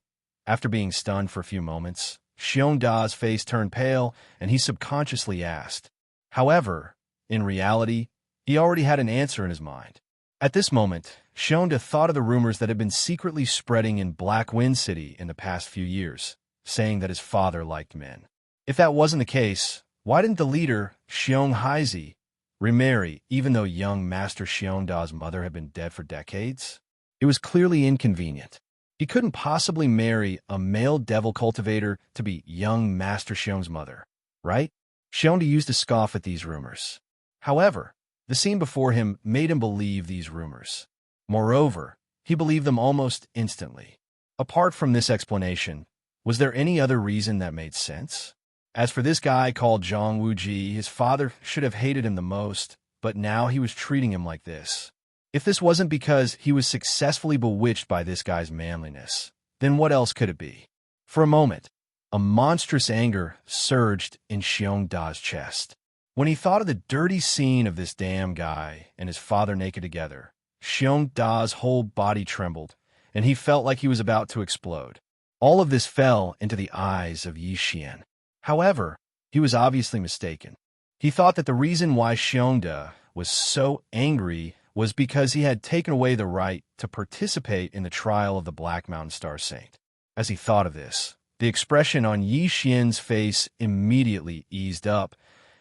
A: After being stunned for a few moments, Xianxia's face turned pale, and he subconsciously asked. However, in reality, he already had an answer in his mind. At this moment, Xianxia thought of the rumors that had been secretly spreading in Black Wind City in the past few years, saying that his father liked men. If that wasn't the case, why didn't the leader, Xianxia, remarry even though young Master Xianxia's mother had been dead for decades? It was clearly inconvenient. He couldn't possibly marry a male devil cultivator to be young Master Xianxia's mother, right? Xianxia used to scoff at these rumors. However, the scene before him made him believe these rumors. Moreover, he believed them almost instantly. Apart from this explanation, was there any other reason that made sense? As for this guy called Zhang Wuji, his father should have hated him the most, but now he was treating him like this. If this wasn't because he was successfully bewitched by this guy's manliness, then what else could it be? For a moment, a monstrous anger surged in Xianxia's chest. When he thought of the dirty scene of this damn guy and his father naked together, Xianxia's whole body trembled, and he felt like he was about to explode. All of this fell into the eyes of Yixian. However, he was obviously mistaken. He thought that the reason why Xianxia was so angry was because he had taken away the right to participate in the trial of the Black Mountain Star Saint. As he thought of this, the expression on Yixian's face immediately eased up,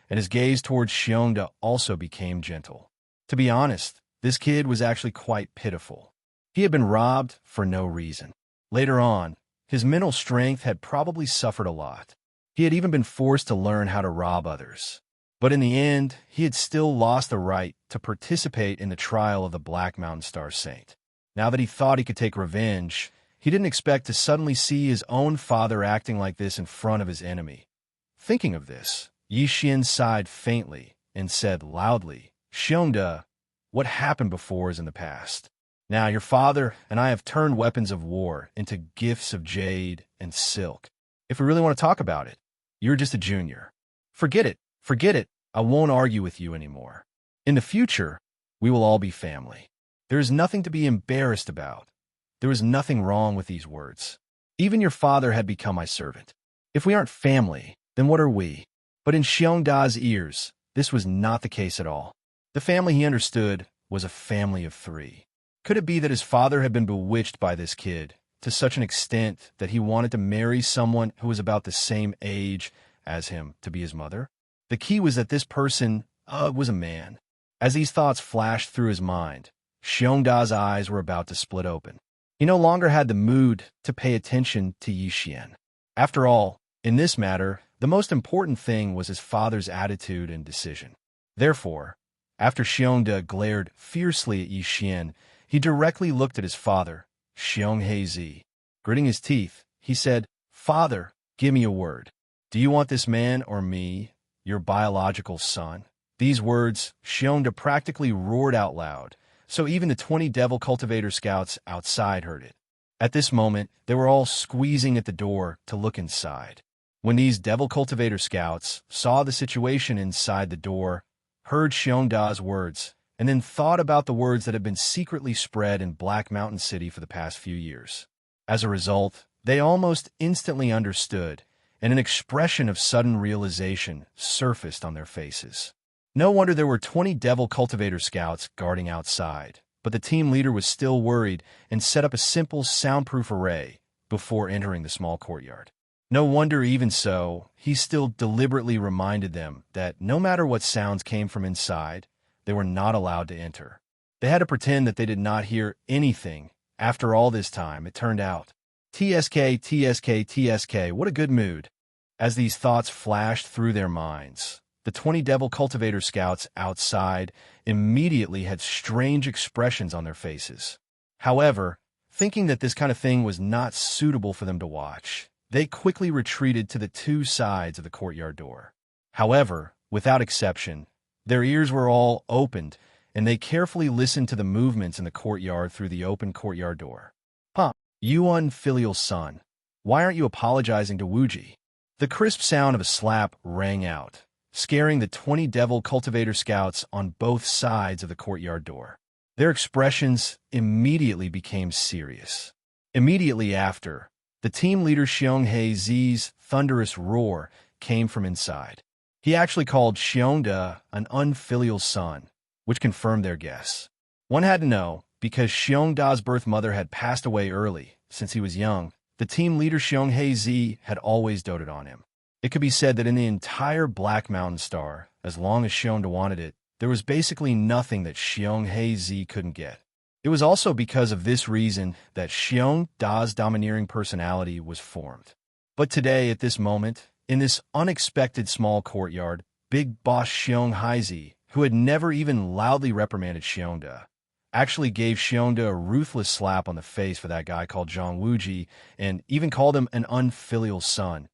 A: and his gaze towards Xianxia also became gentle. To be honest, this kid was actually quite pitiful. He had been robbed for no reason. Later on, his mental strength had probably suffered a lot. He had even been forced to learn how to rob others. But in the end, he had still lost the right to participate in the trial of the Black Mountain Star Saint. Now that he thought he could take revenge, he didn't expect to suddenly see his own father acting like this in front of his enemy. Thinking of this, Yixian sighed faintly and said loudly, "Xianxia, what happened before is in the past. Now your father and I have turned weapons of war into gifts of jade and silk. If we really want to talk about it, you're just a junior. Forget it. Forget it. I won't argue with you anymore. In the future, we will all be family. There is nothing to be embarrassed about. There was nothing wrong with these words. Even your father had become my servant. If we aren't family, then what are we?" But in Xianxia's ears, this was not the case at all. The family he understood was a family of 3. Could it be that his father had been bewitched by this kid to such an extent that he wanted to marry someone who was about the same age as him to be his mother? The key was that this person was a man. As these thoughts flashed through his mind, Xianxia's eyes were about to split open. He no longer had the mood to pay attention to Yixian. After all, in this matter, the most important thing was his father's attitude and decision. Therefore, after Xianxia glared fiercely at Yixian, he directly looked at his father, Xianxia. Gritting his teeth, he said, "Father, give me a word. Do you want this man or me, your biological son?" These words, Xianxia practically roared out loud, so even the 20 Devil Cultivator scouts outside heard it. At this moment, they were all squeezing at the door to look inside. When these Devil Cultivator scouts saw the situation inside the door, heard Xiongda's words, and then thought about the words that had been secretly spread in Black Mountain City for the past few years. As a result, they almost instantly understood, and an expression of sudden realization surfaced on their faces. No wonder there were 20 Devil Cultivator scouts guarding outside, but the team leader was still worried and set up a simple soundproof array before entering the small courtyard. No wonder even so, he still deliberately reminded them that no matter what sounds came from inside, they were not allowed to enter. They had to pretend that they did not hear anything. After all this time, it turned out. TSK, TSK, TSK, what a good mood. As these thoughts flashed through their minds, the 20 Devil Cultivator scouts outside immediately had strange expressions on their faces. However, thinking that this kind of thing was not suitable for them to watch, they quickly retreated to the two sides of the courtyard door. However, without exception, their ears were all opened, and they carefully listened to the movements in the courtyard through the open courtyard door. Huh, you unfilial son. Why aren't you apologizing to Wuxia? The crisp sound of a slap rang out, scaring the 20 Devil Cultivator scouts on both sides of the courtyard door. Their expressions immediately became serious. Immediately after, the team leader Xianxia's thunderous roar came from inside. He actually called Xiongda an unfilial son, which confirmed their guess. One had to know, because Xiongda's birth mother had passed away early, since he was young, the team leader Xianxia had always doted on him. It could be said that in the entire Black Mountain Star, as long as Xiongda wanted it, there was basically nothing that Xianxia couldn't get. It was also because of this reason that Xiongda's domineering personality was formed. But today, at this moment, in this unexpected small courtyard, Big Boss Xianxia, who had never even loudly reprimanded Xiongda, actually gave Xiongda a ruthless slap on the face for that guy called Zhang Wuji, and even called him an unfilial son.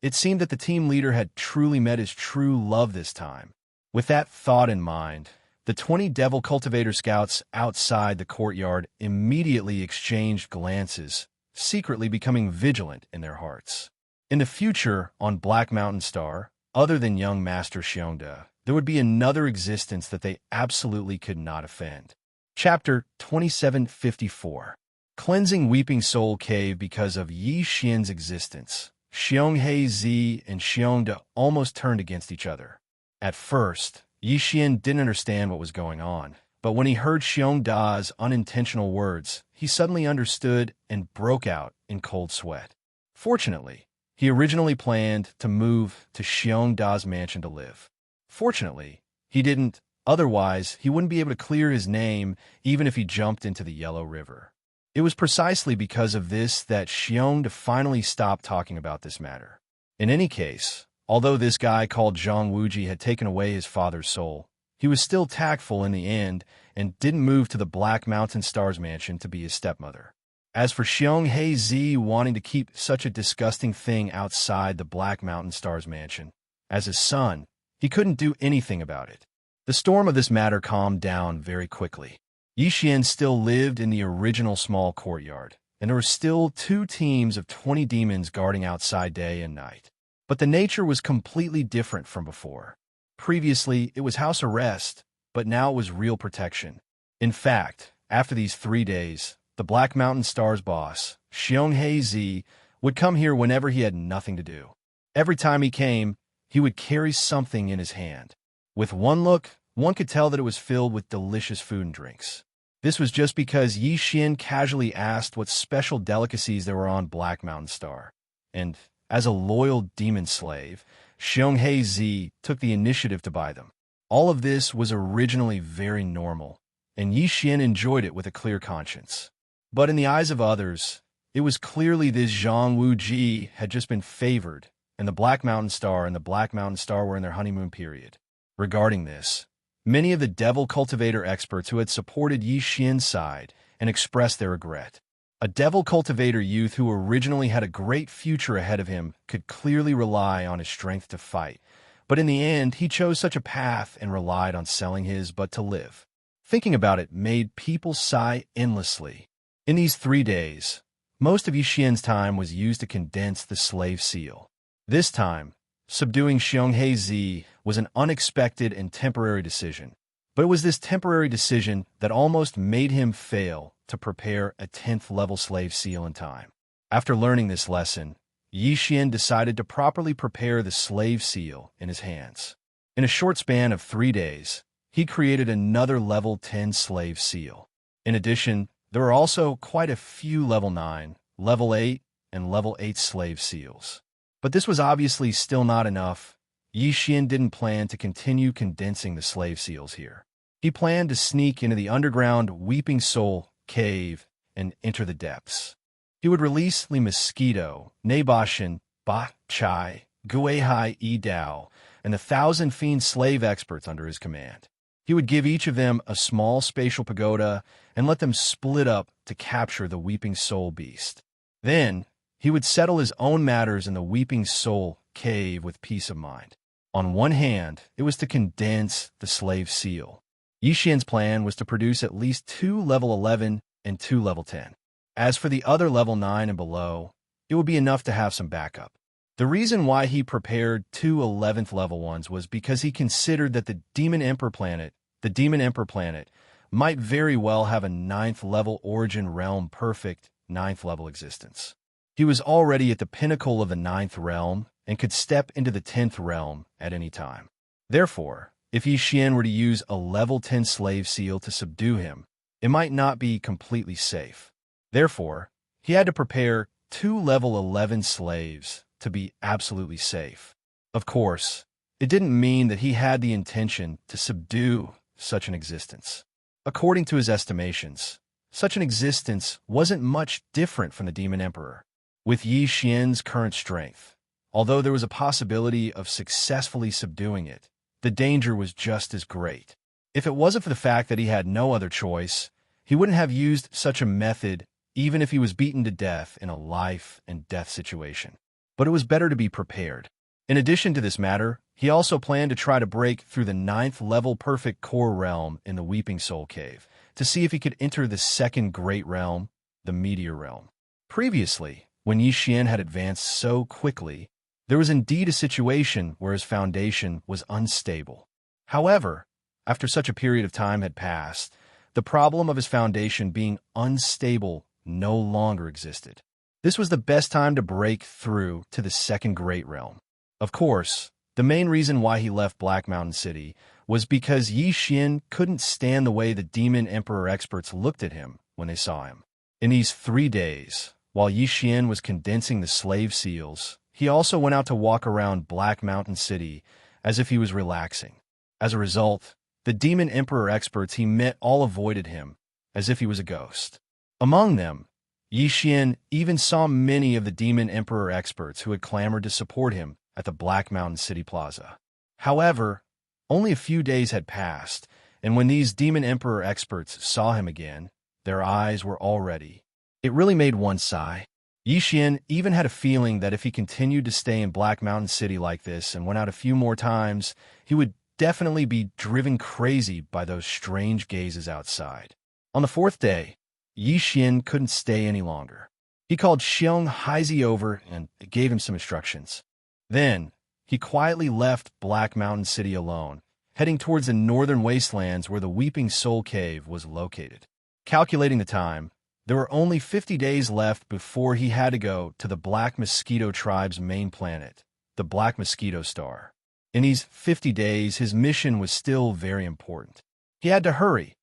A: It seemed that the team leader had truly met his true love this time. With that thought in mind, the 20 Devil Cultivator scouts outside the courtyard immediately exchanged glances, secretly becoming vigilant in their hearts. In the future, on Black Mountain Star, other than young Master Xiongda, there would be another existence that they absolutely could not offend. Chapter 2754. Cleansing Weeping Soul Cave because of Yi Xian's existence. Xianxia and Xiongda almost turned against each other. At first, Yi Xian didn't understand what was going on, but when he heard Xiongda's unintentional words, he suddenly understood and broke out in cold sweat. Fortunately, he originally planned to move to Xiongda's mansion to live. Fortunately, he didn't, otherwise he wouldn't be able to clear his name even if he jumped into the Yellow River. It was precisely because of this that Xiongda finally stopped talking about this matter. In any case, although this guy called Zhang Wuji had taken away his father's soul, he was still tactful in the end and didn't move to the Black Mountain Star's mansion to be his stepmother. As for Xianxia wanting to keep such a disgusting thing outside the Black Mountain Star's mansion, as his son, he couldn't do anything about it. The storm of this matter calmed down very quickly. Yi Xian still lived in the original small courtyard, and there were still 2 teams of 20 demons guarding outside day and night. But the nature was completely different from before. Previously, it was house arrest, but now it was real protection. In fact, after these 3 days, the Black Mountain Star's boss, Xianxia, would come here whenever he had nothing to do. Every time he came, he would carry something in his hand. With one look, one could tell that it was filled with delicious food and drinks. This was just because Yi Xian casually asked what special delicacies there were on Black Mountain Star. And, as a loyal demon slave, Xianxia took the initiative to buy them. All of this was originally very normal, and Yi Xian enjoyed it with a clear conscience. But in the eyes of others, it was clearly this Zhang Wuji had just been favored, and the Black Mountain Star and the Black Mountain Star were in their honeymoon period. Regarding this, many of the Devil Cultivator experts who had supported Yi Xian's side and expressed their regret. A Devil Cultivator youth who originally had a great future ahead of him could clearly rely on his strength to fight, but in the end he chose such a path and relied on selling his but to live. Thinking about it made people sigh endlessly. In these 3 days, most of Yixian's time was used to condense the slave seal. This time, subduing Xianxia was an unexpected and temporary decision. But it was this temporary decision that almost made him fail to prepare a 10th level slave seal in time. After learning this lesson, Yixian decided to properly prepare the slave seal in his hands. In a short span of 3 days, he created another level 10 slave seal. In addition, there were also quite a few level 9, level 8, and level 8 slave seals. But this was obviously still not enough. Yixian didn't plan to continue condensing the slave seals here. He planned to sneak into the underground Weeping Soul cave and enter the depths. He would release the mosquito, Nabashan, Ba Chai, Guihai Yi Dao, and the 1,000 fiend slave experts under his command. He would give each of them a small spatial pagoda and let them split up to capture the Weeping Soul beast. Then, he would settle his own matters in the Weeping Soul cave with peace of mind. On one hand, it was to condense the slave seal. Yixian's plan was to produce at least 2 level 11 and 2 level 10. As for the other level 9 and below, it would be enough to have some backup. The reason why he prepared 2 11th level ones was because he considered that the Demon Emperor planet, might very well have a 9th level origin realm perfect 9th level existence. He was already at the pinnacle of the 9th realm and could step into the 10th realm at any time. Therefore, if Yixian were to use a level 10 slave seal to subdue him, it might not be completely safe. Therefore, he had to prepare 2 level 11 slaves to be absolutely safe. Of course, it didn't mean that he had the intention to subdue such an existence. According to his estimations, such an existence wasn't much different from the Demon Emperor. With Yixian's current strength, although there was a possibility of successfully subduing it, the danger was just as great. If it wasn't for the fact that he had no other choice, he wouldn't have used such a method even if he was beaten to death in a life and death situation. But it was better to be prepared. In addition to this matter, he also planned to try to break through the 9th level perfect core realm in the Weeping Soul Cave to see if he could enter the second great realm, the Meteor Realm. Previously, when Yixian had advanced so quickly, there was indeed a situation where his foundation was unstable. However, after such a period of time had passed, the problem of his foundation being unstable no longer existed. This was the best time to break through to the second great realm. Of course, the main reason why he left Black Mountain City was because Yixian couldn't stand the way the Demon Emperor experts looked at him when they saw him. In these 3 days, while Yixian was condensing the slave seals, he also went out to walk around Black Mountain City as if he was relaxing. As a result, the Demon Emperor experts he met all avoided him, as if he was a ghost. Among them, Yixian even saw many of the Demon Emperor experts who had clamored to support him at the Black Mountain City Plaza. However, only a few days had passed, and when these Demon Emperor experts saw him again, their eyes were all ready. It really made one sigh. Yixian even had a feeling that if he continued to stay in Black Mountain City like this and went out a few more times, he would definitely be driven crazy by those strange gazes outside. On the 4th day, Yixian couldn't stay any longer. He called Xianxia over and gave him some instructions. Then, he quietly left Black Mountain City alone, heading towards the northern wastelands where the Weeping Soul Cave was located. Calculating the time, there were only 50 days left before he had to go to the Black Mosquito Tribe's main planet, the Black Mosquito Star. In these 50 days, his mission was still very important. He had to hurry.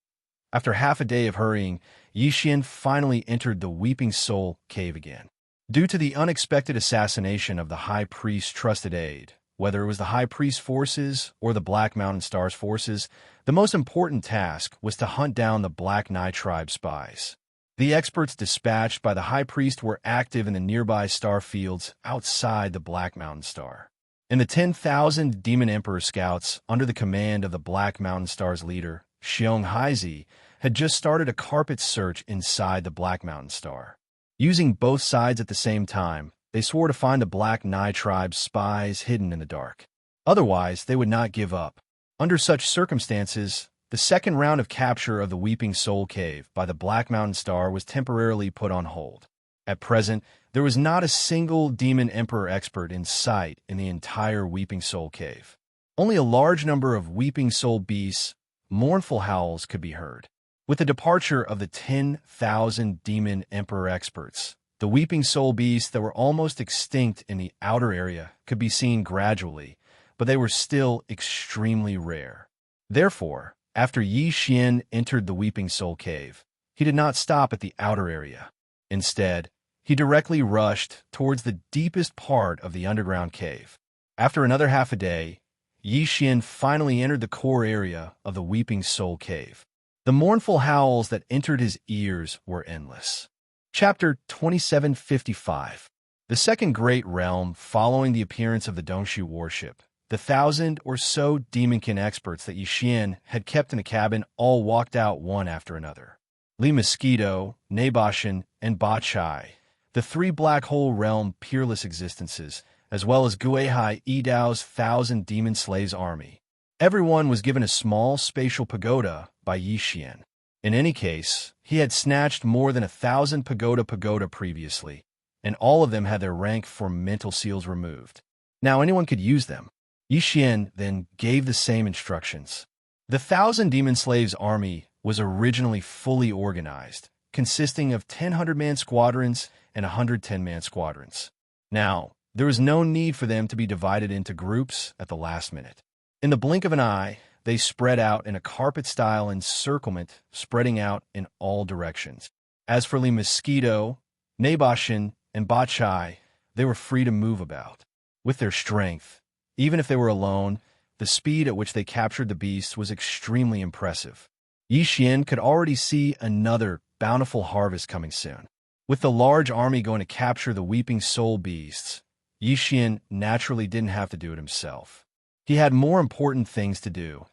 A: After half a day of hurrying, Yixian finally entered the Weeping Soul Cave again. Due to the unexpected assassination of the High Priest's trusted aide, whether it was the High Priest's forces or the Black Mountain Star's forces, the most important task was to hunt down the Black Nai Tribe spies. The experts dispatched by the High Priest were active in the nearby star fields outside the Black Mountain Star. And the 10,000 Demon Emperor scouts under the command of the Black Mountain Star's leader, Xianxia, had just started a carpet search inside the Black Mountain Star. Using both sides at the same time, they swore to find the Black Nai Tribe's spies hidden in the dark. Otherwise, they would not give up. Under such circumstances, The second round of capture of the Weeping Soul Cave by the Black Mountain Star was temporarily put on hold. At present, there was not a single Demon Emperor expert in sight in the entire Weeping Soul Cave. Only a large number of Weeping Soul beasts' mournful howls could be heard. With the departure of the 10,000 Demon Emperor experts, the Weeping Soul beasts that were almost extinct in the outer area could be seen gradually, but they were still extremely rare. Therefore, after Yi Xian entered the Weeping Soul Cave, he did not stop at the outer area. Instead, he directly rushed towards the deepest part of the underground cave. After another half a day, Yi Xian finally entered the core area of the Weeping Soul Cave. The mournful howls that entered his ears were endless. Chapter 2755. The second great realm following the appearance of the Dongshu warship. The 1,000 or so demonkin experts that Yi Xian had kept in the cabin all walked out one after another. Li Mosquito, Naboshan, and Ba Chai, the three black hole realm peerless existences, as well as Guihai Yidao's 1,000 demon slaves army. Everyone was given a small spatial pagoda by Yi Xian. In any case, he had snatched more than 1,000 pagoda previously, and all of them had their rank for mental seals removed. Now anyone could use them. Yi Xian then gave the same instructions. The 1,000 demon slaves army was originally fully organized, consisting of 1,000-man squadrons and 110-man squadrons. Now, there was no need for them to be divided into groups at the last minute. In the blink of an eye, they spread out in a carpet-style encirclement, spreading out in all directions. As for Li Mosquito, Naboshan, and Ba Chai, they were free to move about. With their strength, even if they were alone, the speed at which they captured the beasts was extremely impressive. Yi Xian could already see another bountiful harvest coming soon. With the large army going to capture the Weeping Soul beasts, Yi Xian naturally didn't have to do it himself. He had more important things to do,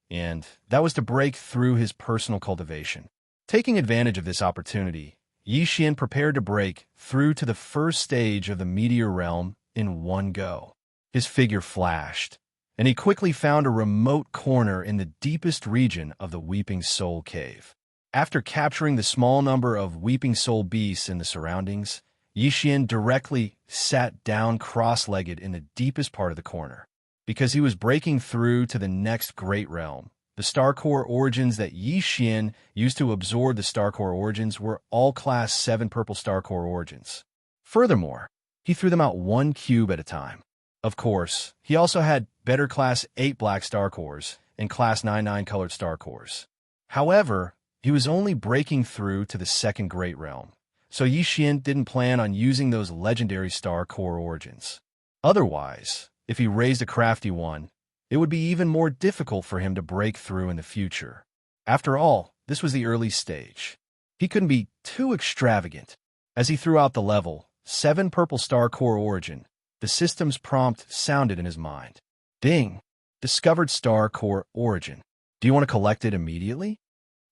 A: and that was to break through his personal cultivation. Taking advantage of this opportunity, Yi Xian prepared to break through to the first stage of the Meteor Realm in one go. His figure flashed, and he quickly found a remote corner in the deepest region of the Weeping Soul Cave. After capturing the small number of Weeping Soul beasts in the surroundings, Yi Xian directly sat down cross-legged in the deepest part of the corner. Because he was breaking through to the next great realm, the Star Core origins that Yi Xian used to absorb the Star Core origins were all Class 7 Purple Star Core origins. Furthermore, he threw them out one cube at a time. Of course, he also had better Class 8 Black Star Cores and Class 9 Colored Star Cores. However, he was only breaking through to the second great realm, so Yi Xian didn't plan on using those legendary Star Core origins. Otherwise, if he raised a crafty one, it would be even more difficult for him to break through in the future. After all, this was the early stage. He couldn't be too extravagant. As he threw out the level 7 Purple Star Core origin, the system's prompt sounded in his mind. Ding! Discovered Star Core origin. Do you want to collect it immediately?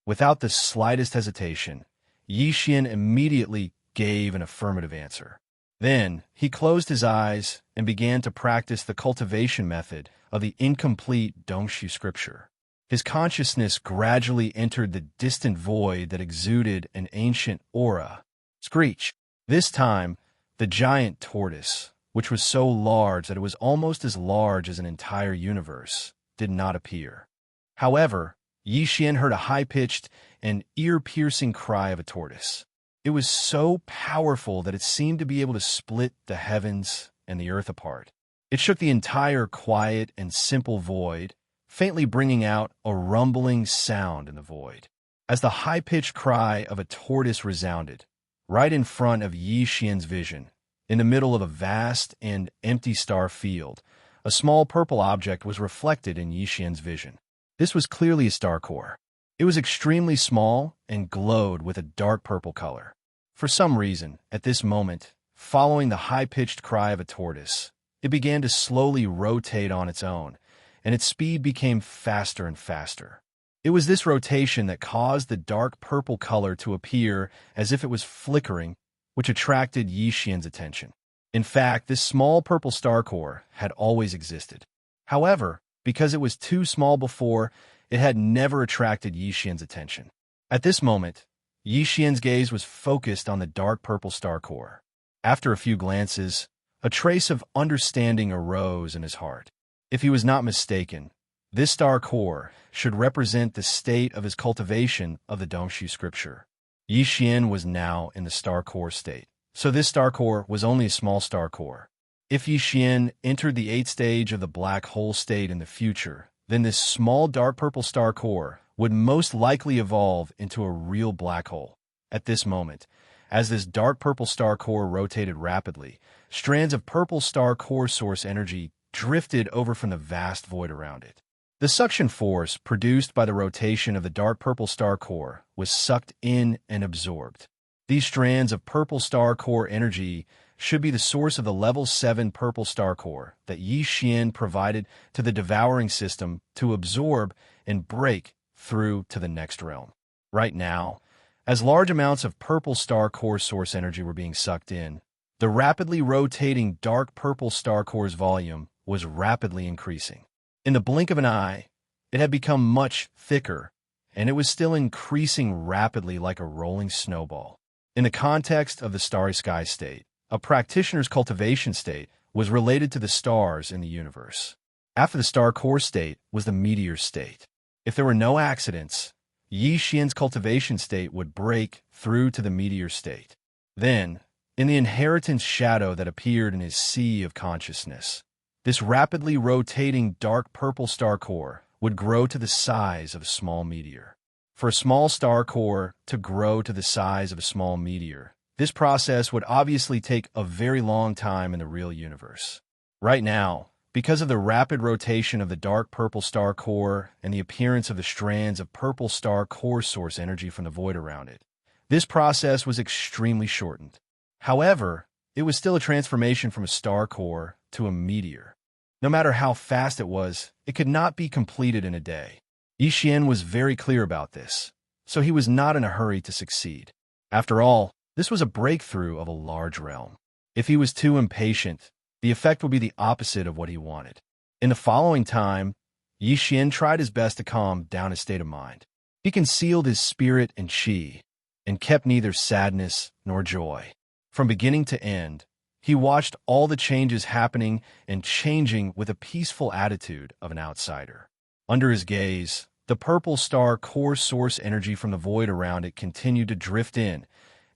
A: Without the slightest hesitation, Yi Xian immediately gave an affirmative answer. Then, he closed his eyes and began to practice the cultivation method of the incomplete Dongshu scripture. His consciousness gradually entered the distant void that exuded an ancient aura. Screech! This time, the giant tortoise, which was so large that it was almost as large as an entire universe, did not appear. However, Yi Xian heard a high-pitched and ear-piercing cry of a tortoise. It was so powerful that it seemed to be able to split the heavens and the earth apart. It shook the entire quiet and simple void, faintly bringing out a rumbling sound in the void. As the high-pitched cry of a tortoise resounded, right in front of Yi Xian's vision, in the middle of a vast and empty star field, a small purple object was reflected in Yi Xian's vision. This was clearly a star core. It was extremely small and glowed with a dark purple color. For some reason, at this moment, following the high-pitched cry of a tortoise, it began to slowly rotate on its own, and its speed became faster and faster. It was this rotation that caused the dark purple color to appear as if it was flickering, which attracted Yi Xian's attention. In fact, this small purple star core had always existed. However, because it was too small before, it had never attracted Yi Xian's attention. At this moment, Yi Xian's gaze was focused on the dark purple star core. After a few glances, a trace of understanding arose in his heart. If he was not mistaken, this star core should represent the state of his cultivation of the Dongshu scripture. Yi Xian was now in the star core state, so this star core was only a small star core. If Yi Xian entered the 8th stage of the black hole state in the future, then this small dark purple star core would most likely evolve into a real black hole. At this moment, as this dark purple star core rotated rapidly, strands of purple star core source energy drifted over from the vast void around it. The suction force produced by the rotation of the dark purple star core was sucked in and absorbed. These strands of purple star core energy should be the source of the level 7 purple star core that Yi Xian provided to the devouring system to absorb and break through to the next realm. Right now, as large amounts of purple star core source energy were being sucked in, the rapidly rotating dark purple star core's volume was rapidly increasing. In the blink of an eye, it had become much thicker, and it was still increasing rapidly like a rolling snowball. In the context of the starry sky state, a practitioner's cultivation state was related to the stars in the universe. After the star core state was the meteor state. If there were no accidents, Yi Xian's cultivation state would break through to the meteor state. Then, in the inheritance shadow that appeared in his sea of consciousness, this rapidly rotating dark purple star core would grow to the size of a small meteor. For a small star core to grow to the size of a small meteor, this process would obviously take a very long time in the real universe. Right now, because of the rapid rotation of the dark purple star core and the appearance of the strands of purple star core source energy from the void around it, this process was extremely shortened. However, it was still a transformation from a star core to a meteor. No matter how fast it was, it could not be completed in a day. Yi Xian was very clear about this, so he was not in a hurry to succeed. After all, this was a breakthrough of a large realm. If he was too impatient, the effect would be the opposite of what he wanted. In the following time, Yi Xian tried his best to calm down his state of mind. He concealed his spirit and qi, and kept neither sadness nor joy. From beginning to end, he watched all the changes happening and changing with a peaceful attitude of an outsider. Under his gaze, the purple star core source energy from the void around it continued to drift in,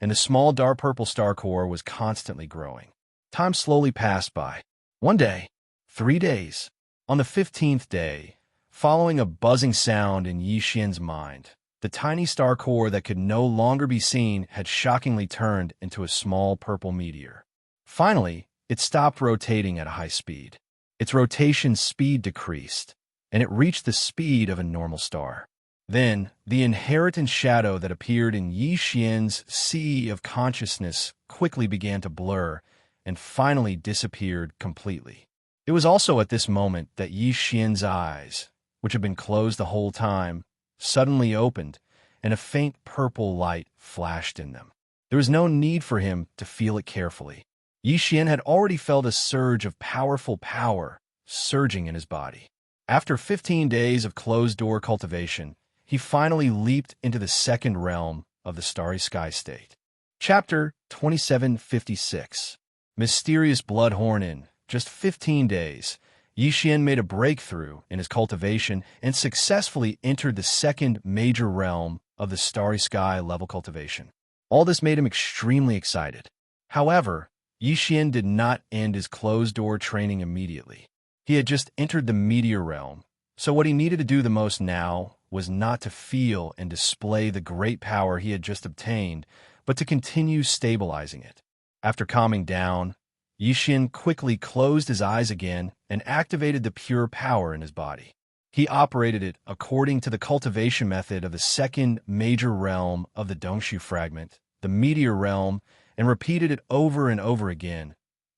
A: and the small dark purple star core was constantly growing. Time slowly passed by. 1 day, 3 days. On the 15th day, following a buzzing sound in Yi Xian's mind, the tiny star core that could no longer be seen had shockingly turned into a small purple meteor. Finally, it stopped rotating at a high speed. Its rotation speed decreased, and it reached the speed of a normal star. Then, the inheritance shadow that appeared in Yi Xian's sea of consciousness quickly began to blur and finally disappeared completely. It was also at this moment that Yi Xian's eyes, which had been closed the whole time, suddenly opened, and a faint purple light flashed in them. There was no need for him to feel it carefully. Yi Xian had already felt a surge of powerful power surging in his body. After 15 days of closed-door cultivation, he finally leaped into the second realm of the starry sky state. Chapter 2756. Mysterious Bloodhorn. In just 15 days, Yi Xian made a breakthrough in his cultivation and successfully entered the second major realm of the starry sky level cultivation. All this made him extremely excited. However, Yi Xian did not end his closed-door training immediately. He had just entered the meteor realm, so what he needed to do the most now was not to feel and display the great power he had just obtained, but to continue stabilizing it. After calming down, Yi Xian quickly closed his eyes again and activated the pure power in his body. He operated it according to the cultivation method of the second major realm of the Dongshu fragment, the meteor realm, and repeated it over and over again.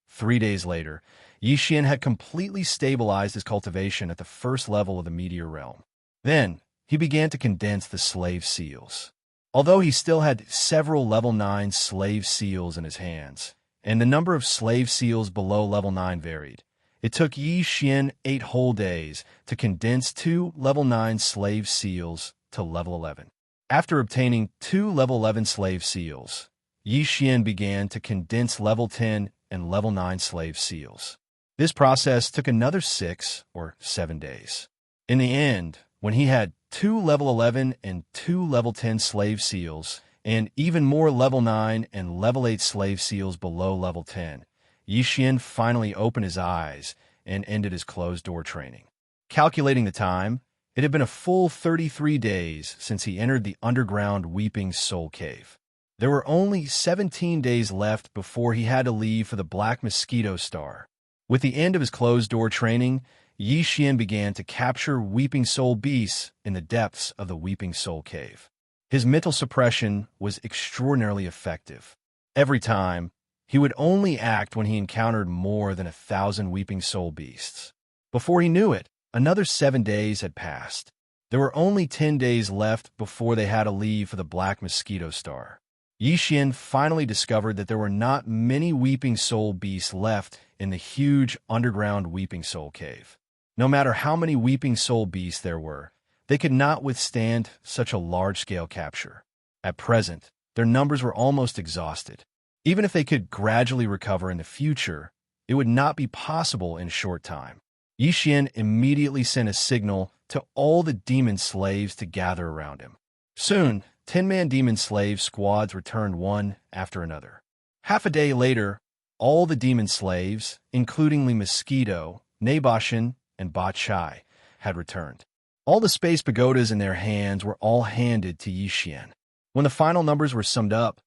A: 3 days later, Yi Xian had completely stabilized his cultivation at the first level of the meteor realm. Then, he began to condense the slave seals. Although he still had several level 9 slave seals in his hands, and the number of slave seals below level 9 varied, It took Yi Xian 8 whole days to condense 2 level 9 slave seals to level 11. After obtaining 2 level 11 slave seals, Yi Xian began to condense level 10 and level 9 slave seals. This process took another 6 or 7 days. In the end, when he had 2 level 11 and 2 level 10 slave seals, and even more level 9 and level 8 slave seals below level 10, Yi Xian finally opened his eyes and ended his closed-door training. Calculating the time, it had been a full 33 days since he entered the underground Weeping Soul Cave. There were only 17 days left before he had to leave for the Black Mosquito Star. With the end of his closed-door training, Yi Xian began to capture Weeping Soul beasts in the depths of the Weeping Soul Cave. His mental suppression was extraordinarily effective. Every time, he would only act when he encountered more than 1,000 Weeping Soul beasts. Before he knew it, another 7 days had passed. There were only 10 days left before they had to leave for the Black Mosquito Star. Yi Xian finally discovered that there were not many Weeping Soul beasts left in the huge underground Weeping Soul Cave. No matter how many Weeping Soul beasts there were, they could not withstand such a large-scale capture. At present, their numbers were almost exhausted. Even if they could gradually recover in the future, it would not be possible in a short time. Yi Xian immediately sent a signal to all the demon slaves to gather around him. Soon, 10-man demon slave squads returned one after another. Half a day later, all the demon slaves, including Li Mosquito, Naboshan, and Ba Chai, had returned. All the space pagodas in their hands were all handed to Yi Xian. When the final numbers were summed up,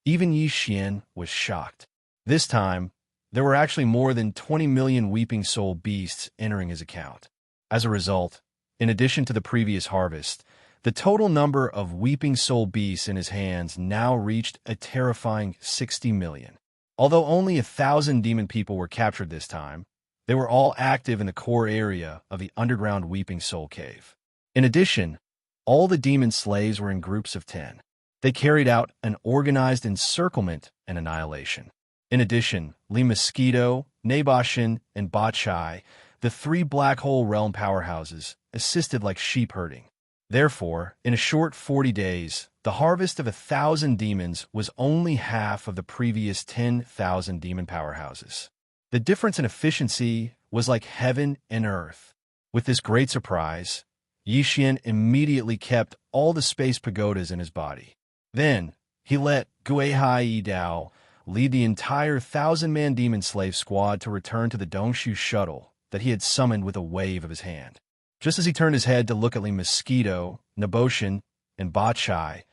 A: even Yi Xian was shocked. This time, there were actually more than 20 million Weeping Soul beasts entering his account. As a result, in addition to the previous harvest, the total number of Weeping Soul beasts in his hands now reached a terrifying 60 million. Although only 1,000 demon people were captured this time, they were all active in the core area of the underground Weeping Soul Cave. In addition, all the demon slaves were in groups of 10. They carried out an organized encirclement and annihilation. In addition, Li Mosquito, Naboshan, and Ba Chai, the 3 Black Hole Realm powerhouses, assisted like sheep herding. Therefore, in a short 40 days, the harvest of 1,000 demons was only half of the previous 10,000 demon powerhouses. The difference in efficiency was like heaven and earth. With this great surprise, Yi Xian immediately kept all the space pagodas in his body. Then, he let Guihai Yi Dao lead the entire 1,000-man demon slave squad to return to the Dongshu shuttle that he had summoned with a wave of his hand. Just as he turned his head to look at Li Mosquito, Naboshan, and Ba Chai,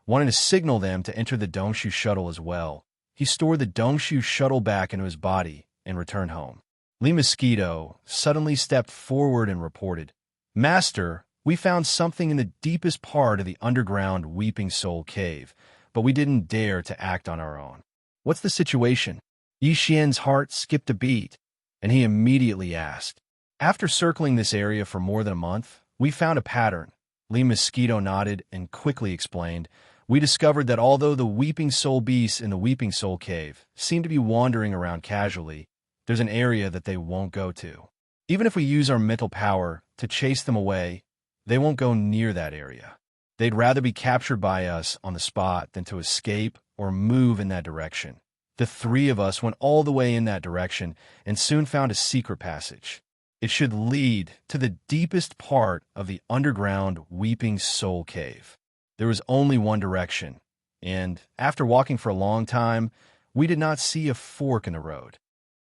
A: wanting to signal them to enter the Dongshu shuttle as well, he stored the Dongshu shuttle back into his body and returned home. Li Mosquito suddenly stepped forward and reported, "Master, we found something in the deepest part of the underground Weeping Soul Cave, but we didn't dare to act on our own. What's the situation?" Yi Xian's heart skipped a beat, and he immediately asked. "After circling this area for more than a month, we found a pattern." Li Mosquito nodded and quickly explained, "We discovered that although the Weeping Soul beasts in the Weeping Soul Cave seem to be wandering around casually, there's an area that they won't go to. Even if we use our mental power to chase them away, they won't go near that area. They'd rather be captured by us on the spot than to escape or move in that direction. The 3 of us went all the way in that direction and soon found a secret passage. It should lead to the deepest part of the underground Weeping Soul Cave. There was only one direction, and after walking for a long time, we did not see a fork in the road."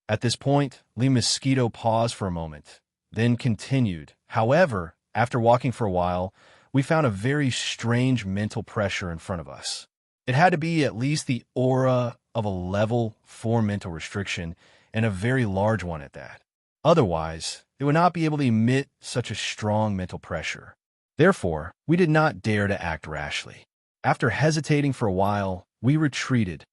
A: At this point, Li Mosquito paused for a moment, then continued, "However, after walking for a while, we found a very strange mental pressure in front of us. It had to be at least the aura of a level 4 mental restriction, and a very large one at that. Otherwise, it would not be able to emit such a strong mental pressure. Therefore, we did not dare to act rashly. After hesitating for a while, we retreated.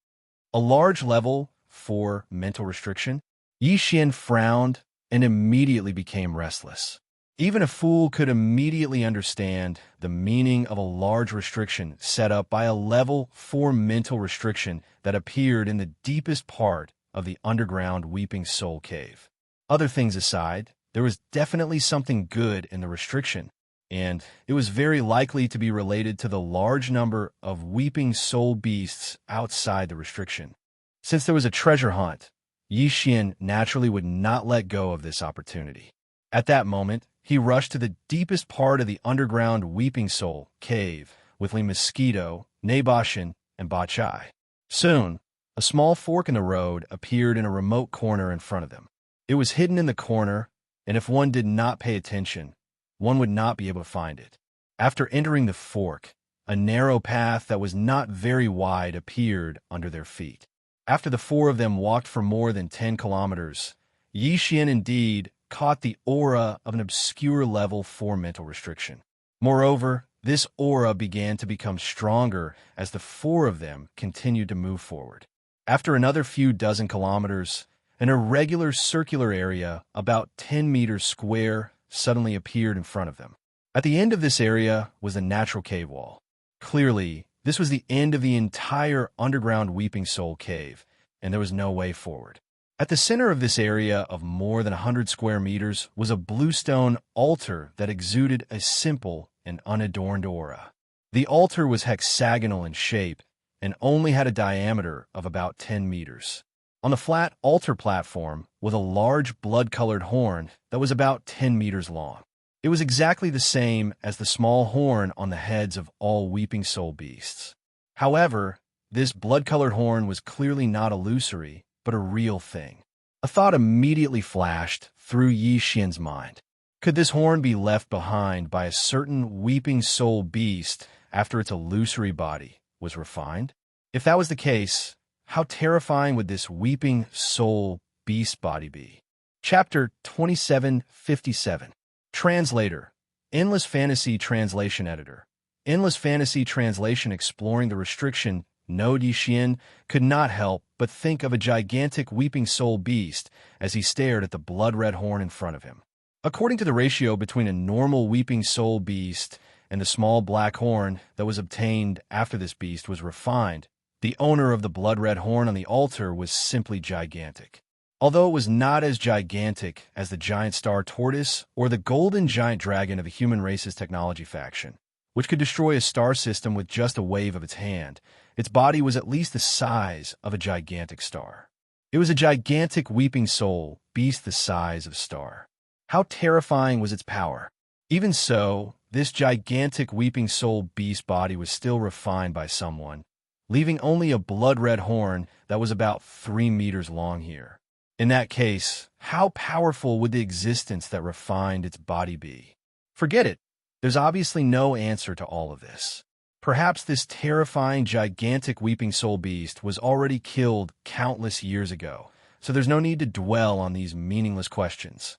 A: A large level 4 mental restriction?" Yi Xian frowned and immediately became restless. Even a fool could immediately understand the meaning of a large restriction set up by a level 4 mental restriction that appeared in the deepest part of the underground Weeping Soul Cave. Other things aside, there was definitely something good in the restriction, and it was very likely to be related to the large number of weeping soul beasts outside the restriction. Since there was a treasure hunt, Yi Xian naturally would not let go of this opportunity. At that moment, he rushed to the deepest part of the underground Weeping Soul cave with Li Mosquito, Naboshin, and Ba Chai. Soon, a small fork in the road appeared in a remote corner in front of them. It was hidden in the corner, and if one did not pay attention, one would not be able to find it. After entering the fork, a narrow path that was not very wide appeared under their feet. After the four of them walked for more than 10 kilometers, Yi Xian indeed caught the aura of an obscure level 4 mental restriction. Moreover, this aura began to become stronger as the four of them continued to move forward. After another few dozen kilometers, an irregular circular area about 10 meters square suddenly appeared in front of them. At the end of this area was the natural cave wall. Clearly, this was the end of the entire underground Weeping Soul cave, and there was no way forward. At the center of this area of more than 100 square meters was a bluestone altar that exuded a simple and unadorned aura. The altar was hexagonal in shape and only had a diameter of about 10 meters. On the flat altar platform was a large blood-colored horn that was about 10 meters long. It was exactly the same as the small horn on the heads of all Weeping Soul beasts. However, this blood-colored horn was clearly not illusory, but a real thing. A thought immediately flashed through Yi Xian's mind. Could this horn be left behind by a certain Weeping Soul beast after its illusory body was refined? If that was the case, how terrifying would this Weeping Soul beast body be? Chapter 2757. Translator. Endless Fantasy Translation Editor. Endless Fantasy Translation exploring the restriction. No, Yi Xian could not help but think of a gigantic Weeping Soul beast as he stared at the blood-red horn in front of him. According to the ratio between a normal Weeping Soul beast and the small black horn that was obtained after this beast was refined, the owner of the blood-red horn on the altar was simply gigantic. Although it was not as gigantic as the giant star tortoise or the golden giant dragon of the human race's technology faction, which could destroy a star system with just a wave of its hand, its body was at least the size of a gigantic star. It was a gigantic Weeping Soul beast the size of a star. How terrifying was its power! Even so, this gigantic Weeping Soul beast body was still refined by someone, leaving only a blood-red horn that was about 3 meters long here. In that case, how powerful would the existence that refined its body be? Forget it. There's obviously no answer to all of this. Perhaps this terrifying, gigantic Weeping Soul beast was already killed countless years ago, so there's no need to dwell on these meaningless questions.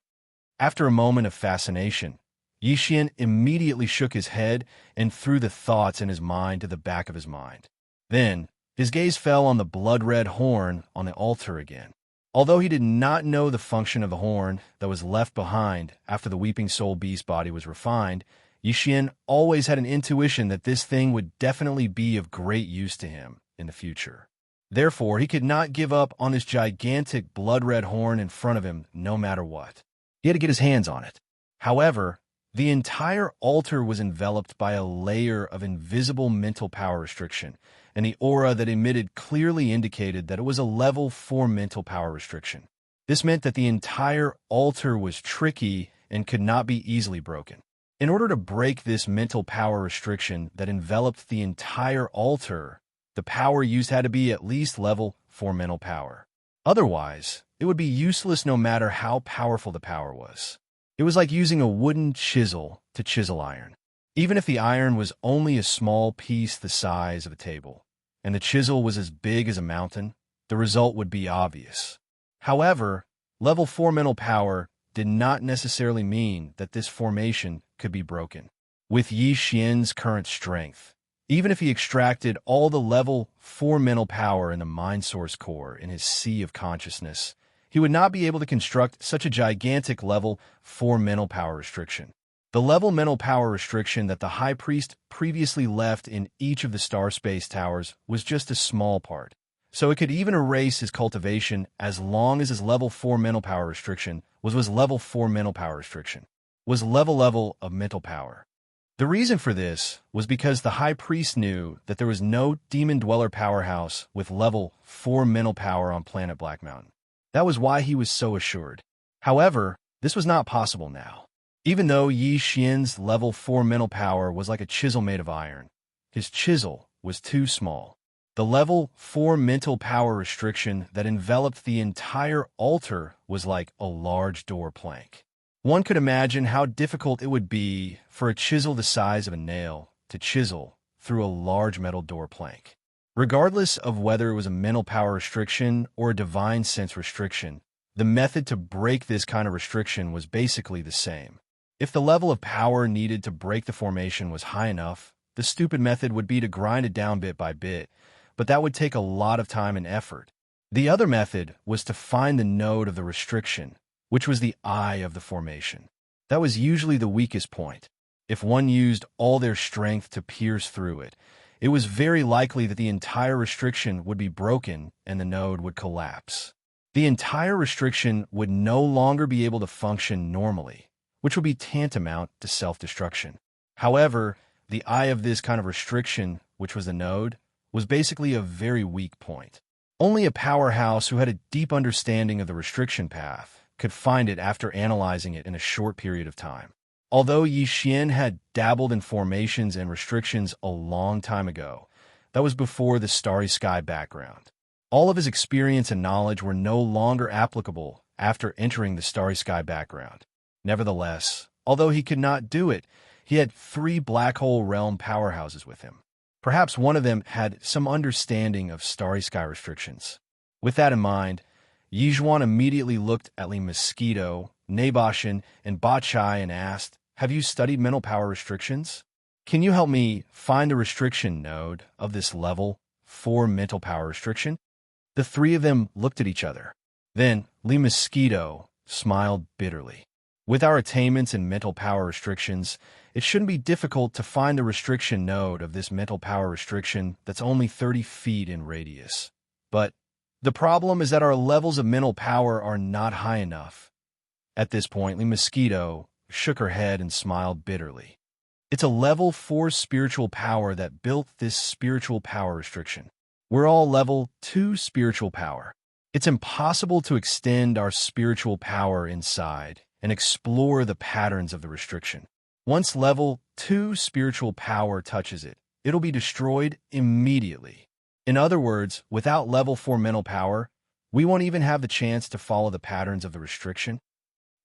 A: After a moment of fascination, Yi Xian immediately shook his head and threw the thoughts in his mind to the back of his mind. Then, his gaze fell on the blood-red horn on the altar again. Although he did not know the function of the horn that was left behind after the Weeping Soul beast body was refined, Yi Xian always had an intuition that this thing would definitely be of great use to him in the future. Therefore, he could not give up on this gigantic blood-red horn in front of him no matter what. He had to get his hands on it. However, the entire altar was enveloped by a layer of invisible mental power restriction, and the aura that emitted clearly indicated that it was a level 4 mental power restriction. This meant that the entire altar was tricky and could not be easily broken. In order to break this mental power restriction that enveloped the entire altar, the power used had to be at least level 4 mental power. Otherwise, it would be useless no matter how powerful the power was. It was like using a wooden chisel to chisel iron. Even if the iron was only a small piece the size of a table, and the chisel was as big as a mountain, the result would be obvious. However, level 4 mental power did not necessarily mean that this formation could be broken. With Yi Xian's current strength, even if he extracted all the level 4 mental power in the mind source core in his sea of consciousness, he would not be able to construct such a gigantic level 4 mental power restriction. The level mental power restriction that the High Priest previously left in each of the star space towers was just a small part, so it could even erase his cultivation as long as his level 4 mental power restriction was level 4 mental power restriction, was level of mental power. The reason for this was because the High Priest knew that there was no Demon Dweller powerhouse with level 4 mental power on planet Black Mountain. That was why he was so assured. However, this was not possible now. Even though Yi Xian's level 4 mental power was like a chisel made of iron, his chisel was too small. The level 4 mental power restriction that enveloped the entire altar was like a large door plank. One could imagine how difficult it would be for a chisel the size of a nail to chisel through a large metal door plank. Regardless of whether it was a mental power restriction or a divine sense restriction, the method to break this kind of restriction was basically the same. If the level of power needed to break the formation was high enough, the stupid method would be to grind it down bit by bit, but that would take a lot of time and effort. The other method was to find the node of the restriction, which was the eye of the formation. That was usually the weakest point. If one used all their strength to pierce through it, it was very likely that the entire restriction would be broken and the node would collapse. The entire restriction would no longer be able to function normally, which would be tantamount to self-destruction. However, the eye of this kind of restriction, which was the node, was basically a very weak point. Only a powerhouse who had a deep understanding of the restriction path could find it after analyzing it in a short period of time. Although Yi Xian had dabbled in formations and restrictions a long time ago, that was before the starry sky background. All of his experience and knowledge were no longer applicable after entering the starry sky background. Nevertheless, although he could not do it, he had 3 black hole realm powerhouses with him. Perhaps one of them had some understanding of starry sky restrictions. With that in mind, Yi Zhuan immediately looked at Li Mosquito, Naboshin, and Ba Chai and asked, "Have you studied mental power restrictions? Can you help me find the restriction node of this level 4 mental power restriction?" The 3 of them looked at each other. Then Li Mosquito smiled bitterly. "With our attainments in mental power restrictions, it shouldn't be difficult to find the restriction node of this mental power restriction that's only 30 feet in radius. But the problem is that our levels of mental power are not high enough." At this point, Li Mosquito shook her head and smiled bitterly. "It's a level 4 spiritual power that built this spiritual power restriction. We're all level 2 spiritual power. It's impossible to extend our spiritual power inside and explore the patterns of the restriction. Once level 2 spiritual power touches it, it'll be destroyed immediately. In other words, without level 4 mental power, we won't even have the chance to follow the patterns of the restriction."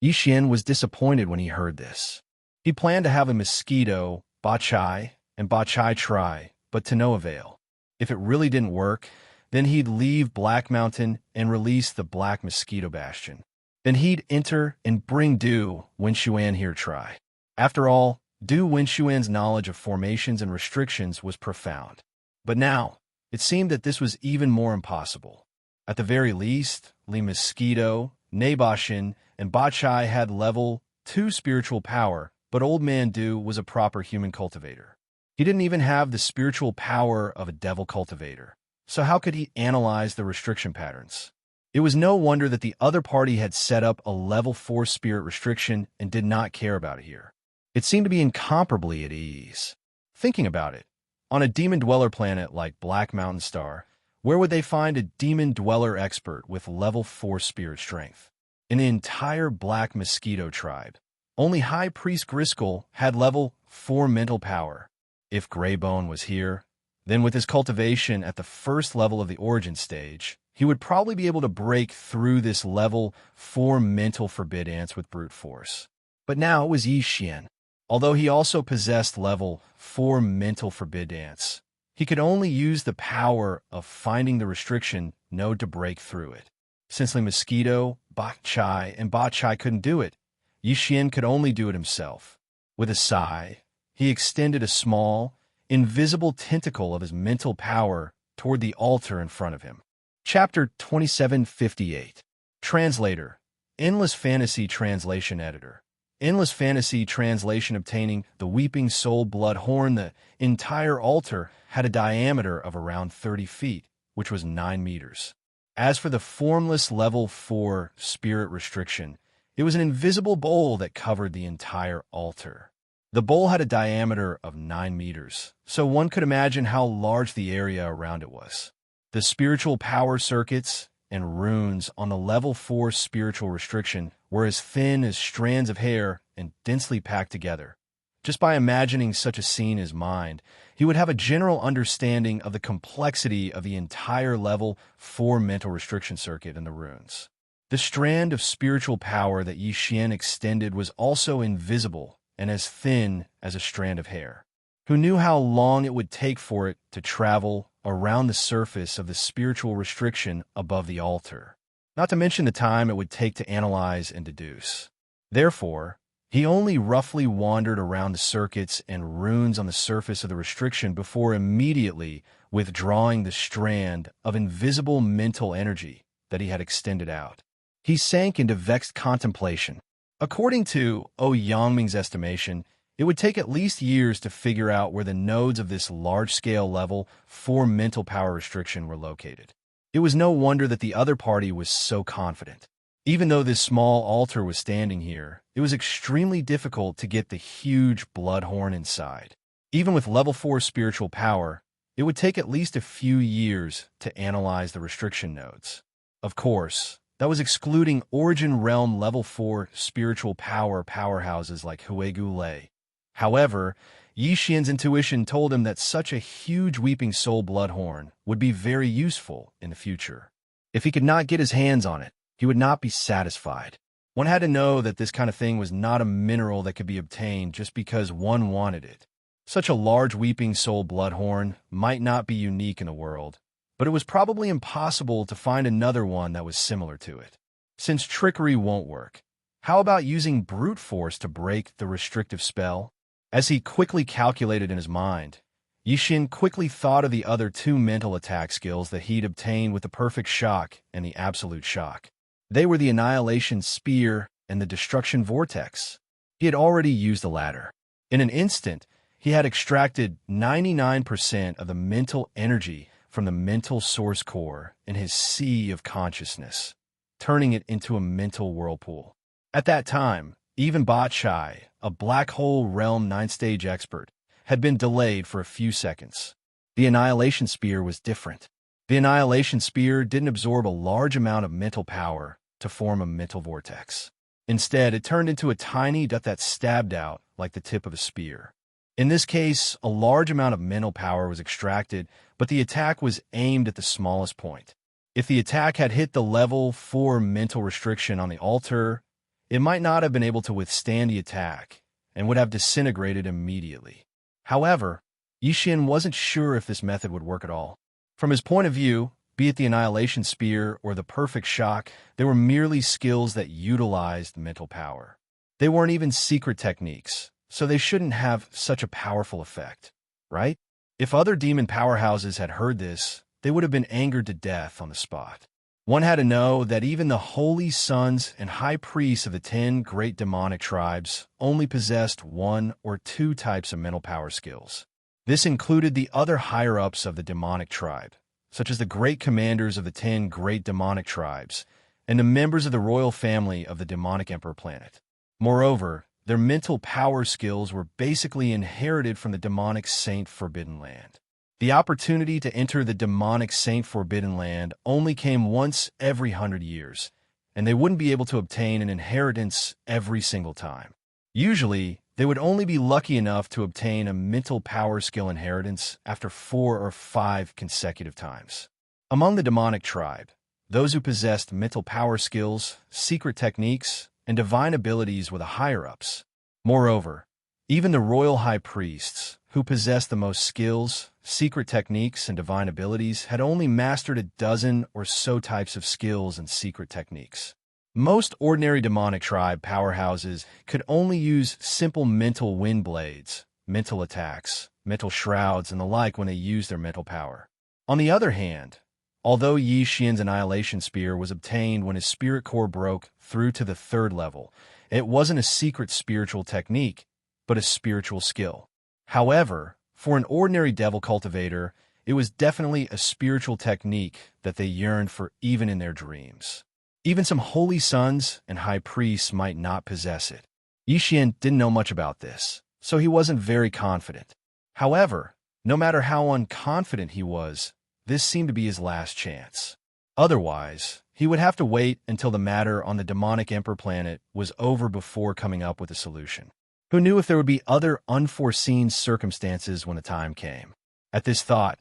A: Yi Xian was disappointed when he heard this. He planned to have a Mosquito, Ba Chai, and Ba Chai try, but to no avail. If it really didn't work, then he'd leave Black Mountain and release the Black Mosquito Bastion. Then he'd enter and bring Du Wenxuan here try. After all, Du Wenxuan's knowledge of formations and restrictions was profound. But now, it seemed that this was even more impossible. At the very least, Li Mosquito, Naboshin, and Ba Chai had level 2 spiritual power, but Old Man Du was a proper human cultivator. He didn't even have the spiritual power of a devil cultivator. So how could he analyze the restriction patterns? It was no wonder that the other party had set up a level 4 spirit restriction and did not care about it here. It seemed to be incomparably at ease. Thinking about it, on a demon dweller planet like Black Mountain Star, where would they find a demon dweller expert with level 4 spirit strength? In the entire Black Mosquito tribe, only High Priest Griskel had level 4 mental power. If Greybone was here, then with his cultivation at the first level of the origin stage, he would probably be able to break through this level 4 mental forbid ants with brute force. But now it was Yi Xian. Although he also possessed level 4 mental forbid ants, he could only use the power of finding the restriction node to break through it. Since Li Mosquito, Ba Chai, and Ba Chai couldn't do it, Yi Xian could only do it himself. With a sigh, he extended a small, invisible tentacle of his mental power toward the altar in front of him. Chapter 2758. Translator. Endless Fantasy Translation Editor. Endless Fantasy Translation obtaining the Weeping Soul Blood Horn. The entire altar had a diameter of around 30 feet, which was 9 meters. As for the formless level 4 spirit restriction, it was an invisible bowl that covered the entire altar. The bowl had a diameter of 9 meters, so one could imagine how large the area around it was. The spiritual power circuits and runes on the level 4 spiritual restriction were as thin as strands of hair and densely packed together. Just by imagining such a scene in his mind, he would have a general understanding of the complexity of the entire level 4 mental restriction circuit in the runes. The strand of spiritual power that Yi Xian extended was also invisible and as thin as a strand of hair. Who knew how long it would take for it to travel around the surface of the spiritual restriction above the altar? Not to mention the time it would take to analyze and deduce. Therefore, he only roughly wandered around the circuits and runes on the surface of the restriction before immediately withdrawing the strand of invisible mental energy that he had extended out. He sank into vexed contemplation. According to Yangming's estimation, it would take at least years to figure out where the nodes of this large-scale level 4 mental power restriction were located. It was no wonder that the other party was so confident. Even though this small altar was standing here, it was extremely difficult to get the huge blood horn inside. Even with level 4 spiritual power, it would take at least a few years to analyze the restriction nodes. Of course, that was excluding Origin Realm level 4 spiritual power powerhouses like Huegu Lei. However, Yi Xian's intuition told him that such a huge Weeping Soul blood horn would be very useful in the future. If he could not get his hands on it, he would not be satisfied. One had to know that this kind of thing was not a mineral that could be obtained just because one wanted it. Such a large Weeping Soul blood horn might not be unique in the world, but it was probably impossible to find another one that was similar to it. Since trickery won't work, how about using brute force to break the restrictive spell? As he quickly calculated in his mind, Yi Xian quickly thought of the other 2 mental attack skills that he'd obtained with the Perfect Shock and the Absolute Shock. They were the Annihilation Spear and the Destruction Vortex. He had already used the latter. In an instant, he had extracted 99% of the mental energy from the mental source core in his sea of consciousness, turning it into a mental whirlpool. At that time, even Botchai, a Black Hole Realm 9-stage expert, had been delayed for a few seconds. The Annihilation Spear was different. The Annihilation Spear didn't absorb a large amount of mental power to form a mental vortex. Instead, it turned into a tiny dot that stabbed out like the tip of a spear. In this case, a large amount of mental power was extracted, but the attack was aimed at the smallest point. If the attack had hit the level 4 mental restriction on the altar, it might not have been able to withstand the attack and would have disintegrated immediately. However, Yi Xian wasn't sure if this method would work at all. From his point of view, be it the Annihilation Spear or the Perfect Shock, they were merely skills that utilized mental power. They weren't even secret techniques, so they shouldn't have such a powerful effect, right? If other demon powerhouses had heard this, they would have been angered to death on the spot. One had to know that even the holy sons and high priests of the 10 great demonic tribes only possessed 1 or 2 types of mental power skills. This included the other higher-ups of the demonic tribe, such as the great commanders of the 10 great demonic tribes and the members of the royal family of the demonic emperor planet. Moreover, their mental power skills were basically inherited from the demonic Saint Forbidden Land. The opportunity to enter the demonic Saint Forbidden Land only came once every 100 years, and they wouldn't be able to obtain an inheritance every single time. Usually, they would only be lucky enough to obtain a mental power skill inheritance after 4 or 5 consecutive times. Among the demonic tribe, those who possessed mental power skills, secret techniques, and divine abilities were the higher-ups. Moreover, even the royal high priests, who possessed the most skills, secret techniques, and divine abilities, had only mastered a dozen or so types of skills and secret techniques. Most ordinary demonic tribe powerhouses could only use simple mental wind blades, mental attacks, mental shrouds, and the like when they used their mental power. On the other hand, although Yi Xian's Annihilation Spear was obtained when his spirit core broke through to the 3rd level, it wasn't a secret spiritual technique, but a spiritual skill. However, for an ordinary devil cultivator, It was definitely a spiritual technique that they yearned for even in their dreams. Even some holy sons and high priests might not possess it. Yixian didn't know much about this, so he wasn't very confident. However, no matter how unconfident he was, this seemed to be his last chance. Otherwise, he would have to wait until the matter on the demonic emperor planet was over before coming up with a solution. Who knew if there would be other unforeseen circumstances when the time came? At this thought,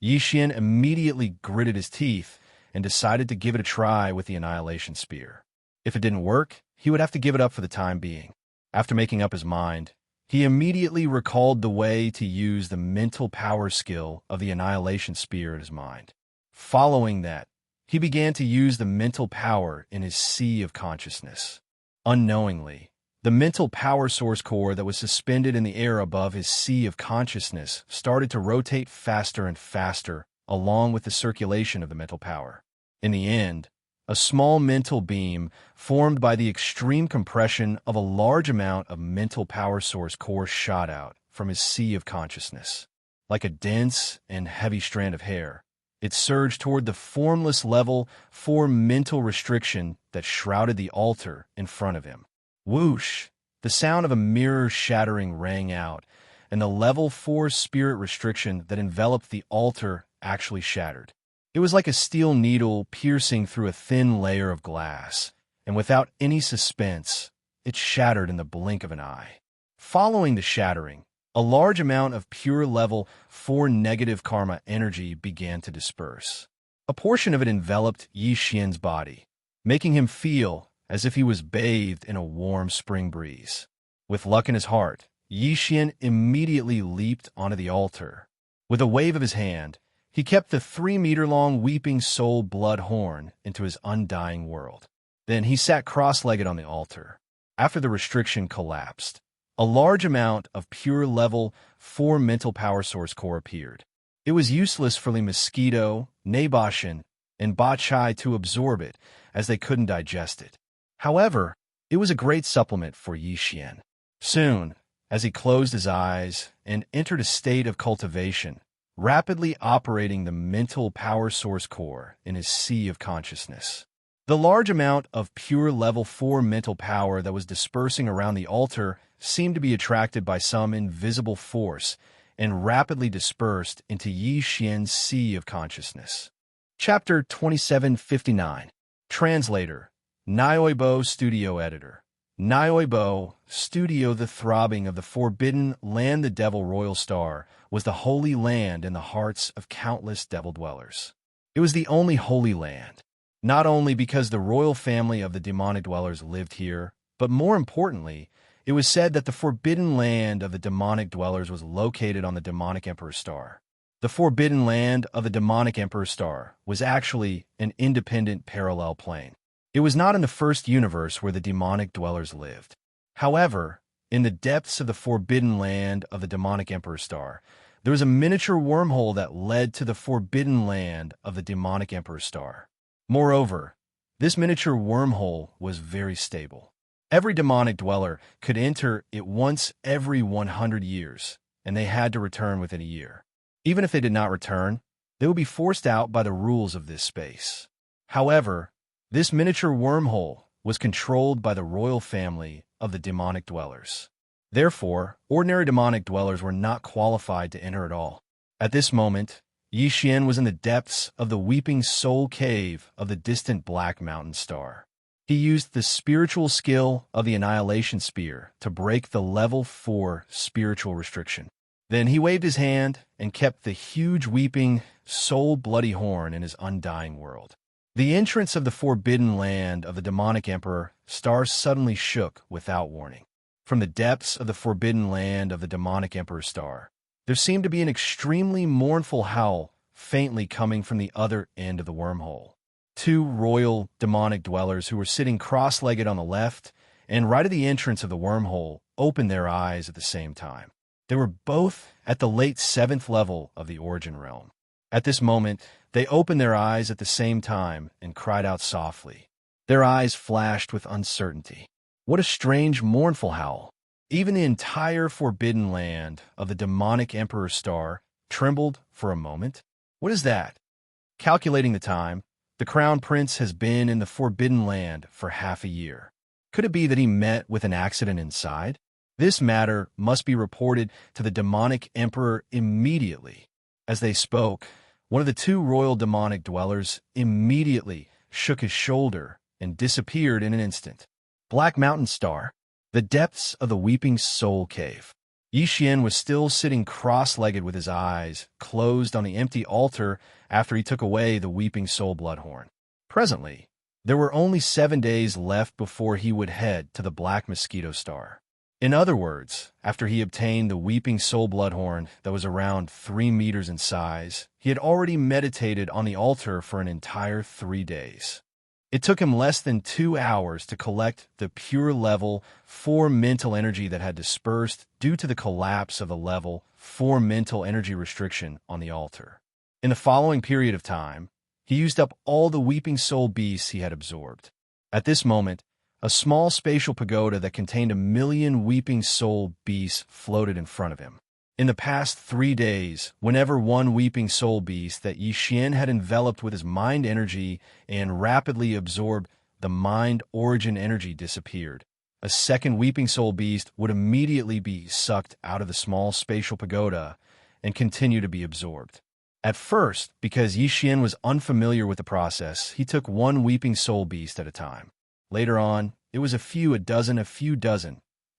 A: Yixian immediately gritted his teeth and decided to give it a try with the Annihilation Spear. If it didn't work, he would have to give it up for the time being. After making up his mind, he immediately recalled the way to use the mental power skill of the Annihilation Spear in his mind. Following that, he began to use the mental power in his sea of consciousness. Unknowingly, the mental power source core that was suspended in the air above his sea of consciousness started to rotate faster and faster along with the circulation of the mental power. In the end, a small mental beam formed by the extreme compression of a large amount of mental power source core shot out from his sea of consciousness. Like a dense and heavy strand of hair, it surged toward the formless level 4 mental restriction that shrouded the altar in front of him. Whoosh! The sound of a mirror shattering rang out, and the level 4 spirit restriction that enveloped the altar actually shattered. It was like a steel needle piercing through a thin layer of glass, and without any suspense, it shattered in the blink of an eye. Following the shattering, a large amount of pure level 4 negative karma energy began to disperse. A portion of it enveloped Yixian's body, making him feel as if he was bathed in a warm spring breeze. With luck in his heart, Yixian immediately leaped onto the altar. With a wave of his hand, he kept the 3-meter-long weeping soul blood horn into his undying world. Then he sat cross-legged on the altar. After the restriction collapsed, a large amount of pure level 4 mental power source core appeared. It was useless for the mosquito, Nabashan, and Bachai to absorb it, as they couldn't digest it. However, it was a great supplement for Yixian. Soon, as he closed his eyes and entered a state of cultivation, rapidly operating the mental power source core in his sea of consciousness. The large amount of pure level 4 mental power that was dispersing around the altar seemed to be attracted by some invisible force and rapidly dispersed into Yixian's sea of consciousness. Chapter 2759. Translator, Nioibo Studio Editor. Nioibo Studio. The throbbing of the forbidden land, the Devil Royal Star, was the holy land in the hearts of countless devil dwellers. It was the only holy land, not only because the royal family of the demonic dwellers lived here, but more importantly, it was said that the forbidden land of the demonic dwellers was located on the demonic Emperor Star. The forbidden land of the demonic Emperor Star was actually an independent parallel plane. It was not in the first universe where the demonic dwellers lived. However, in the depths of the forbidden land of the demonic Emperor Star, there was a miniature wormhole that led to the forbidden land of the demonic Emperor Star. Moreover, this miniature wormhole was very stable. Every demonic dweller could enter it once every 100 years, and they had to return within a year. Even if they did not return, they would be forced out by the rules of this space. However, this miniature wormhole was controlled by the royal family of the demonic dwellers. Therefore, ordinary demonic dwellers were not qualified to enter at all. At this moment, Yixian was in the depths of the weeping soul cave of the distant Black Mountain Star. He used the spiritual skill of the Annihilation Spear to break the level 4 spiritual restriction. Then he waved his hand and kept the huge weeping soul bloody horn in his undying world. The entrance of the forbidden land of the demonic Emperor Star suddenly shook without warning. From the depths of the forbidden land of the demonic Emperor Star, there seemed to be an extremely mournful howl faintly coming from the other end of the wormhole. 2 royal demonic dwellers who were sitting cross-legged on the left and right at the entrance of the wormhole opened their eyes at the same time. They were both at the late 7th level of the Origin Realm. At this moment, they opened their eyes at the same time and cried out softly. Their eyes flashed with uncertainty. What a strange, mournful howl. Even the entire forbidden land of the demonic Emperor Star trembled for a moment. What is that? Calculating the time, the Crown Prince has been in the Forbidden Land for half a year. Could it be that he met with an accident inside? This matter must be reported to the demonic emperor immediately. As they spoke, one of the two royal demonic dwellers immediately shook his shoulder and disappeared in an instant. Black Mountain Star, the depths of the Weeping Soul Cave. Xian was still sitting cross-legged with his eyes closed on the empty altar after he took away the Weeping Soul Bloodhorn. Presently, there were only 7 days left before he would head to the Black Mosquito Star. In other words, after he obtained the Weeping Soul Bloodhorn that was around 3 meters in size, he had already meditated on the altar for an entire 3 days. It took him less than 2 hours to collect the pure level 4 mental energy that had dispersed due to the collapse of the level 4 mental energy restriction on the altar. In the following period of time, he used up all the Weeping Soul beasts he had absorbed. At this moment, a small spatial pagoda that contained 1,000,000 Weeping Soul beasts floated in front of him. In the past 3 days, whenever one Weeping Soul beast that Xian had enveloped with his mind energy and rapidly absorbed the mind origin energy disappeared, a second Weeping Soul beast would immediately be sucked out of the small spatial pagoda and continue to be absorbed. At first, because Xian was unfamiliar with the process, he took one Weeping Soul beast at a time. Later on, it was a few dozen,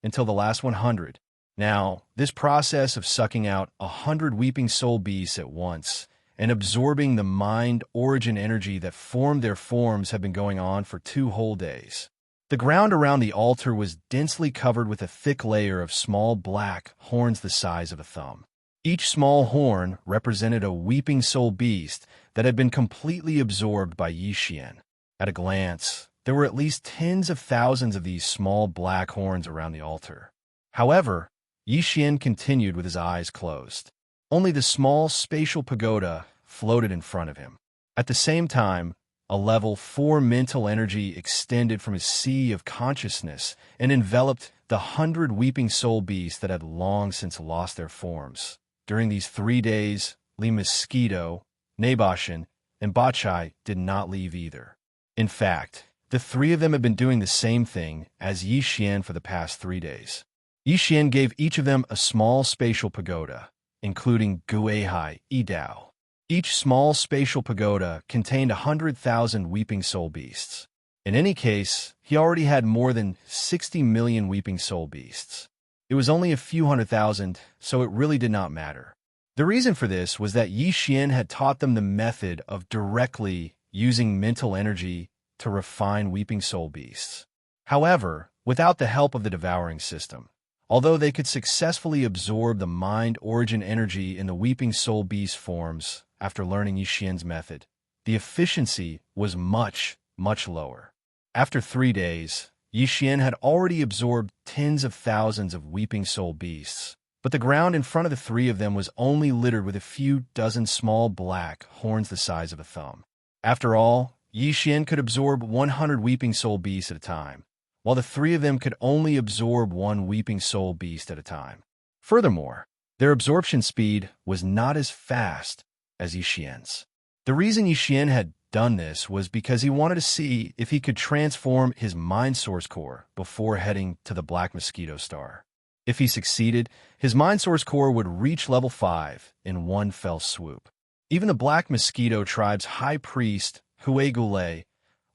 A: until the last 100. Now, this process of sucking out 100 Weeping Soul beasts at once and absorbing the mind origin energy that formed their forms had been going on for 2 whole days. The ground around the altar was densely covered with a thick layer of small black horns the size of a thumb. Each small horn represented a Weeping Soul beast that had been completely absorbed by Xian. At a glance, there were at least tens of thousands of these small black horns around the altar. However, Xian continued with his eyes closed. Only the small spatial pagoda floated in front of him. At the same time, a level 4 mental energy extended from his sea of consciousness and enveloped the 100 Weeping Soul beasts that had long since lost their forms. During these 3 days, Li Mosquito, Naboshan, and Bachai did not leave either. In fact, the 3 of them had been doing the same thing as Xian for the past 3 days. Xian gave each of them a small spatial pagoda, including Guihai Idao. Each small spatial pagoda contained 100,000 Weeping Soul beasts. In any case, he already had more than 60 million Weeping Soul beasts. It was only a few 100,000, so it really did not matter. The reason for this was that Xian had taught them the method of directly using mental energy to refine Weeping Soul beasts. However, without the help of the devouring system, although they could successfully absorb the mind origin energy in the Weeping Soul beast forms after learning Xian's method, the efficiency was much, much lower. After 3 days, Xian had already absorbed tens of thousands of Weeping Soul beasts, but the ground in front of the 3 of them was only littered with a few dozen small black horns the size of a thumb. After all, Xian could absorb 100 Weeping Soul beasts at a time, while the 3 of them could only absorb 1 Weeping Soul beast at a time. Furthermore, their absorption speed was not as fast as Xian's. The reason Xian had done this was because he wanted to see if he could transform his mind source core before heading to the Black Mosquito Star. If he succeeded, his mind source core would reach level 5 in one fell swoop. Even the Black Mosquito tribe's high priest, Hue Gule,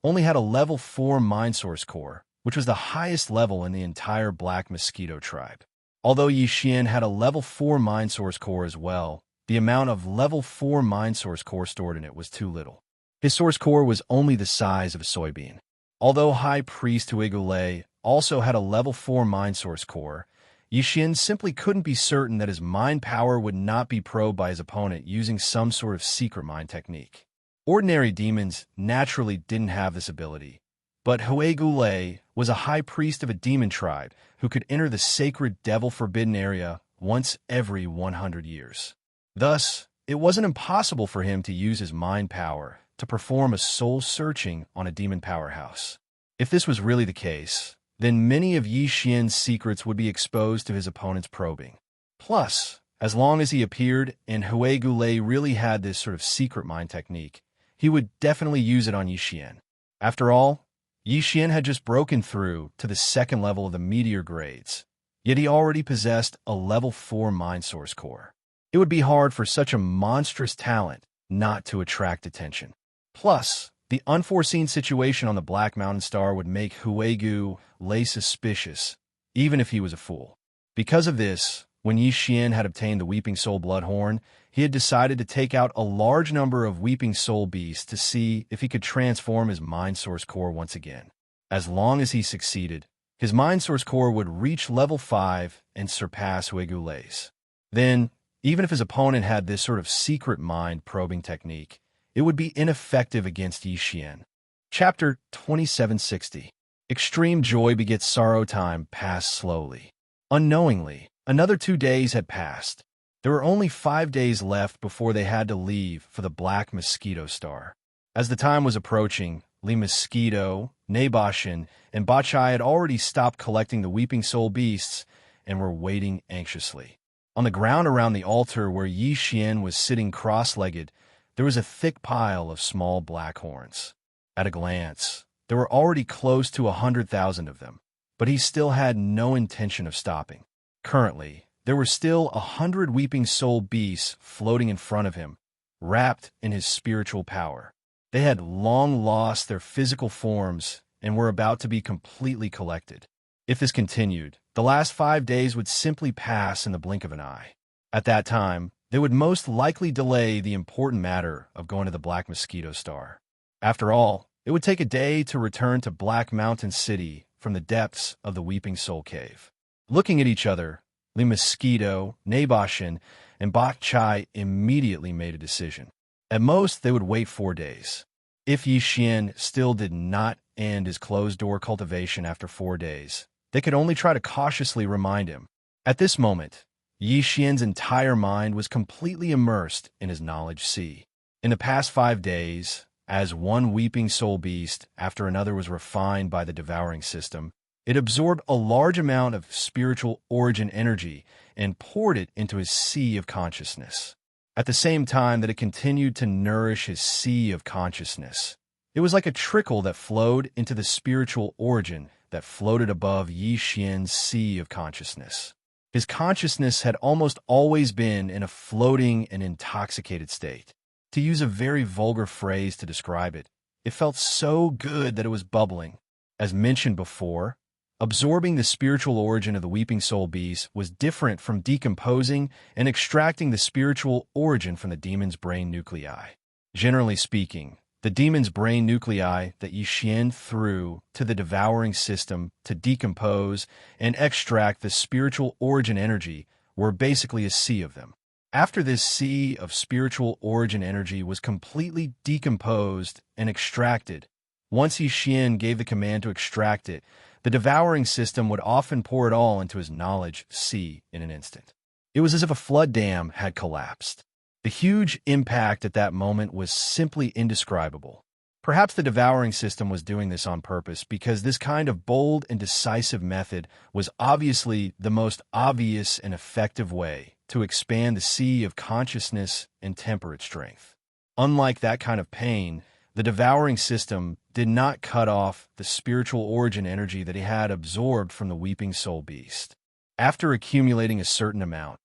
A: only had a level 4 mind source core, which was the highest level in the entire Black Mosquito tribe. Although Xian had a level 4 mind source core as well, the amount of level 4 mind source core stored in it was too little. His source core was only the size of a soybean. Although High Priest Huigule also had a level 4 mind source core, Xian simply couldn't be certain that his mind power would not be probed by his opponent using some sort of secret mind technique. Ordinary demons naturally didn't have this ability, but Hue Gule was a high priest of a demon tribe who could enter the sacred devil-forbidden area once every 100 years. Thus, it wasn't impossible for him to use his mind power to perform a soul-searching on a demon powerhouse. If this was really the case, then many of Xian's secrets would be exposed to his opponent's probing. Plus, As long as he appeared and Hui Gulei really had this sort of secret mind technique, he would definitely use it on Yixian. After all, Yixian had just broken through to the second level of the meteor grades, yet he already possessed a level 4 mind source core. It would be hard for such a monstrous talent not to attract attention. Plus, the unforeseen situation on the Black Mountain Star would make Hui Gulei suspicious, even if he was a fool. Because of this, when Yixian had obtained the Weeping Soul Bloodhorn, he had decided to take out a large number of Weeping Soul beasts to see if he could transform his Mind Source Core once again. As long as he succeeded, his Mind Source Core would reach level 5 and surpass Hui Gulei's. Then, even if his opponent had this sort of secret mind probing technique, it would be ineffective against Yixian. Chapter 2760. Extreme joy begets sorrow. Time passed slowly. Unknowingly, another 2 days had passed. There were only 5 days left before they had to leave for the Black Mosquito Star. As the time was approaching, Li Mosquito, Naboshin, and Bachai had already stopped collecting the Weeping Soul beasts and were waiting anxiously. On the ground around the altar where Yixian was sitting cross-legged, there was a thick pile of small black horns. At a glance, there were already close to 100,000 of them, but he still had no intention of stopping. Currently, there were still 100 Weeping Soul beasts floating in front of him, wrapped in his spiritual power. They had long lost their physical forms and were about to be completely collected. If this continued, the last 5 days would simply pass in the blink of an eye. At that time, they would most likely delay the important matter of going to the Black Mosquito Star. After all, it would take a day to return to Black Mountain City from the depths of the Weeping Soul Cave. Looking at each other, Li Mosquito, Naboshin, and Bak Chai immediately made a decision. At most, they would wait 4 days. If Yixian still did not end his closed-door cultivation after 4 days, they could only try to cautiously remind him. At this moment, Yixian's entire mind was completely immersed in his knowledge sea. In the past 5 days, as one Weeping Soul beast after another was refined by the devouring system, it absorbed a large amount of spiritual origin energy and poured it into his sea of consciousness. At the same time that it continued to nourish his sea of consciousness, it was like a trickle that flowed into the spiritual origin that floated above Yixian's sea of consciousness. His consciousness had almost always been in a floating and intoxicated state. To use a very vulgar phrase to describe it, it felt so good that it was bubbling. As mentioned before, absorbing the spiritual origin of the Weeping Soul Beast was different from decomposing and extracting the spiritual origin from the demon's brain nuclei. Generally speaking, the demon's brain nuclei that Yixian threw to the devouring system to decompose and extract the spiritual origin energy were basically a sea of them. After this sea of spiritual origin energy was completely decomposed and extracted, once Yixian gave the command to extract it, the devouring system would often pour it all into his knowledge sea in an instant. It was as if a flood dam had collapsed. The huge impact at that moment was simply indescribable. Perhaps the devouring system was doing this on purpose because this kind of bold and decisive method was obviously the most obvious and effective way to expand the sea of consciousness and temperate strength. Unlike that kind of pain, the devouring system did not cut off the spiritual origin energy that he had absorbed from the Weeping Soul Beast. After accumulating a certain amount,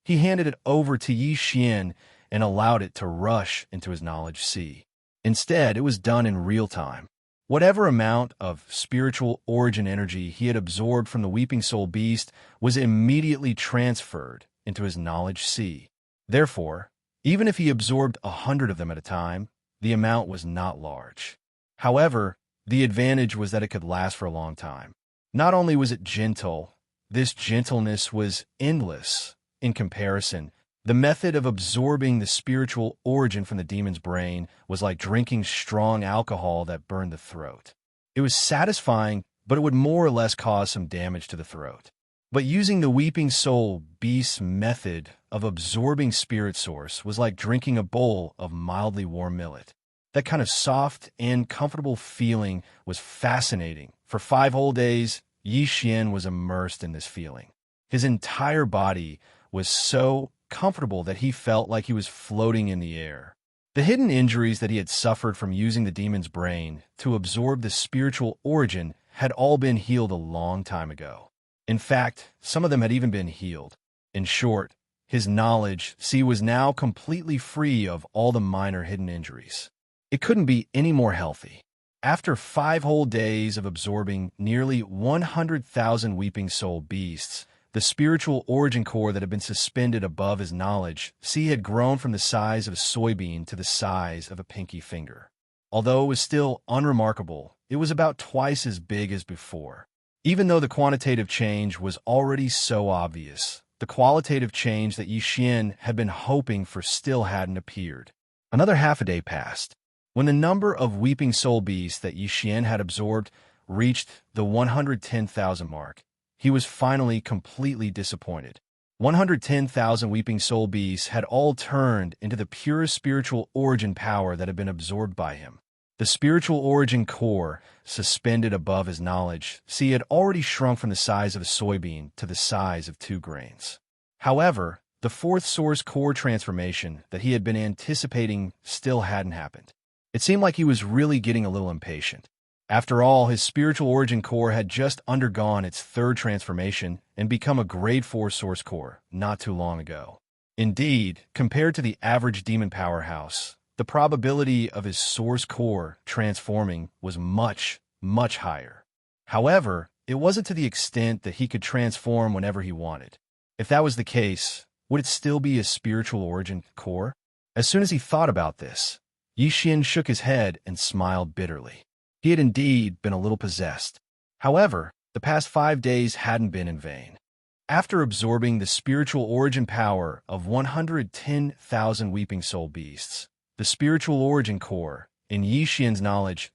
A: he handed it over to Yixian and allowed it to rush into his knowledge sea. Instead, it was done in real time. Whatever amount of spiritual origin energy he had absorbed from the Weeping Soul Beast was immediately transferred into his knowledge sea. Therefore, even if he absorbed 100 of them at a time, the amount was not large. However, the advantage was that it could last for a long time. Not only was it gentle, this gentleness was endless. In comparison, the method of absorbing the spiritual origin from the demon's brain was like drinking strong alcohol that burned the throat. It was satisfying, but it would more or less cause some damage to the throat. But using the Weeping Soul Beast's method of absorbing spirit source was like drinking a bowl of mildly warm millet. That kind of soft and comfortable feeling was fascinating. For 5 whole days, Yixian was immersed in this feeling. His entire body was so comfortable that he felt like he was floating in the air. The hidden injuries that he had suffered from using the demon's brain to absorb the spiritual origin had all been healed a long time ago. In fact, some of them had even been healed. In short, his knowledge, was now completely free of all the minor hidden injuries. It couldn't be any more healthy. After 5 whole days of absorbing nearly 100,000 weeping soul beasts, the spiritual origin core that had been suspended above his knowledge, had grown from the size of a soybean to the size of a pinky finger. Although it was still unremarkable, it was about twice as big as before. Even though the quantitative change was already so obvious, the qualitative change that Xian had been hoping for still hadn't appeared. Another half a day passed. When the number of weeping soul beasts that Xian had absorbed reached the 110,000 mark, he was finally completely disappointed. 110,000 weeping soul beasts had all turned into the purest spiritual origin power that had been absorbed by him. The spiritual origin core, suspended above his knowledge, had already shrunk from the size of a soybean to the size of 2 grains. However, the 4th source core transformation that he had been anticipating still hadn't happened. It seemed like he was really getting a little impatient. After all, his spiritual origin core had just undergone its 3rd transformation and become a grade 4 source core not too long ago. Indeed, compared to the average demon powerhouse, the probability of his source core transforming was much, much higher. However, it wasn't to the extent that he could transform whenever he wanted. If that was the case, would it still be a spiritual origin core? As soon as he thought about this, Xian shook his head and smiled bitterly. He had indeed been a little possessed. However, the past 5 days hadn't been in vain. After absorbing the spiritual origin power of 110,000 weeping soul beasts, the spiritual origin core, in Xian's knowledge,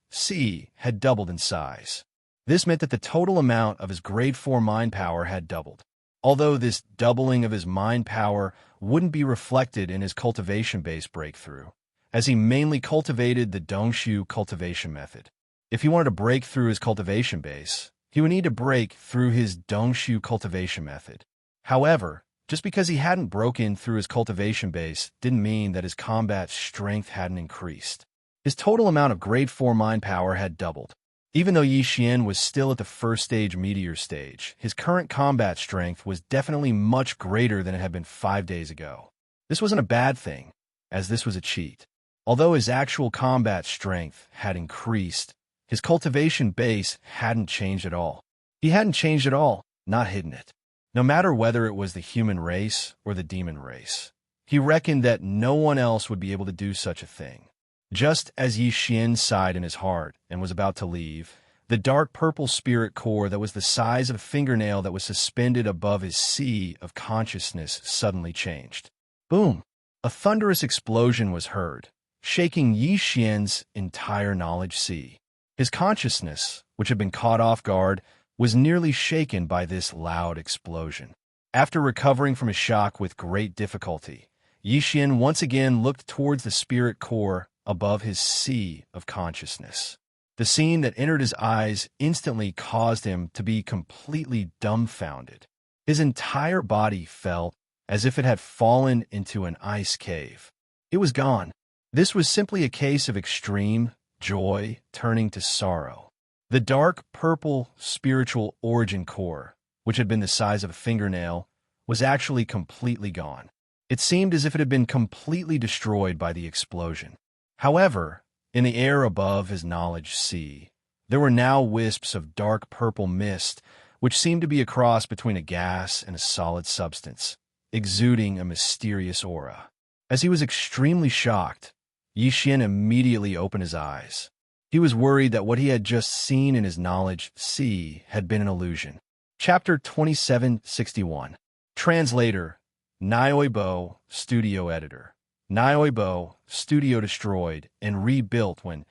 A: had doubled in size. This meant that the total amount of his grade 4 mind power had doubled. Although this doubling of his mind power wouldn't be reflected in his cultivation-based breakthrough, as he mainly cultivated the Dongshu cultivation method. If he wanted to break through his cultivation base, he would need to break through his Dongshu cultivation method. However, just because he hadn't broken through his cultivation base didn't mean that his combat strength hadn't increased. His total amount of grade 4 mind power had doubled. Even though Xian was still at the 1st stage meteor stage, his current combat strength was definitely much greater than it had been 5 days ago. This wasn't a bad thing, as this was a cheat. Although his actual combat strength had increased, his cultivation base hadn't changed at all. He hadn't changed at all, not hidden it. No matter whether it was the human race or the demon race, he reckoned that no one else would be able to do such a thing. Just as Xian sighed in his heart and was about to leave, the dark purple spirit core that was the size of a fingernail that was suspended above his sea of consciousness suddenly changed. Boom! A thunderous explosion was heard, shaking Xian's entire knowledge sea. His consciousness, which had been caught off guard, was nearly shaken by this loud explosion. After recovering from his shock with great difficulty, Xian once again looked towards the spirit core above his sea of consciousness. The scene that entered his eyes instantly caused him to be completely dumbfounded. His entire body felt as if it had fallen into an ice cave. It was gone. This was simply a case of extreme joy turning to sorrow. The dark purple spiritual origin core, which had been the size of a fingernail, was actually completely gone. It seemed as if it had been completely destroyed by the explosion. However, in the air above his knowledge sea, there were now wisps of dark purple mist, which seemed to be a cross between a gas and a solid substance, exuding a mysterious aura. As he was extremely shocked, Xian immediately opened his eyes. He was worried that what he had just seen in his knowledge sea had been an illusion. Chapter 2761. Translator, Nioibo, Studio Editor. Nioibo, Studio destroyed and rebuilt when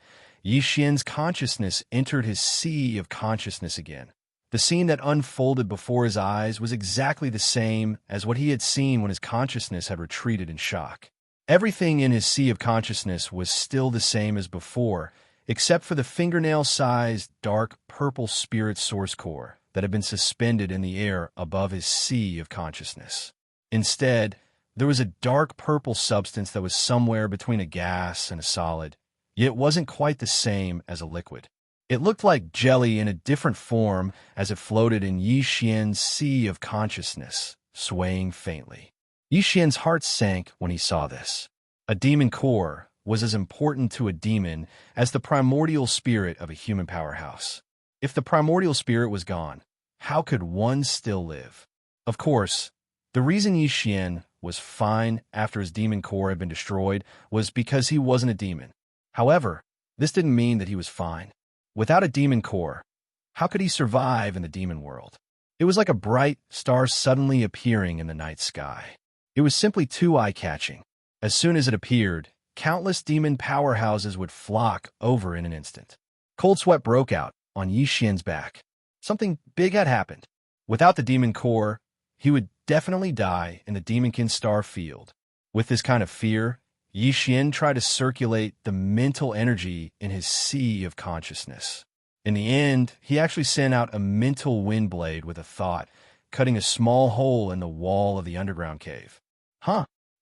A: Xian's consciousness entered his sea of consciousness again. The scene that unfolded before his eyes was exactly the same as what he had seen when his consciousness had retreated in shock. Everything in his sea of consciousness was still the same as before, except for the fingernail-sized dark purple spirit source core that had been suspended in the air above his sea of consciousness. Instead, There was a dark purple substance that was somewhere between a gas and a solid, yet it wasn't quite the same as a liquid. It looked like jelly in a different form as it floated in Yi Xian's sea of consciousness, swaying faintly. Yi Xian's heart sank when he saw this. A demon core was as important to a demon as the primordial spirit of a human powerhouse. If the primordial spirit was gone, how could one still live? Of course, the reason Yi Xian was fine after his demon core had been destroyed was because he wasn't a demon. However, this didn't mean that he was fine. Without a demon core, how could he survive in the demon world? It was like a bright star suddenly appearing in the night sky. It was simply too eye-catching. As soon as it appeared, countless demon powerhouses would flock over in an instant. Cold sweat broke out on Yi Xian's back. Something big had happened. Without the demon core, he would definitely die in the demonkin star field. With this kind of fear, Yi Xian tried to circulate the mental energy in his sea of consciousness. In the end, he actually sent out a mental wind blade with a thought, cutting a small hole in the wall of the underground cave.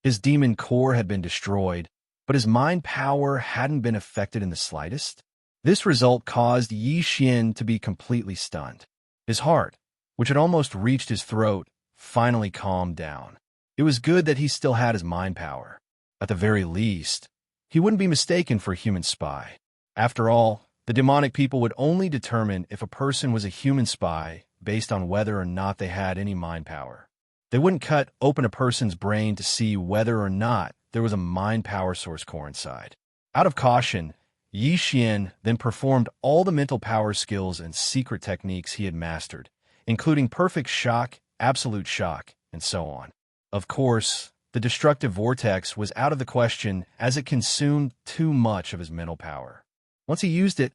A: His demon core had been destroyed, but his mind power hadn't been affected in the slightest. This result caused Yi Xian to be completely stunned. His heart, which had almost reached his throat, finally calmed down. It was good that he still had his mind power. At the very least, he wouldn't be mistaken for a human spy. After all, the demonic people would only determine if a person was a human spy based on whether or not they had any mind power. They wouldn't cut open a person's brain to see whether or not there was a mind power source core inside. Out of caution, Yi Xian then performed all the mental power skills and secret techniques he had mastered, including perfect shock, absolute shock, and so on. Of course, the destructive vortex was out of the question as it consumed too much of his mental power. Once he used it,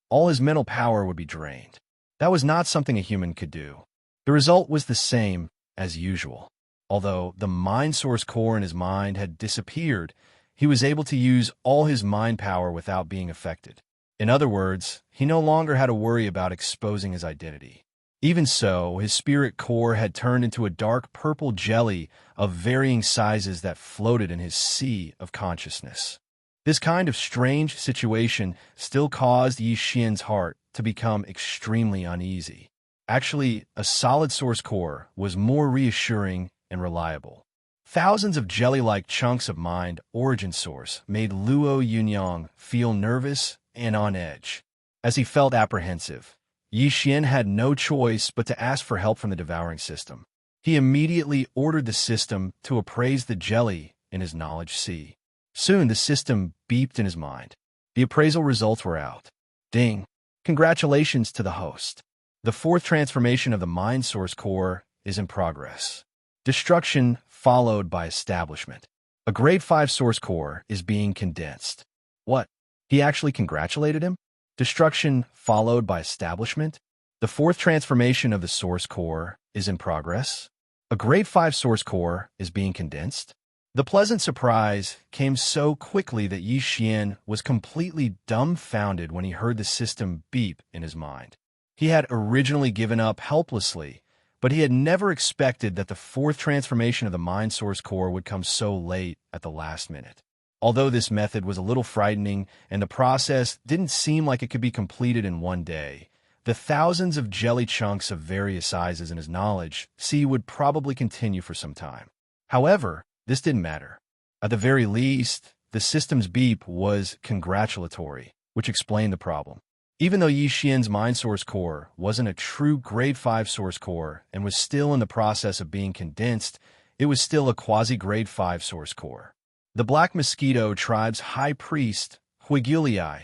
A: all his mental power would be drained. That was not something a human could do. The result was the same as usual. Although the mind source core in his mind had disappeared, he was able to use all his mind power without being affected. In other words, he no longer had to worry about exposing his identity. Even so, his spirit core had turned into a dark purple jelly of varying sizes that floated in his sea of consciousness. This kind of strange situation still caused Yi Xian's heart to become extremely uneasy. Actually, a solid source core was more reassuring and reliable. Thousands of jelly-like chunks of mind origin source made Luo Yunyang feel nervous and on edge. As he felt apprehensive, Yi Xian had no choice but to ask for help from the devouring system. He immediately ordered the system to appraise the jelly in his knowledge sea. Soon the system beeped in his mind. The appraisal results were out. Ding! Congratulations to the host. The fourth transformation of the mind source core is in progress. Destruction followed by establishment. A grade 5 source core is being condensed. What? He actually congratulated him? Destruction followed by establishment? The fourth transformation of the source core is in progress. A grade 5 source core is being condensed. The pleasant surprise came so quickly that Yi Xian was completely dumbfounded when he heard the system beep in his mind. He had originally given up helplessly, but he had never expected that the fourth transformation of the mind source core would come so late at the last minute. Although this method was a little frightening and the process didn't seem like it could be completed in one day, the thousands of jelly chunks of various sizes in his knowledge sea would probably continue for some time. However, this didn't matter. At the very least, the system's beep was congratulatory, which explained the problem. Even though Yi Xian's mind source core wasn't a true grade 5 source core and was still in the process of being condensed, it was still a quasi-grade 5 source core. The Black Mosquito tribe's high priest, Huigulii,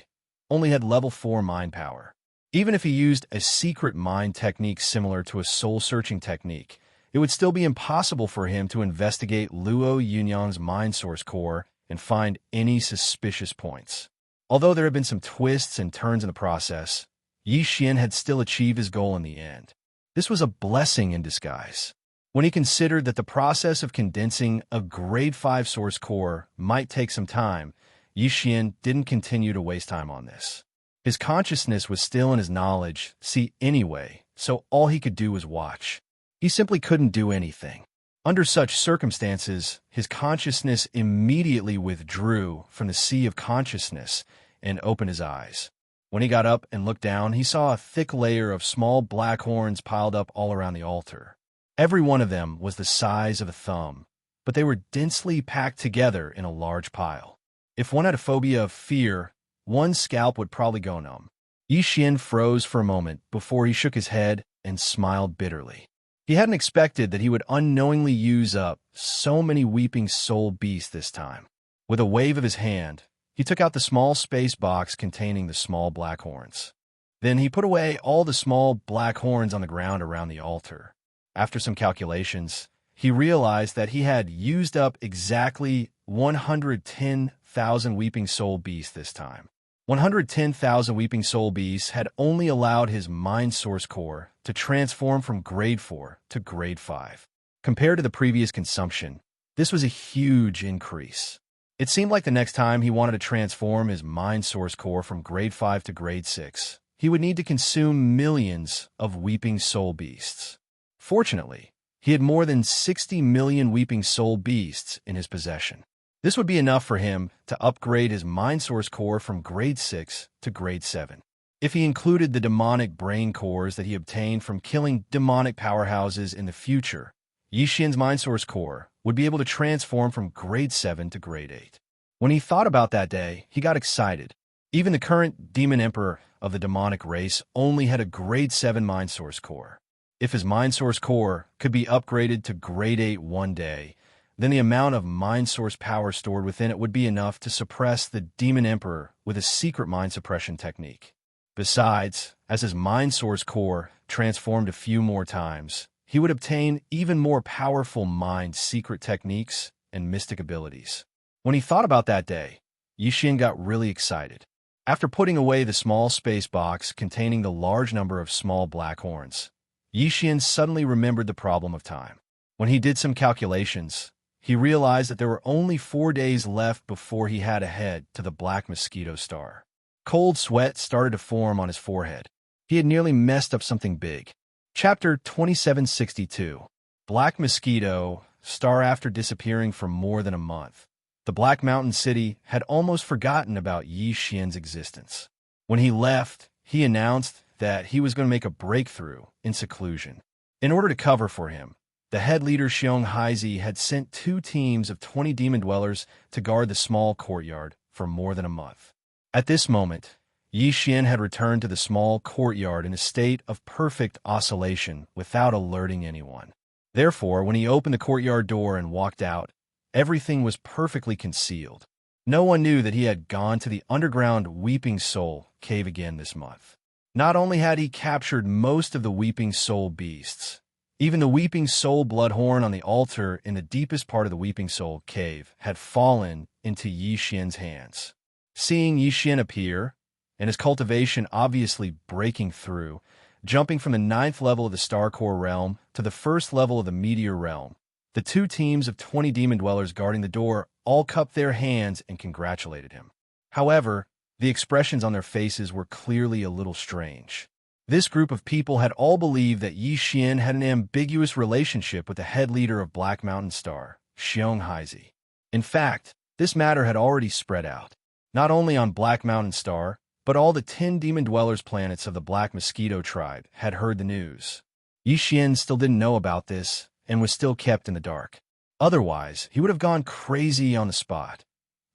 A: only had level 4 mind power. Even if he used a secret mind technique similar to a soul-searching technique, it would still be impossible for him to investigate Luo Yunyang's mind source core and find any suspicious points. Although there had been some twists and turns in the process, Yi Xian had still achieved his goal in the end. This was a blessing in disguise. When he considered that the process of condensing a grade 5 source core might take some time, Yi Xian didn't continue to waste time on this. His consciousness was still in his knowledge sea anyway, so all he could do was watch. He simply couldn't do anything. Under such circumstances, his consciousness immediately withdrew from the sea of consciousness and opened his eyes. When he got up and looked down, he saw a thick layer of small black horns piled up all around the altar. Every one of them was the size of a thumb, but they were densely packed together in a large pile. If one had a phobia of fear, one's scalp would probably go numb. Xian froze for a moment before he shook his head and smiled bitterly. He hadn't expected that he would unknowingly use up so many weeping soul beasts this time. With a wave of his hand, he took out the small space box containing the small black horns. Then he put away all the small black horns on the ground around the altar. After some calculations, he realized that he had used up exactly 110,000 weeping soul beasts this time. 110,000 weeping soul beasts had only allowed his mind source core to transform from grade 4 to grade 5. Compared to the previous consumption, this was a huge increase. It seemed like the next time he wanted to transform his mind source core from grade 5 to grade 6, he would need to consume millions of weeping soul beasts. Fortunately, he had more than 60 million weeping soul beasts in his possession. This would be enough for him to upgrade his mind source core from grade 6 to grade 7. If he included the demonic brain cores that he obtained from killing demonic powerhouses in the future, Xian's mind source core would be able to transform from grade 7 to grade 8. When he thought about that day, he got excited. Even the current demon emperor of the demonic race only had a grade 7 mind source core. If his mind source core could be upgraded to grade 8 one day, then the amount of mind source power stored within it would be enough to suppress the demon emperor with a secret mind suppression technique. Besides, as his mind source core transformed a few more times, he would obtain even more powerful mind secret techniques and mystic abilities. When he thought about that day, Xian got really excited. After putting away the small space box containing the large number of small black horns, Xian suddenly remembered the problem of time. When he did some calculations, he realized that there were only 4 days left before he had to head to the Black Mosquito Star. Cold sweat started to form on his forehead. He had nearly messed up something big. Chapter 2762. Black Mosquito Star. After disappearing for more than a month, the Black Mountain City had almost forgotten about Xian's existence. When he left, he announced that he was going to make a breakthrough in seclusion. In order to cover for him, the head leader Xianxia had sent 2 teams of 20 demon dwellers to guard the small courtyard for more than a month. At this moment, Xian had returned to the small courtyard in a state of perfect oscillation without alerting anyone. Therefore, when he opened the courtyard door and walked out, everything was perfectly concealed. No one knew that he had gone to the underground Weeping Soul cave again this month. Not only had he captured most of the Weeping Soul beasts, even the Weeping Soul bloodhorn on the altar in the deepest part of the Weeping Soul cave had fallen into Xian's hands. Seeing Xian appear, and his cultivation obviously breaking through, jumping from the 9th level of the Star Core realm to the 1st level of the Meteor realm, the 2 teams of 20 demon dwellers guarding the door all cupped their hands and congratulated him. However, the expressions on their faces were clearly a little strange. This group of people had all believed that Xian had an ambiguous relationship with the head leader of Black Mountain Star, Xianxia. In fact, this matter had already spread out. Not only on Black Mountain Star, but all the 10 demon dwellers planets of the Black Mosquito tribe had heard the news. Xian still didn't know about this and was still kept in the dark. Otherwise, he would have gone crazy on the spot.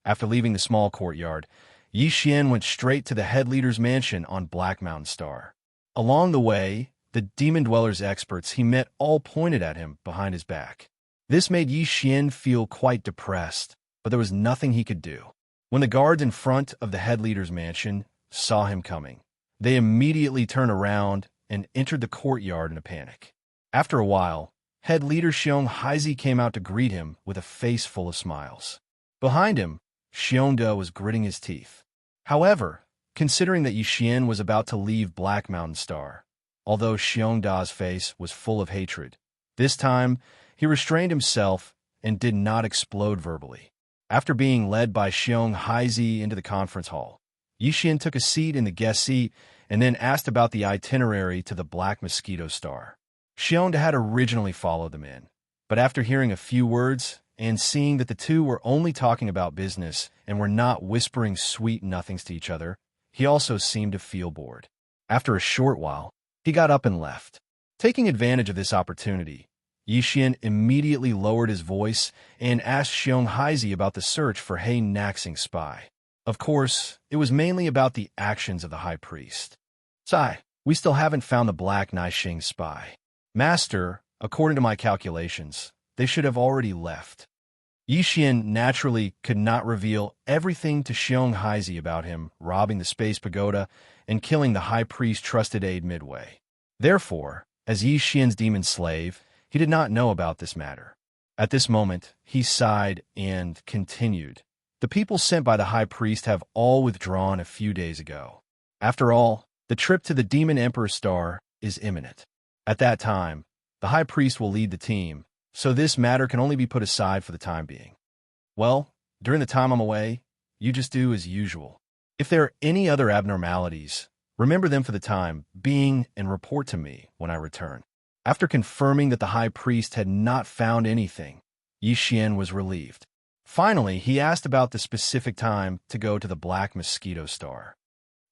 A: After leaving the small courtyard, Xian went straight to the head leader's mansion on Black Mountain Star. Along the way, the demon dwellers experts he met all pointed at him behind his back. This made Xian feel quite depressed, but there was nothing he could do. When the guards in front of the head leader's mansion saw him coming, they immediately turned around and entered the courtyard in a panic. After a while, head leader Xianxia came out to greet him with a face full of smiles. Behind him, Xiongda was gritting his teeth. However, considering that Xian was about to leave Black Mountain Star, although Xiongda's face was full of hatred, this time he restrained himself and did not explode verbally. After being led by Xianxia into the conference hall, Xian took a seat in the guest seat and then asked about the itinerary to the Black Mosquito Star. Xiongda had originally followed them in, But after hearing a few words and seeing that the two were only talking about business and were not whispering sweet nothings to each other, he also seemed to feel bored. After a short while, he got up and left. Taking advantage of this opportunity, Yixian immediately lowered his voice and asked Xianxia about the search for He Naxing's spy. Of course, it was mainly about the actions of the high priest. "Sai, we still haven't found the Black Naixing's spy. Master, according to my calculations, they should have already left." Yixian naturally could not reveal everything to Xianxia about him robbing the space pagoda and killing the high priest's trusted aide midway. Therefore, as Yixian's demon slave, he did not know about this matter. At this moment, he sighed and continued. "The people sent by the high priest have all withdrawn a few days ago. After all, the trip to the Demon Emperor Star is imminent. At that time, the high priest will lead the team, so this matter can only be put aside for the time being. Well, during the time I'm away, you just do as usual. If there are any other abnormalities, remember them for the time being and report to me when I return." After confirming that the high priest had not found anything, Yixian was relieved. Finally, he asked about the specific time to go to the Black Mosquito Star.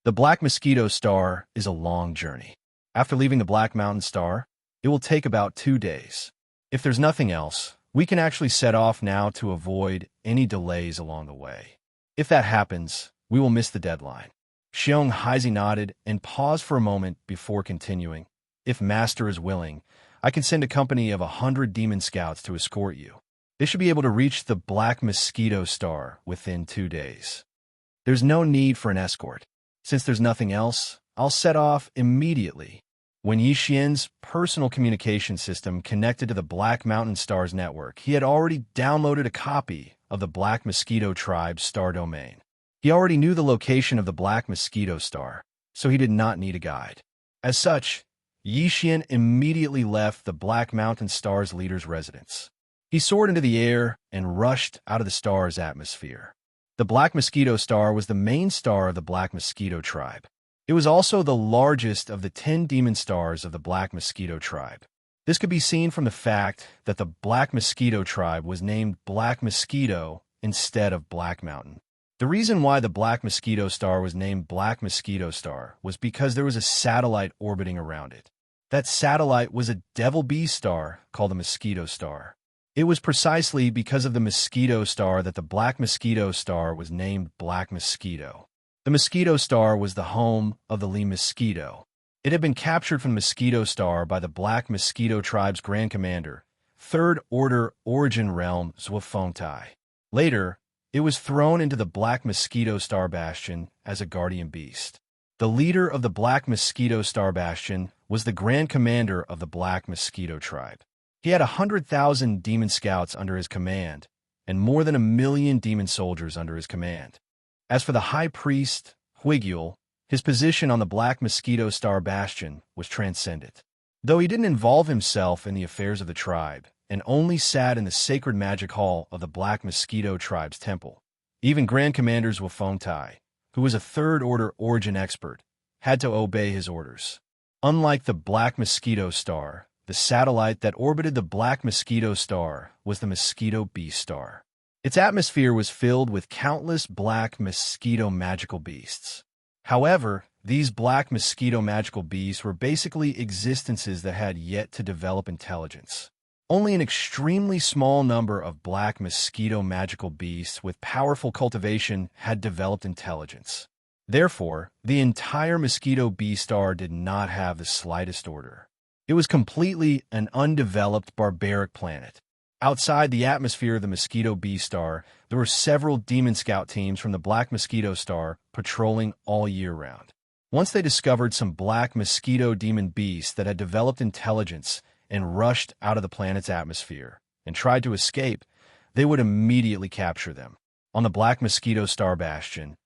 A: The Black Mosquito Star is a long journey. After leaving the Black Mountain Star, it will take about 2 days. If there's nothing else, we can actually set off now to avoid any delays along the way. If that happens, we will miss the deadline. Xianxia nodded and paused for a moment before continuing. "If Master is willing, I can send a company of 100 demon scouts to escort you. They should be able to reach the Black Mosquito Star within 2 days. There's no need for an escort. Since there's nothing else, I'll set off immediately." When Yixian's personal communication system connected to the Black Mountain Star's network, he had already downloaded a copy of the Black Mosquito Tribe's star domain. He already knew the location of the Black Mosquito Star, so he did not need a guide. As such, Yixian immediately left the Black Mountain Star's leader's residence. He soared into the air and rushed out of the star's atmosphere. The Black Mosquito Star was the main star of the Black Mosquito Tribe. It was also the largest of the 10 demon stars of the Black Mosquito Tribe. This could be seen from the fact that the Black Mosquito Tribe was named Black Mosquito instead of Black Mountain. The reason why the Black Mosquito Star was named Black Mosquito Star was because there was a satellite orbiting around it. That satellite was a Devil Bee star called the Mosquito Star. It was precisely because of the Mosquito Star that the Black Mosquito Star was named Black Mosquito. The Mosquito Star was the home of the Li Mosquito. It had been captured from the Mosquito Star by the Black Mosquito Tribe's Grand Commander, Third Order Origin Realm Zhuofengtai. Later, it was thrown into the Black Mosquito Star Bastion as a guardian beast. The leader of the Black Mosquito Star Bastion was the Grand Commander of the Black Mosquito Tribe. He had 100,000 demon scouts under his command, and more than 1,000,000 demon soldiers under his command. As for the High Priest, Huiguel, his position on the Black Mosquito Star Bastion was transcendent. Though he didn't involve himself in the affairs of the tribe, and only sat in the sacred magic hall of the Black Mosquito Tribe's temple, even Grand Commander Zhuofengtai, who was a Third Order Origin expert, had to obey his orders. Unlike the Black Mosquito Star, the satellite that orbited the Black Mosquito Star was the Mosquito Bee Star. Its atmosphere was filled with countless black mosquito magical beasts. However, these black mosquito magical beasts were basically existences that had yet to develop intelligence. Only an extremely small number of black mosquito magical beasts with powerful cultivation had developed intelligence. Therefore, the entire Mosquito Bee Star did not have the slightest order. It was completely an undeveloped barbaric planet. Outside the atmosphere of the Mosquito Bee Star, there were several demon scout teams from the Black Mosquito Star patrolling all year round. Once they discovered some black mosquito demon beasts that had developed intelligence and rushed out of the planet's atmosphere and tried to escape, they would immediately capture them. On the Black Mosquito Star Bastion,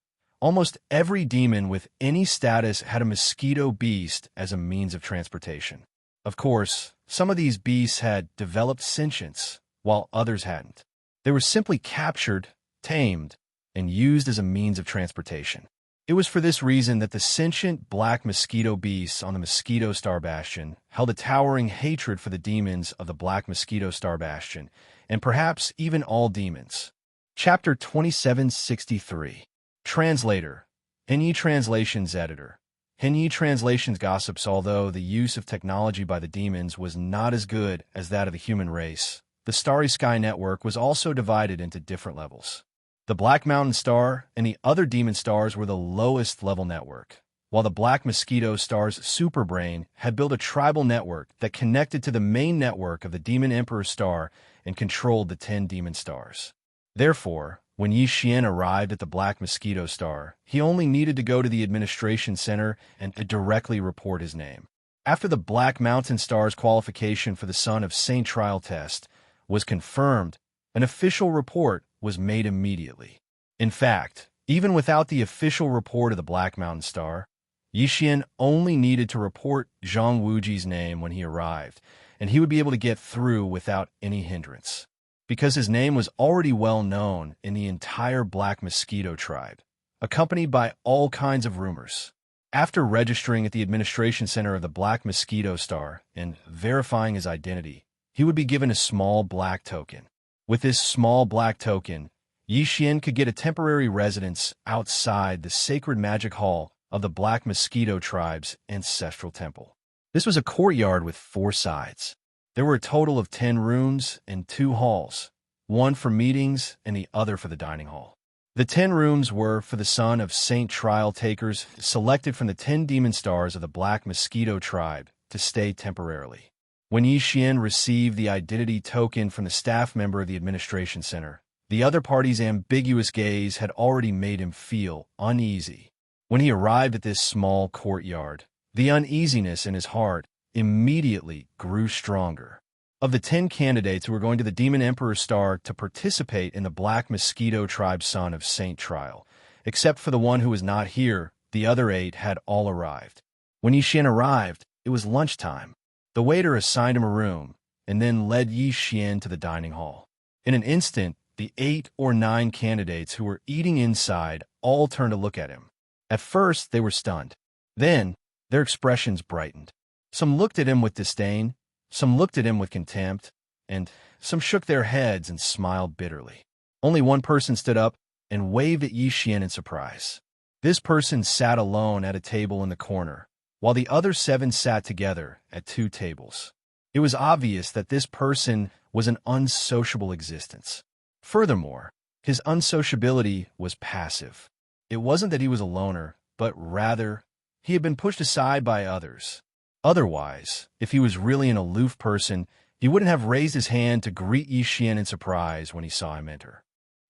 A: almost every demon with any status had a mosquito beast as a means of transportation. Of course, some of these beasts had developed sentience, while others hadn't. They were simply captured, tamed, and used as a means of transportation. It was for this reason that the sentient black mosquito beasts on the Mosquito Star Bastion held a towering hatred for the demons of the Black Mosquito Star Bastion, and perhaps even all demons. Chapter 2763. Translator. Henyi Translations Editor. Henyi Translations gossips. Although the use of technology by the demons was not as good as that of the human race, the Starry Sky Network was also divided into different levels. The Black Mountain Star and the other demon stars were the lowest level network, while the Black Mosquito Star's superbrain had built a tribal network that connected to the main network of the Demon Emperor Star and controlled the 10 demon stars. Therefore, when Xianxia arrived at the Black Mosquito Star, he only needed to go to the administration center and directly report his name. After the Black Mountain Star's qualification for the Son of Saint trial test was confirmed, an official report was made immediately. In fact, even without the official report of the Black Mountain Star, Xianxia only needed to report Zhang Wuji's name when he arrived, and he would be able to get through without any hindrance, because his name was already well known in the entire Black Mosquito tribe, accompanied by all kinds of rumors. After registering at the administration center of the Black Mosquito Star and verifying his identity, he would be given a small black token. With this small black token, Xianxia could get a temporary residence outside the sacred magic hall of the Black Mosquito tribe's ancestral temple. This was a courtyard with 4 sides. There were a total of 10 rooms and 2 halls, one for meetings and the other for the dining hall. The 10 rooms were for the Son of Saint trial takers selected from the 10 demon stars of the Black Mosquito tribe to stay temporarily. When Xianxia received the identity token from the staff member of the administration center, the other party's ambiguous gaze had already made him feel uneasy. When he arrived at this small courtyard, the uneasiness in his heart immediately grew stronger. Of the 10 candidates who were going to the Demon Emperor Star to participate in the Black Mosquito Tribe Son of Saint trial, except for the one who was not here, the other 8 had all arrived. When Xianxia arrived, it was lunchtime. The waiter assigned him a room, and then led Xianxia to the dining hall. In an instant, the 8 or 9 candidates who were eating inside all turned to look at him. At first, they were stunned. Then, their expressions brightened. Some looked at him with disdain, some looked at him with contempt, and some shook their heads and smiled bitterly. Only one person stood up and waved at Xianxia in surprise. This person sat alone at a table in the corner, while the other 7 sat together at 2 tables. It was obvious that this person was an unsociable existence. Furthermore, his unsociability was passive. It wasn't that he was a loner, but rather, he had been pushed aside by others. Otherwise, if he was really an aloof person, he wouldn't have raised his hand to greet Xianxia in surprise when he saw him enter.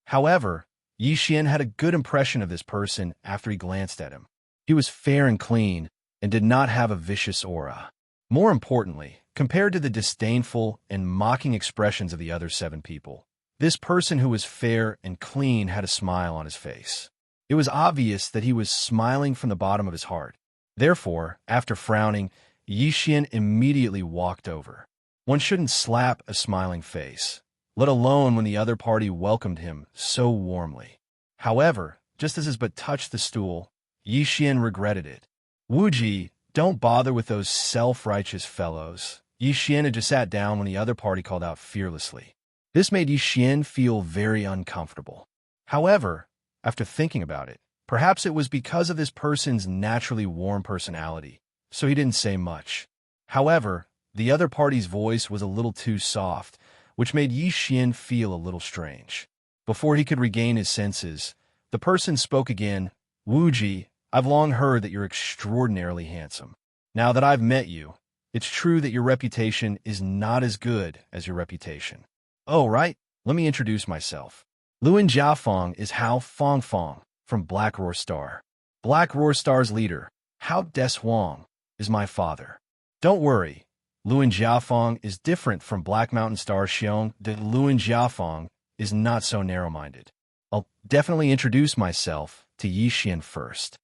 A: However, Xianxia had a good impression of this person after he glanced at him. He was fair and clean, and did not have a vicious aura. More importantly, compared to the disdainful and mocking expressions of the other 7 people, this person who was fair and clean had a smile on his face. It was obvious that he was smiling from the bottom of his heart. Therefore, after frowning, Xianxia immediately walked over. One shouldn't slap a smiling face, let alone when the other party welcomed him so warmly. However, just as his butt touched the stool, Xianxia regretted it. Wuji, don't bother with those self-righteous fellows. Xianxia just sat down when the other party called out fearlessly. This made Xianxia feel very uncomfortable. However, after thinking about it, perhaps it was because of this person's naturally warm personality, so he didn't say much. However, the other party's voice was a little too soft, which made Xianxia feel a little strange. Before he could regain his senses, the person spoke again. Wuji, I've long heard that you're extraordinarily handsome. Now that I've met you, it's true that your reputation is not as good as your reputation. Oh, right, let me introduce myself. Luan Jiafeng is Hao Fongfong from Black Roar Star. Black Roar Star's leader, Hao Des Huang, is my father. Don't worry, Luan Jiafeng is different from Black Mountain Star Xiong. Luan Jiafeng is not so narrow-minded. I'll definitely introduce myself to Xianxia first.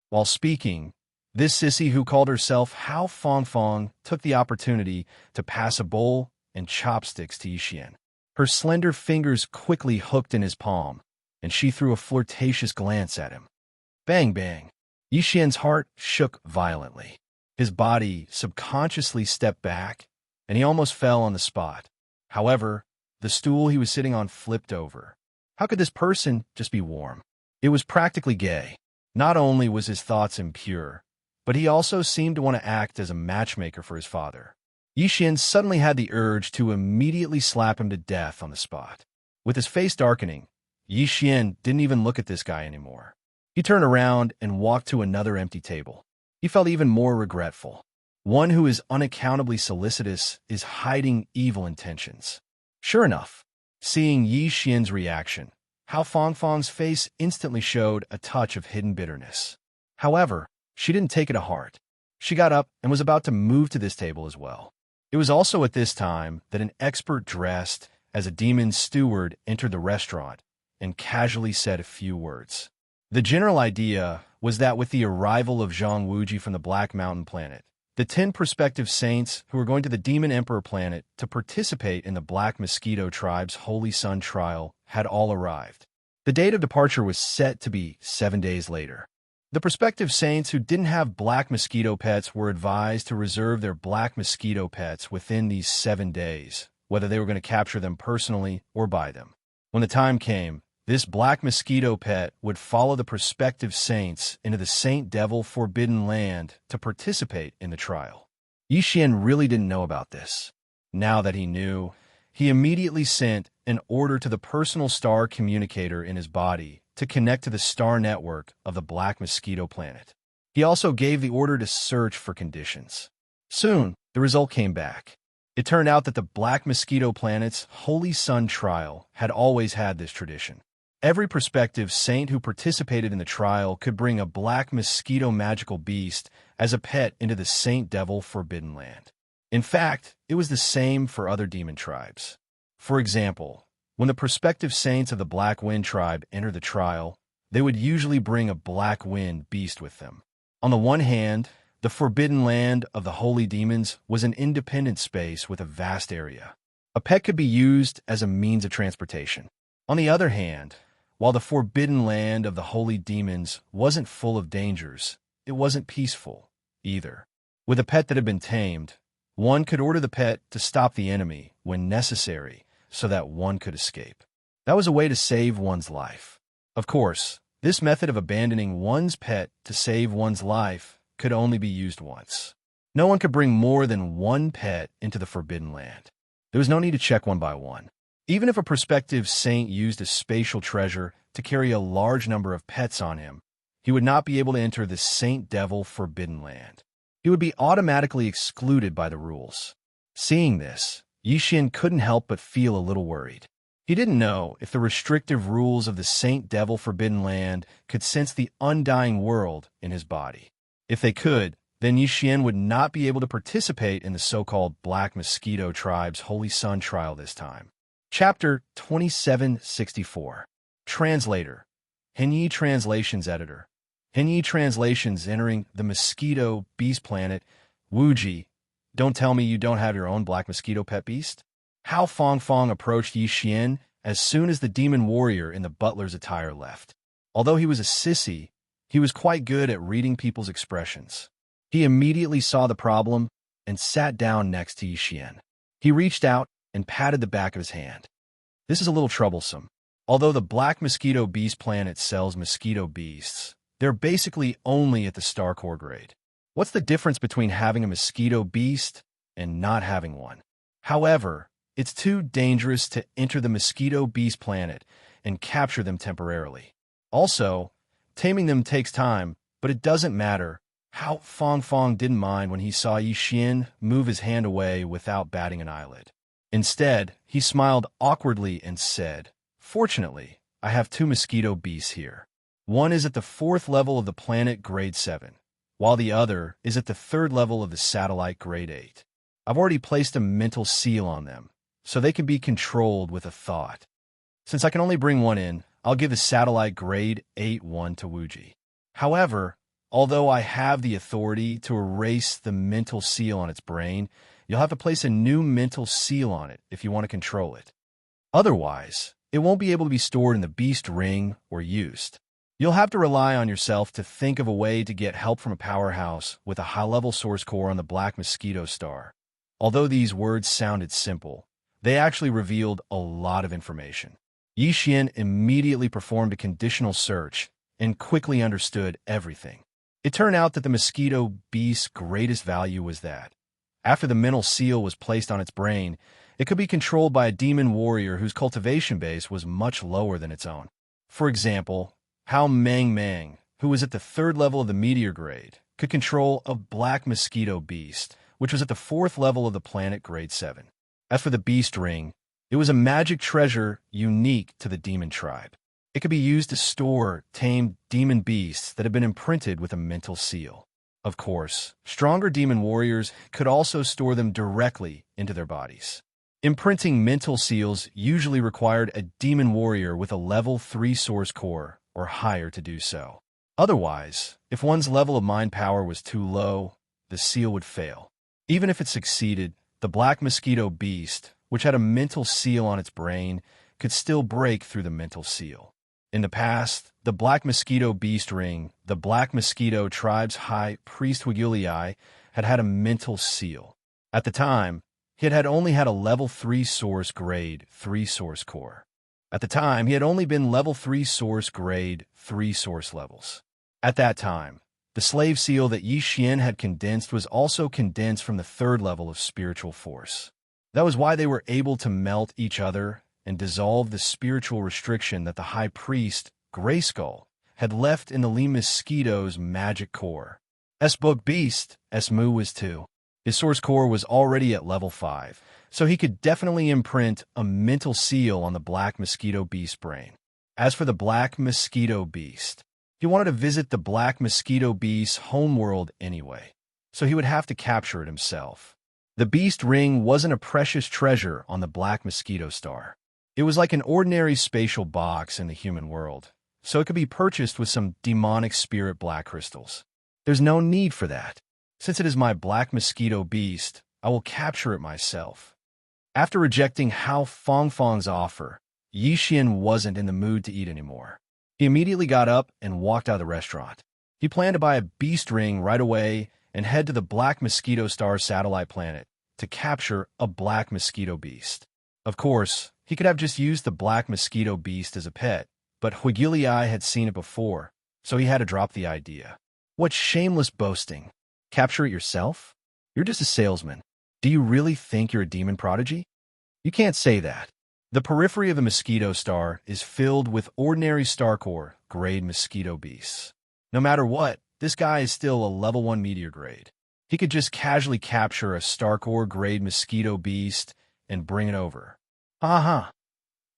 A: While speaking, this sissy who called herself Hao Fongfong took the opportunity to pass a bowl and chopsticks to Xianxia. Her slender fingers quickly hooked in his palm, and she threw a flirtatious glance at him. Bang, bang. Yixian's heart shook violently. His body subconsciously stepped back, and he almost fell on the spot. However, the stool he was sitting on flipped over. How could this person just be warm? It was practically gay. Not only was his thoughts impure, but he also seemed to want to act as a matchmaker for his father. Yixian suddenly had the urge to immediately slap him to death on the spot. With his face darkening, Yixian didn't even look at this guy anymore. He turned around and walked to another empty table. He felt even more regretful. One who is unaccountably solicitous is hiding evil intentions. Sure enough, seeing Yixian's reaction, Hao Fangfang's face instantly showed a touch of hidden bitterness. However, she didn't take it to heart. She got up and was about to move to this table as well. It was also at this time that an expert dressed as a demon steward entered the restaurant and casually said a few words. The general idea was that with the arrival of Zhang Wuji from the Black Mountain planet, the 10 prospective saints who were going to the Demon Emperor planet to participate in the Black Mosquito Tribe's Holy Sun trial had all arrived. The date of departure was set to be 7 days later. The prospective saints who didn't have black mosquito pets were advised to reserve their black mosquito pets within these 7 days, whether they were going to capture them personally or buy them. When the time came, this black mosquito pet would follow the prospective saints into the Saint Devil Forbidden Land to participate in the trial. Yixian really didn't know about this. Now that he knew, he immediately sent an order to the personal star communicator in his body to connect to the star network of the Black Mosquito planet. He also gave the order to search for conditions. Soon, the result came back. It turned out that the Black Mosquito planet's Holy Sun trial had always had this tradition. Every prospective saint who participated in the trial could bring a black mosquito magical beast as a pet into the Saint Devil Forbidden Land. In fact, it was the same for other demon tribes. For example, when the prospective saints of the Black Wind tribe entered the trial, they would usually bring a Black Wind beast with them. On the one hand, the Forbidden Land of the Holy Demons was an independent space with a vast area. A pet could be used as a means of transportation. On the other hand, while the Forbidden Land of the Holy Demons wasn't full of dangers, it wasn't peaceful either. With a pet that had been tamed, one could order the pet to stop the enemy when necessary so that one could escape. That was a way to save one's life. Of course, this method of abandoning one's pet to save one's life could only be used once. No one could bring more than one pet into the Forbidden Land. There was no need to check one by one. Even if a prospective saint used a spatial treasure to carry a large number of pets on him, he would not be able to enter the Saint Devil Forbidden Land. He would be automatically excluded by the rules. Seeing this, Yixian couldn't help but feel a little worried. He didn't know if the restrictive rules of the Saint Devil Forbidden Land could sense the undying world in his body. If they could, then Yixian would not be able to participate in the so-called Black Mosquito Tribe's Holy Sun trial this time. Chapter 2764. Translator. Henyi Translations Editor. Henyi Translations entering the Mosquito Beast Planet. Wuji, don't tell me you don't have your own black mosquito pet beast? Hao Fangfang approached Yixian as soon as the demon warrior in the butler's attire left. Although he was a sissy, he was quite good at reading people's expressions. He immediately saw the problem and sat down next to Yixian. He reached out and patted the back of his hand. This is a little troublesome. Although the Black Mosquito Beast planet sells mosquito beasts, they're basically only at the Star Core grade. What's the difference between having a mosquito beast and not having one? However, it's too dangerous to enter the Mosquito Beast planet and capture them temporarily. Also, taming them takes time, but it doesn't matter. Hao Fangfang didn't mind when he saw Yixian move his hand away without batting an eyelid. Instead, he smiled awkwardly and said, "Fortunately, I have 2 mosquito beasts here. One is at the 4th level of the planet grade 7, while the other is at the 3rd level of the satellite grade 8. I've already placed a mental seal on them, so they can be controlled with a thought. Since I can only bring one in, I'll give the satellite grade 8 one to Wuji. However, although I have the authority to erase the mental seal on its brain, you'll have to place a new mental seal on it if you want to control it. Otherwise, it won't be able to be stored in the beast ring or used. You'll have to rely on yourself to think of a way to get help from a powerhouse with a high-level source core on the Black Mosquito Star. Although these words sounded simple, they actually revealed a lot of information. Yi Xian immediately performed a conditional search and quickly understood everything. It turned out that the mosquito beast's greatest value was that, after the mental seal was placed on its brain, it could be controlled by a demon warrior whose cultivation base was much lower than its own. For example, Hao Mang Mang, who was at the 3rd level of the meteor grade, could control a black mosquito beast, which was at the 4th level of the planet grade 7. As for the beast ring, it was a magic treasure unique to the demon tribe. It could be used to store tamed demon beasts that had been imprinted with a mental seal. Of course, stronger demon warriors could also store them directly into their bodies. Imprinting mental seals usually required a demon warrior with a level 3 source core or higher to do so. Otherwise, if one's level of mind power was too low, the seal would fail. Even if it succeeded, the black mosquito beast, which had a mental seal on its brain, could still break through the mental seal. In the past, the black mosquito beast ring, the black mosquito tribe's high priest Wuxia, had had a mental seal. At the time, he had only had a level 3 source grade 3 source core. At the time, he had only been level 3 source grade 3 source levels. At that time, the slave seal that Yi Xian had condensed was also condensed from the 3rd level of spiritual force. That was why they were able to melt each other and dissolve the spiritual restriction that the high priest, Grayskull, had left in the Li Mosquito's magic core. S-Book Beast, S-Mu was 2. His source core was already at level 5, so he could definitely imprint a mental seal on the black mosquito beast brain. As for the black mosquito beast, he wanted to visit the black mosquito beast's homeworld anyway, so he would have to capture it himself. The beast ring wasn't a precious treasure on the black mosquito star. It was like an ordinary spatial box in the human world, so it could be purchased with some demonic spirit black crystals. There's no need for that. Since it is my black mosquito beast, I will capture it myself. After rejecting Hao Fangfang's offer, Yi Xian wasn't in the mood to eat anymore. He immediately got up and walked out of the restaurant. He planned to buy a beast ring right away and head to the Black Mosquito Star satellite planet to capture a black mosquito beast. Of course, he could have just used the black mosquito beast as a pet, but Huigili had seen it before, so he had to drop the idea. What shameless boasting! Capture it yourself? You're just a salesman. Do you really think you're a demon prodigy? You can't say that. The periphery of the mosquito star is filled with ordinary star core grade mosquito beasts. No matter what, this guy is still a level 1 meteor grade. He could just casually capture a star core grade mosquito beast and bring it over. Ha.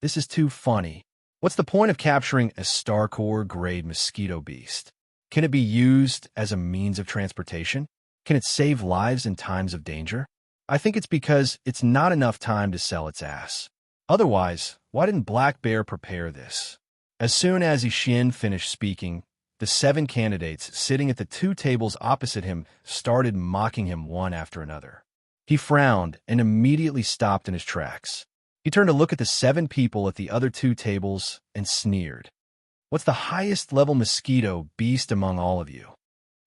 A: This is too funny. What's the point of capturing a star core grade mosquito beast? Can it be used as a means of transportation? Can it save lives in times of danger? I think it's because it's not enough time to sell its ass. Otherwise, why didn't Black Bear prepare this? As soon as Ixin finished speaking, the 7 candidates sitting at the 2 tables opposite him started mocking him one after another. He frowned and immediately stopped in his tracks. He turned to look at the 7 people at the other 2 tables and sneered. What's the highest level mosquito beast among all of you?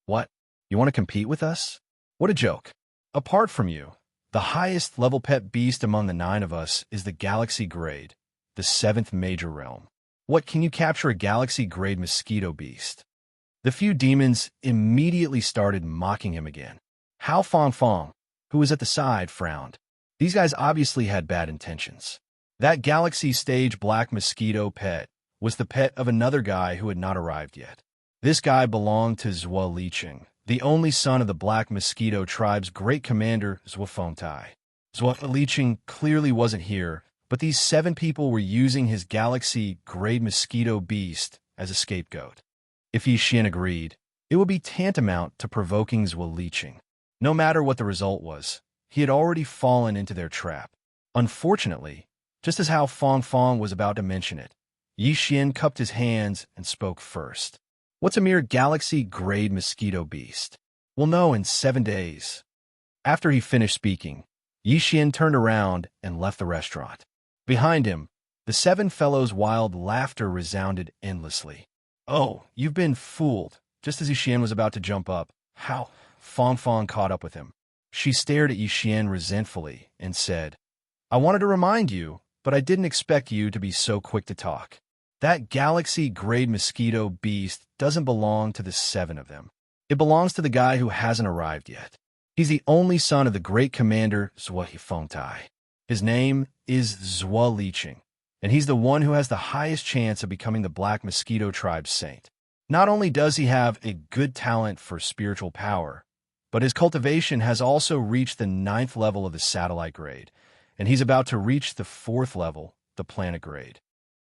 A: What? You want to compete with us? What a joke. Apart from you, the highest level pet beast among the 9 of us is the Galaxy Grade, the 7th major realm. What, can you capture a Galaxy Grade mosquito beast? The few demons immediately started mocking him again. Hao Fangfang, who was at the side, frowned. These guys obviously had bad intentions. That Galaxy Stage black mosquito pet was the pet of another guy who had not arrived yet. This guy belonged to Zhuo Liqing, the only son of the Black Mosquito tribe's great commander Zhuo Fengtai. Zhuo Liqing clearly wasn't here, but these 7 people were using his Galaxy Grade Mosquito Beast as a scapegoat. If Yixin agreed, it would be tantamount to provoking Zhuo Liqing. No matter what the result was, he had already fallen into their trap. Unfortunately, just as Hao Fangfang was about to mention it, Yixin cupped his hands and spoke first. What's a mere Galaxy-grade mosquito beast? We'll know in 7 days. After he finished speaking, Yixin turned around and left the restaurant. Behind him, the 7 fellows' wild laughter resounded endlessly. Oh, you've been fooled. Just as Yixian was about to jump up, how? Fong Fong caught up with him. She stared at Yixian resentfully and said, I wanted to remind you, but I didn't expect you to be so quick to talk. That galaxy-grade mosquito beast doesn't belong to the 7 of them. It belongs to the guy who hasn't arrived yet. He's the only son of the great commander Zhuo Fengtai. His name is Zhuo Liqing, and he's the one who has the highest chance of becoming the Black Mosquito Tribe's saint. Not only does he have a good talent for spiritual power, but his cultivation has also reached the 9th level of the satellite grade, and he's about to reach the 4th level, the planet grade.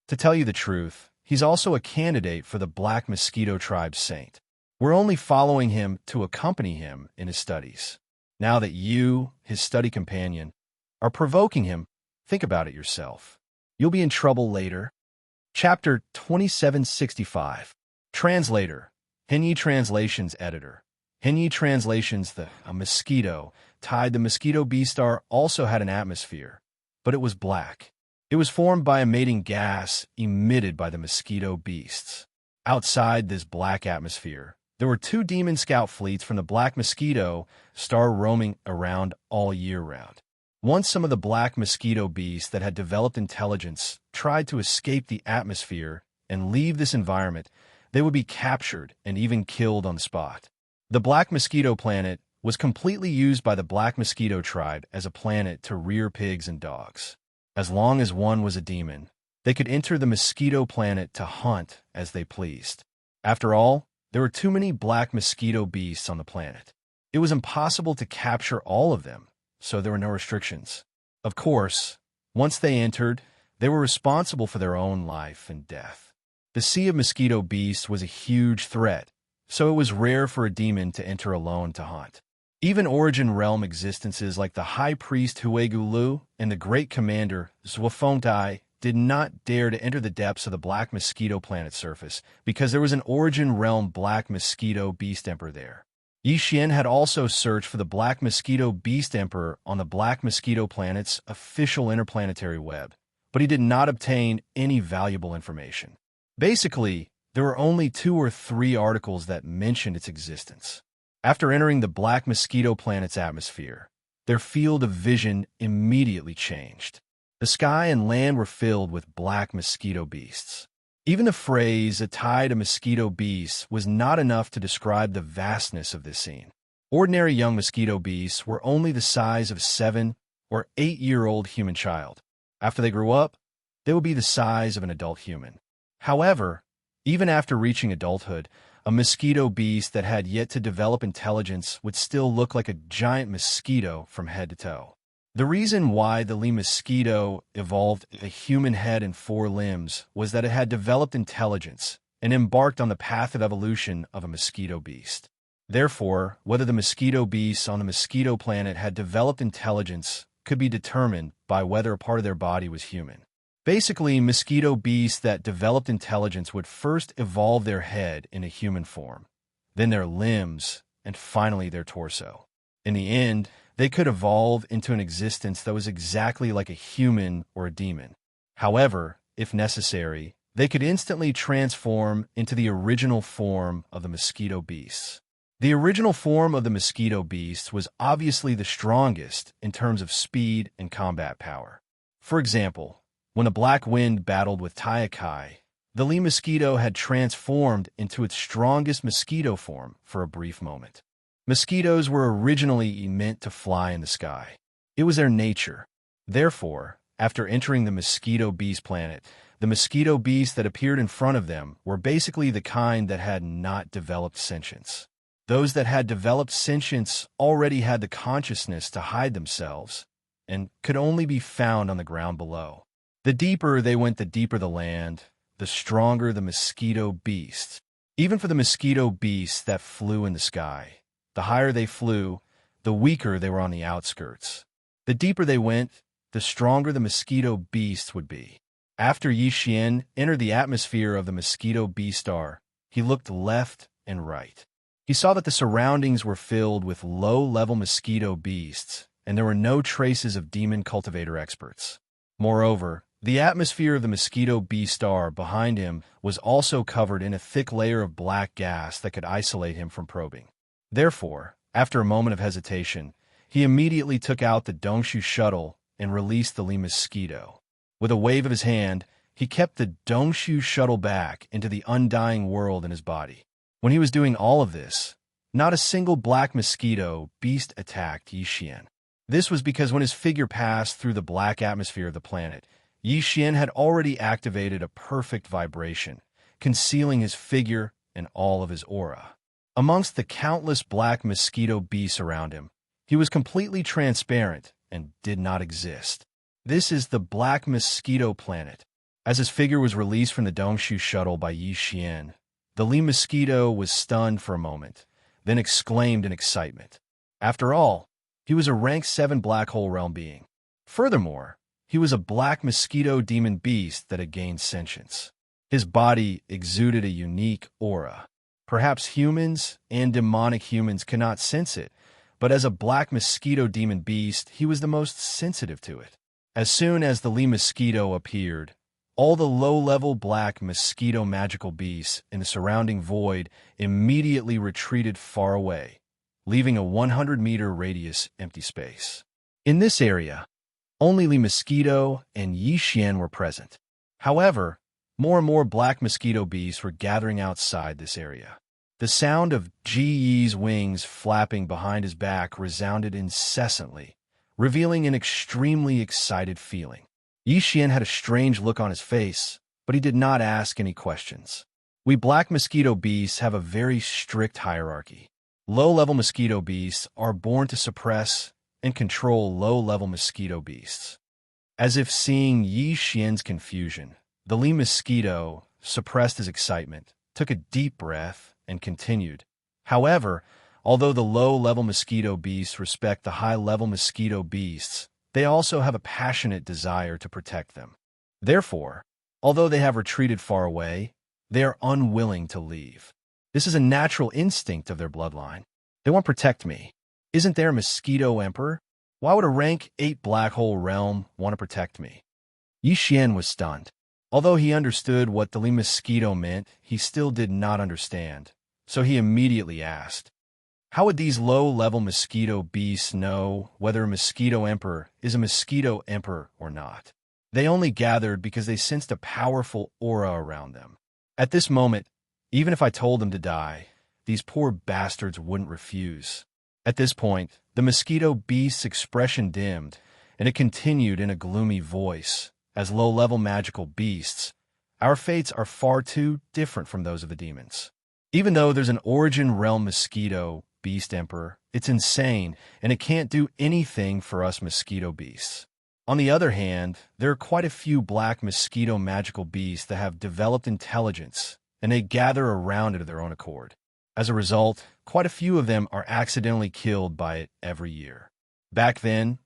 A: To tell you the truth, he's also a candidate for the Black Mosquito Tribe's saint. We're only following him to accompany him in his studies. Now that you, his study companion, are provoking him, think about it yourself. You'll be in trouble later. Chapter 2765. Translator. Henyi Translations Editor. Henyi Translations. A mosquito tied the mosquito bee star also had an atmosphere, but it was black. It was formed by a mating gas emitted by the mosquito beasts. Outside this black atmosphere, there were 2 demon scout fleets from the Black Mosquito star roaming around all year round. Once some of the black mosquito beasts that had developed intelligence tried to escape the atmosphere and leave this environment, they would be captured and even killed on the spot. The Black Mosquito planet was completely used by the Black Mosquito tribe as a planet to rear pigs and dogs. As long as one was a demon, they could enter the mosquito planet to hunt as they pleased. After all, there were too many black mosquito beasts on the planet. It was impossible to capture all of them, so there were no restrictions. Of course, once they entered, they were responsible for their own life and death. The sea of mosquito beasts was a huge threat, so it was rare for a demon to enter alone to hunt. Even Origin Realm existences like the High Priest Huegulu and the Great Commander Zhuofengtai did not dare to enter the depths of the Black Mosquito planet's surface because there was an Origin Realm Black Mosquito Beast Emperor there. Yixian had also searched for the Black Mosquito Beast Emperor on the Black Mosquito planet's official interplanetary web, but he did not obtain any valuable information. Basically, there were only 2 or 3 articles that mentioned its existence. After entering the Black Mosquito planet's atmosphere, their field of vision immediately changed. The sky and land were filled with black mosquito beasts. Even the phrase, a tide of mosquito beasts, was not enough to describe the vastness of this scene. Ordinary young mosquito beasts were only the size of 7 or 8-year-old human child. After they grew up, they would be the size of an adult human. However, even after reaching adulthood, a mosquito beast that had yet to develop intelligence would still look like a giant mosquito from head to toe. The reason why the Li mosquito evolved a human head and 4 limbs was that it had developed intelligence and embarked on the path of evolution of a mosquito beast. Therefore, whether the mosquito beasts on the mosquito planet had developed intelligence could be determined by whether a part of their body was human. Basically, mosquito beasts that developed intelligence would first evolve their head in a human form, then their limbs, and finally their torso. In the end, they could evolve into an existence that was exactly like a human or a demon. However, if necessary, they could instantly transform into the original form of the mosquito beasts. The original form of the mosquito beasts was obviously the strongest in terms of speed and combat power. For example, when the Black Wind battled with Taiakai, the Li mosquito had transformed into its strongest mosquito form for a brief moment. Mosquitoes were originally meant to fly in the sky. It was their nature. Therefore, after entering the mosquito beast planet, the mosquito beasts that appeared in front of them were basically the kind that had not developed sentience. Those that had developed sentience already had the consciousness to hide themselves and could only be found on the ground below. The deeper they went, the deeper the land, the stronger the mosquito beasts. Even for the mosquito beasts that flew in the sky, the higher they flew, the weaker they were on the outskirts. The deeper they went, the stronger the mosquito beasts would be. After Yixian entered the atmosphere of the mosquito beast star, he looked left and right. He saw that the surroundings were filled with low-level mosquito beasts, and there were no traces of demon cultivator experts. Moreover, The atmosphere of the mosquito bee star behind him was also covered in a thick layer of black gas that could isolate him from probing. Therefore, after a moment of hesitation, he immediately took out the Dongshu shuttle and released the Li mosquito. With a wave of his hand, he kept the Dongshu shuttle back into the undying world in his body. When he was doing all of this, not a single black mosquito beast attacked Yixian. This was because when his figure passed through the black atmosphere of the planet, Yixian had already activated a perfect vibration, concealing his figure and all of his aura. Amongst the countless black mosquito beasts around him, he was completely transparent and did not exist. This is the Black Mosquito Planet. As his figure was released from the Dongshu shuttle by Yixian, the Li mosquito was stunned for a moment, then exclaimed in excitement. After all, he was a rank 7 black hole realm being. Furthermore, he was a black mosquito demon beast that had gained sentience. His body exuded a unique aura. Perhaps humans and demonic humans cannot sense it, but as a black mosquito demon beast, he was the most sensitive to it. As soon as the Li mosquito appeared, all the low-level black mosquito magical beasts in the surrounding void immediately retreated far away, leaving a 100-meter radius empty space. In this area, only Li mosquito and Yixian were present. However, more and more black mosquito beasts were gathering outside this area. The sound of Ji Yi's wings flapping behind his back resounded incessantly, revealing an extremely excited feeling. Yixian had a strange look on his face, but he did not ask any questions. We black mosquito beasts have a very strict hierarchy. Low-level mosquito beasts are born to suppress and control low-level mosquito beasts. As if seeing Yixian's confusion, the Li mosquito suppressed his excitement, took a deep breath, and continued. However, although the low-level mosquito beasts respect the high-level mosquito beasts, they also have a passionate desire to protect them. Therefore, although they have retreated far away, they are unwilling to leave. This is a natural instinct of their bloodline. They want to protect me. Isn't there a mosquito emperor? Why would a rank 8 black hole realm want to protect me? Yixian was stunned. Although he understood what the Li mosquito meant, he still did not understand, so he immediately asked, how would these low-level mosquito beasts know whether a mosquito emperor is a mosquito emperor or not? They only gathered because they sensed a powerful aura around them. At this moment, even if I told them to die, these poor bastards wouldn't refuse. At this point, the mosquito beast's expression dimmed, and it continued in a gloomy voice. As low-level magical beasts, our fates are far too different from those of the demons. Even though there's an origin realm mosquito beast emperor, it's insane, and it can't do anything for us mosquito beasts. On the other hand, there are quite a few black mosquito magical beasts that have developed intelligence, and they gather around it of their own accord. As a result, quite a few of them are accidentally killed by it every year. Back then,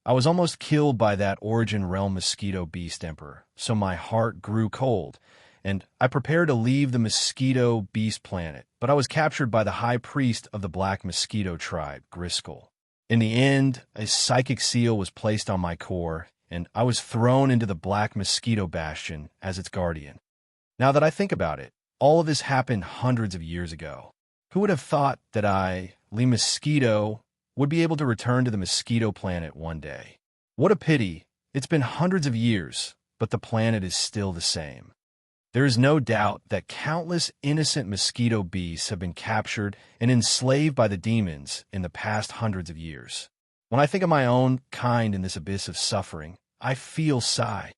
A: I was almost killed by that origin realm mosquito beast emperor, so my heart grew cold, and I prepared to leave the mosquito beast planet, but I was captured by the high priest of the black mosquito tribe, Griskel. In the end, a psychic seal was placed on my core, and I was thrown into the black mosquito bastion as its guardian. Now that I think about it, all of this happened hundreds of years ago. Who would have thought that I, Li Mosquito, would be able to return to the mosquito planet one day? What a pity. It's been hundreds of years, but the planet is still the same. There is no doubt that countless innocent mosquito beasts have been captured and enslaved by the demons in the past hundreds of years. When I think of my own kind in this abyss of suffering, I feel sigh.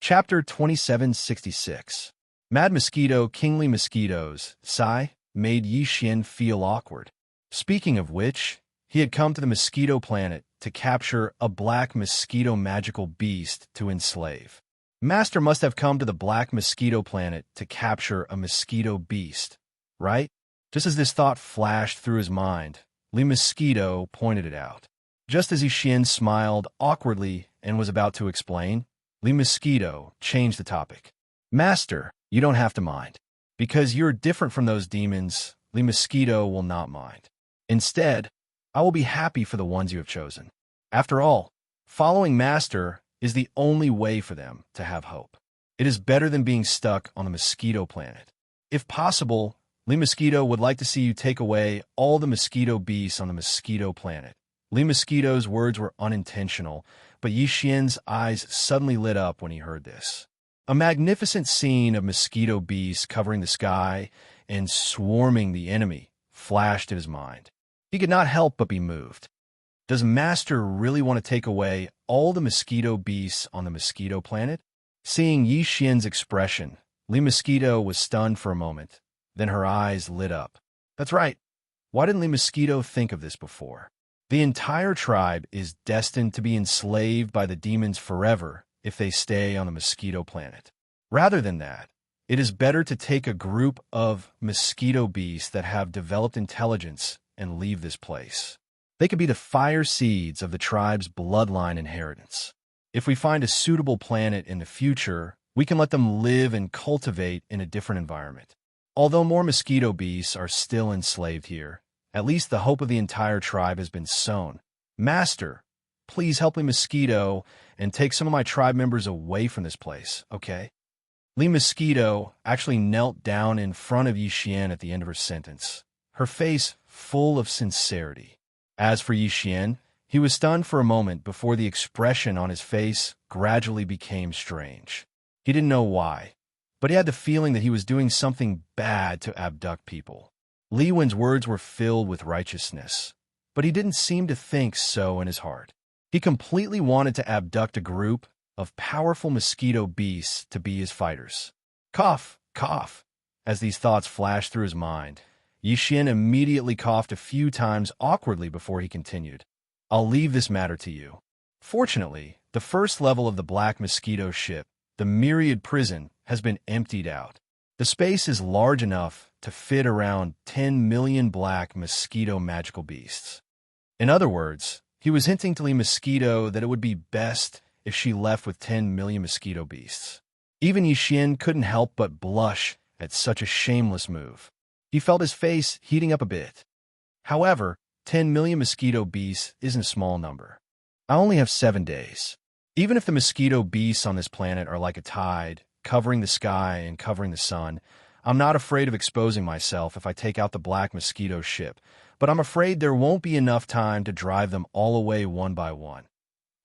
A: Chapter 2766. Mad Mosquito, Kingly Mosquitoes, sigh, made Yixian feel awkward. Speaking of which, he had come to the mosquito planet to capture a black mosquito magical beast to enslave. Master must have come to the black mosquito planet to capture a mosquito beast, right? Just as this thought flashed through his mind, Li Mosquito pointed it out. Just as Yixian smiled awkwardly and was about to explain, Li Mosquito changed the topic. Master, you don't have to mind. Because you're different from those demons, Li Mosquito will not mind. Instead, I will be happy for the ones you have chosen. After all, following Master is the only way for them to have hope. It is better than being stuck on the mosquito planet. If possible, Lee Mosquito would like to see you take away all the mosquito beasts on the mosquito planet. Lee Mosquito's words were unintentional, but Yi Xian's eyes suddenly lit up when he heard this. A magnificent scene of mosquito beasts covering the sky and swarming the enemy flashed in his mind. He could not help but be moved. Does Master really want to take away all the mosquito beasts on the mosquito planet? Seeing Yi Xian's expression, Lee Mosquito was stunned for a moment. Then her eyes lit up. That's right. Why didn't Lee Mosquito think of this before? The entire tribe is destined to be enslaved by the demons forever if they stay on the mosquito planet. Rather than that, it is better to take a group of mosquito beasts that have developed intelligence and leave this place. They could be the fire seeds of the tribe's bloodline inheritance. If we find a suitable planet in the future, we can let them live and cultivate in a different environment. Although more mosquito beasts are still enslaved here, at least the hope of the entire tribe has been sown. Master, please help Lee Mosquito and take some of my tribe members away from this place, okay? Lee Mosquito actually knelt down in front of Yi Xian at the end of her sentence, her face full of sincerity. As for Yi Xian, he was stunned for a moment before the expression on his face gradually became strange. He didn't know why, but he had the feeling that he was doing something bad to abduct people. Li Wen's words were filled with righteousness, but he didn't seem to think so in his heart. He completely wanted to abduct a group of powerful mosquito beasts to be his fighters. Cough, cough. As these thoughts flashed through his mind, Yi Xian immediately coughed a few times awkwardly before he continued. I'll leave this matter to you. Fortunately, the first level of the Black Mosquito ship, the Myriad Prison, has been emptied out. The space is large enough to fit around 10 million black mosquito magical beasts. In other words, he was hinting to Lee Mosquito that it would be best if she left with 10 million mosquito beasts. Even Yi Xian couldn't help but blush at such a shameless move. He felt his face heating up a bit. However, 10 million mosquito beasts isn't a small number. I only have 7 days. Even if the mosquito beasts on this planet are like a tide, covering the sky and covering the sun, I'm not afraid of exposing myself if I take out the Black Mosquito ship, but I'm afraid there won't be enough time to drive them all away one by one.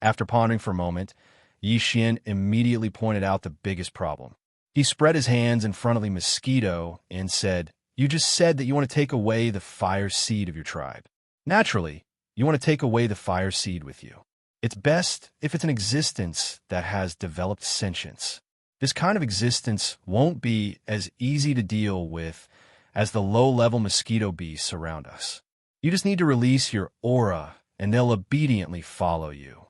A: After pondering for a moment, Yi Xian immediately pointed out the biggest problem. He spread his hands in front of the mosquito and said, You just said that you want to take away the fire seed of your tribe. Naturally, you want to take away the fire seed with you. It's best if it's an existence that has developed sentience. This kind of existence won't be as easy to deal with as the low-level mosquito beasts around us. You just need to release your aura, and they'll obediently follow you.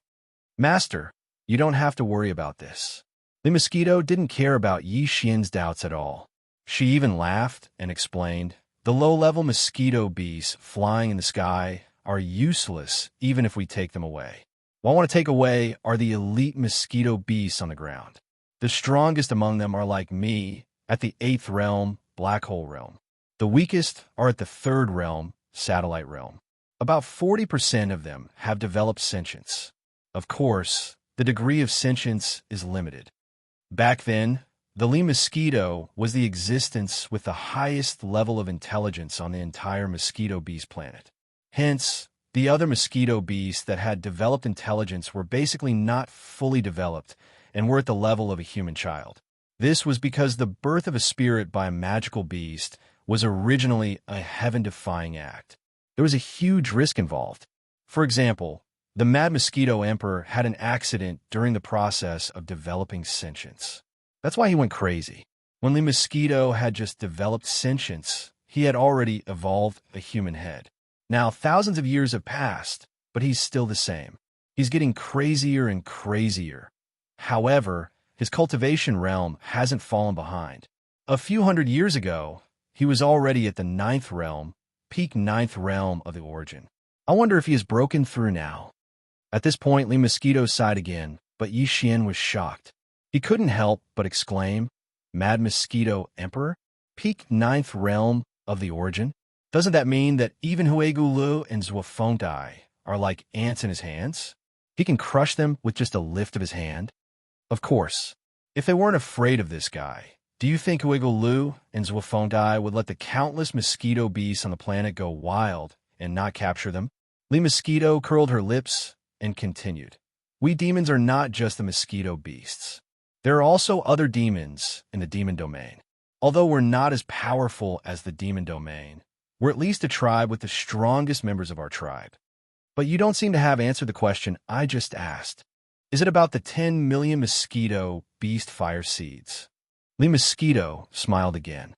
A: Master, you don't have to worry about this. The mosquito didn't care about Yi Xian's doubts at all. She even laughed and explained, The low-level mosquito beasts flying in the sky are useless even if we take them away. What I want to take away are the elite mosquito beasts on the ground. The strongest among them are like me, at the 8th realm, black hole realm. The weakest are at the 3rd realm, satellite realm. About 40% of them have developed sentience. Of course, the degree of sentience is limited. Back then, the Lee Mosquito was the existence with the highest level of intelligence on the entire mosquito beast planet. Hence, the other mosquito beasts that had developed intelligence were basically not fully developed and were at the level of a human child. This was because the birth of a spirit by a magical beast was originally a heaven-defying act. There was a huge risk involved. For example, the Mad Mosquito Emperor had an accident during the process of developing sentience. That's why he went crazy. When the mosquito had just developed sentience, he had already evolved a human head. Now, thousands of years have passed, but he's still the same. He's getting crazier and crazier. However, his cultivation realm hasn't fallen behind. A few hundred years ago, he was already at the 9th realm, peak 9th realm of the origin. I wonder if he has broken through now. At this point, Lee Mosquito sighed again, but Yi Xian was shocked. He couldn't help but exclaim, Mad Mosquito Emperor? Peak 9th realm of the origin? Doesn't that mean that even Huegulu and Zhuofontai are like ants in his hands? He can crush them with just a lift of his hand? Of course. If they weren't afraid of this guy, do you think Wiggle Lu and Zwafontai would let the countless mosquito beasts on the planet go wild and not capture them? Li Mosquito curled her lips and continued. We demons are not just the mosquito beasts. There are also other demons in the demon domain. Although we're not as powerful as the demon domain, we're at least a tribe with the strongest members of our tribe. But you don't seem to have answered the question I just asked. Is it about the 10 million mosquito beast fire seeds? Li Mosquito smiled again.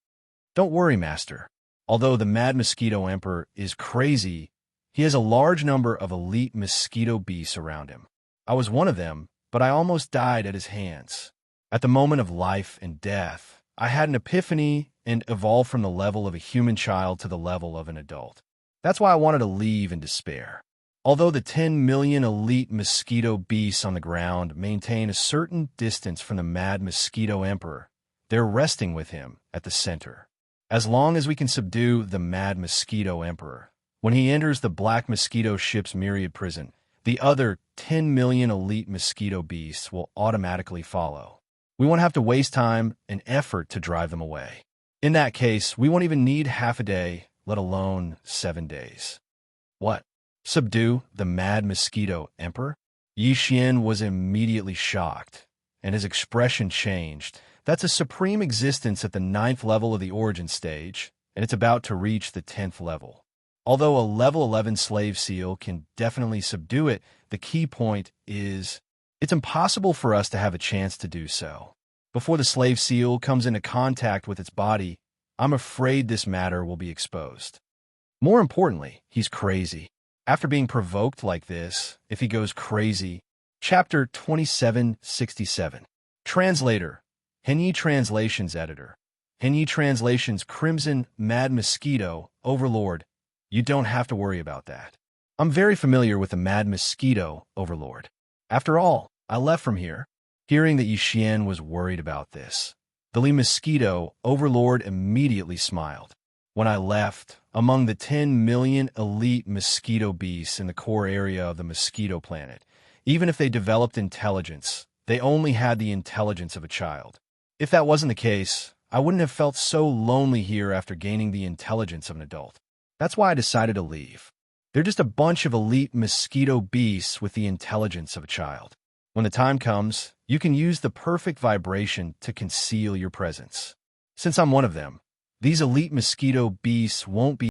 A: Don't worry, Master. Although the Mad Mosquito Emperor is crazy, he has a large number of elite mosquito beasts around him. I was one of them, but I almost died at his hands. At the moment of life and death, I had an epiphany and evolved from the level of a human child to the level of an adult. That's why I wanted to leave in despair. Although the 10 million elite mosquito beasts on the ground maintain a certain distance from the Mad Mosquito Emperor, they're resting with him at the center. As long as we can subdue the Mad Mosquito Emperor, when he enters the Black Mosquito ship's myriad prison, the other 10 million elite mosquito beasts will automatically follow. We won't have to waste time and effort to drive them away. In that case, we won't even need half a day, let alone 7 days. What? Subdue the Mad Mosquito Emperor? Yi Xian was immediately shocked, and his expression changed. That's a supreme existence at the 9th level of the origin stage, and it's about to reach the 10th level. Although a level 11 slave seal can definitely subdue it, the key point is it's impossible for us to have a chance to do so. Before the slave seal comes into contact with its body, I'm afraid this matter will be exposed. More importantly, he's crazy. After being provoked like this, if he goes crazy. Chapter 2767. Translator. Henyi Translations Editor. Henyi Translations Crimson Mad Mosquito Overlord. You don't have to worry about that. I'm very familiar with the Mad Mosquito Overlord. After all, I left from here. Hearing that Yi Xian was worried about this, the Li Mosquito Overlord immediately smiled. When I left, among the 10 million elite mosquito beasts in the core area of the mosquito planet, even if they developed intelligence, they only had the intelligence of a child. If that wasn't the case, I wouldn't have felt so lonely here after gaining the intelligence of an adult. That's why I decided to leave. They're just a bunch of elite mosquito beasts with the intelligence of a child. When the time comes, you can use the perfect vibration to conceal your presence. Since I'm one of them, these elite mosquito beasts won't be